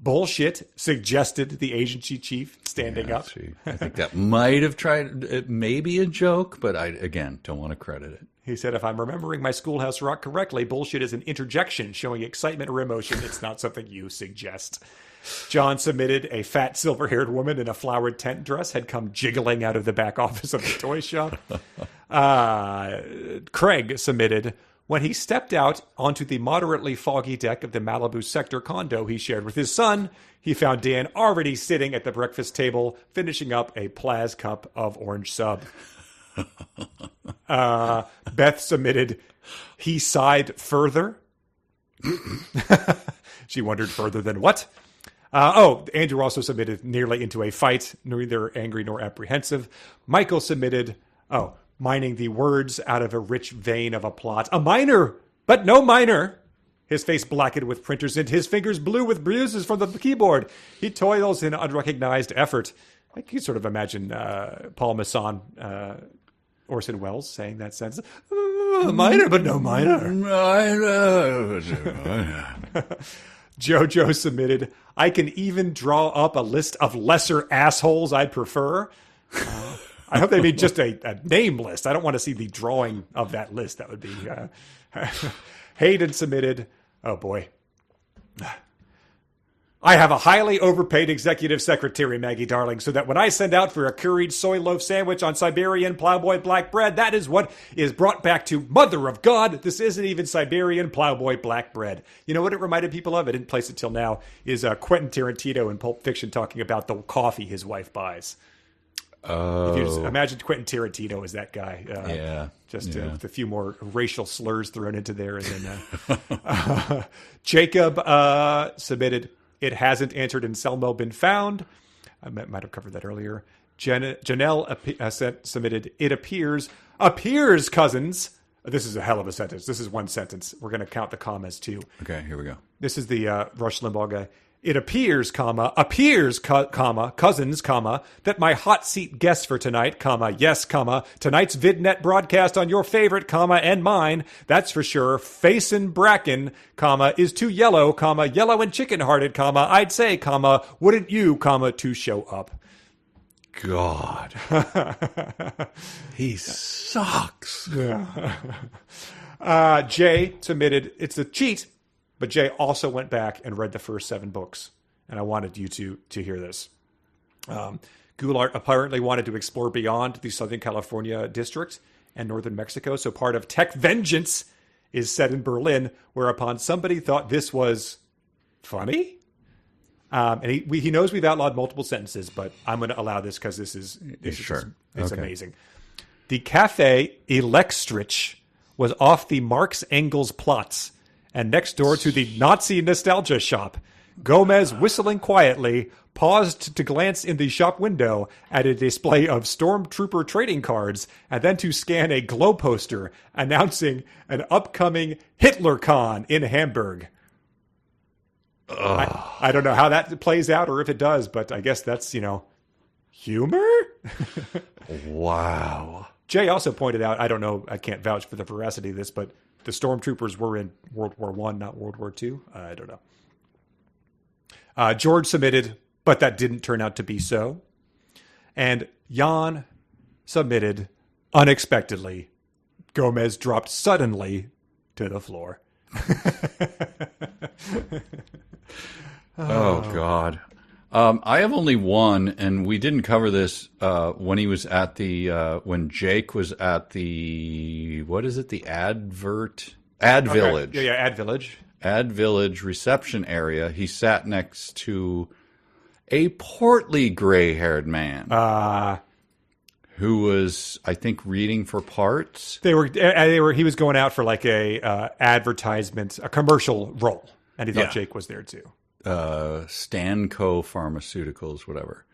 bullshit, suggested the agency chief standing up. See, I think that might have tried, it may be a joke, but I, again, don't want to credit it. He said, if I'm remembering my Schoolhouse Rock correctly, bullshit is an interjection showing excitement or emotion. It's not something you suggest. John submitted a fat silver-haired woman in a flowered tent dress had come jiggling out of the back office of the toy shop. Craig submitted, when he stepped out onto the moderately foggy deck of the Malibu sector condo he shared with his son, he found Dan already sitting at the breakfast table, finishing up a Plaz cup of orange sub. Beth submitted, he sighed further. She wondered further than what? Andrew also submitted nearly into a fight, neither angry nor apprehensive. Michael submitted, mining the words out of a rich vein of a plot. A miner, but no miner. His face blackened with printer's ink, his fingers blue with bruises from the keyboard. He toils in unrecognized effort. I can sort of imagine Paul Masson, Orson Welles saying that sentence. Miner, but no miner. Jojo submitted, I can even draw up a list of lesser assholes I'd prefer. I hope they mean just a name list. I don't want to see the drawing of that list. That would be... Hayden submitted, oh boy. I have a highly overpaid executive secretary, Maggie Darling, so that when I send out for a curried soy loaf sandwich on Siberian plowboy black bread, that is what is brought back to Mother of God. This isn't even Siberian plowboy black bread. You know what it reminded people of? I didn't place it till now, is Quentin Tarantino in Pulp Fiction talking about the coffee his wife buys. If you just imagine Quentin Tarantino as that guy. With a few more racial slurs thrown into there. And then Jacob submitted, it hasn't answered Anselmo been found. I might have covered that earlier. Janelle submitted, it appears, cousins. This is a hell of a sentence. This is one sentence. We're going to count the commas too. Okay, here we go. This is the Rush Limbaugh guy. It appears, cousins, that my hot seat guest for tonight, yes, tonight's VidNet broadcast on your favorite, and mine, that's for sure, Facin' Bracken, is too yellow, yellow and chicken-hearted, I'd say, wouldn't you, to show up. God. He sucks. Jay submitted, it's a cheat, but Jay also went back and read the first 7 books, and I wanted you to hear this. Goulart apparently wanted to explore beyond the Southern California district and northern Mexico, so part of Tek Vengeance is set in Berlin, whereupon somebody thought this was funny. And he knows we've outlawed multiple sentences, but I'm going to allow this because it's amazing. The Cafe Elektrich was off the Marx Engels Platz and next door to the Nazi nostalgia shop. Gomez, whistling quietly, paused to glance in the shop window at a display of stormtrooper trading cards and then to scan a glow poster announcing an upcoming HitlerCon in Hamburg. I don't know how that plays out or if it does, but I guess that's, humor? Wow. Jay also pointed out, I don't know, I can't vouch for the veracity of this, but the stormtroopers were in World War I, not World War II. I don't know. George submitted, but that didn't turn out to be so. And Jan submitted, unexpectedly, Gomez dropped suddenly to the floor. Oh, God. I have only one, and we didn't cover this when he was at when Jake was at the, what is it, the Ad Village. Ad Village. Ad Village reception area. He sat next to a portly gray-haired man who was, I think, reading for parts. He was going out for like a advertisement, a commercial role, and he thought Jake was there too. Stanco Pharmaceuticals, whatever.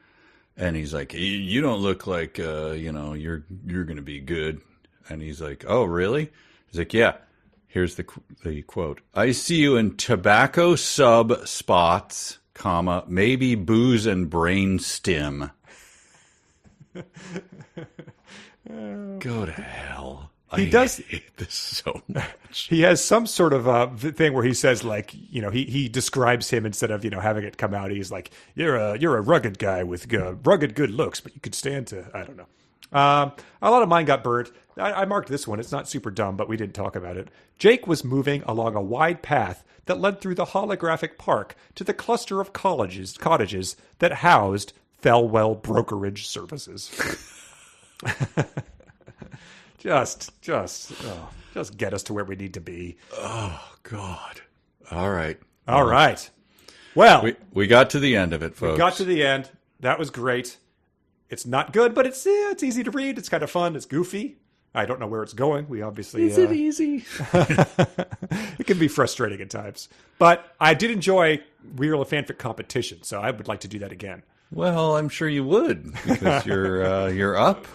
And he's like, you don't look like, you're going to be good. And he's like, oh, really? He's like, yeah. Here's the quote. I see you in tobacco sub spots, comma, maybe booze and brain stim. Go to hell. I hate this so much. He has some sort of thing where he says, like, you know, he describes him instead of, you know, having it come out. He's like, you're a rugged guy with rugged good looks, but you could stand to, I don't know. A lot of mine got burnt. I marked this one. It's not super dumb, but we didn't talk about it. Jake was moving along a wide path that led through the holographic park to the cluster of cottages that housed Thelwell Brokerage Services. Just get us to where we need to be. Oh, God. All right. All right. Well, we got to the end of it, folks. we got to the end. That was great. It's not good, but it's easy to read. It's kind of fun. It's goofy. I don't know where it's going. We obviously... Is it easy? It can be frustrating at times. But I did enjoy Real Fanfic competition, so I would like to do that again. Well, I'm sure you would, because you're up.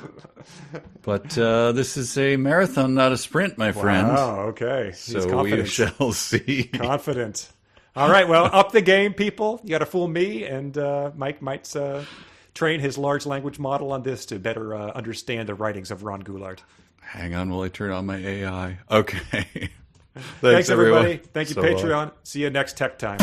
But this is a marathon, not a sprint, my friend. Wow, okay. He's So confident. we shall see. Confident. All right, well, up the game, people. You got to fool me, and Mike might train his large language model on this to better understand the writings of Ron Goulart. Hang on while I turn on my AI. Okay. Thanks everybody. everyone. Thank you, So long. Patreon. See you next Tech Time.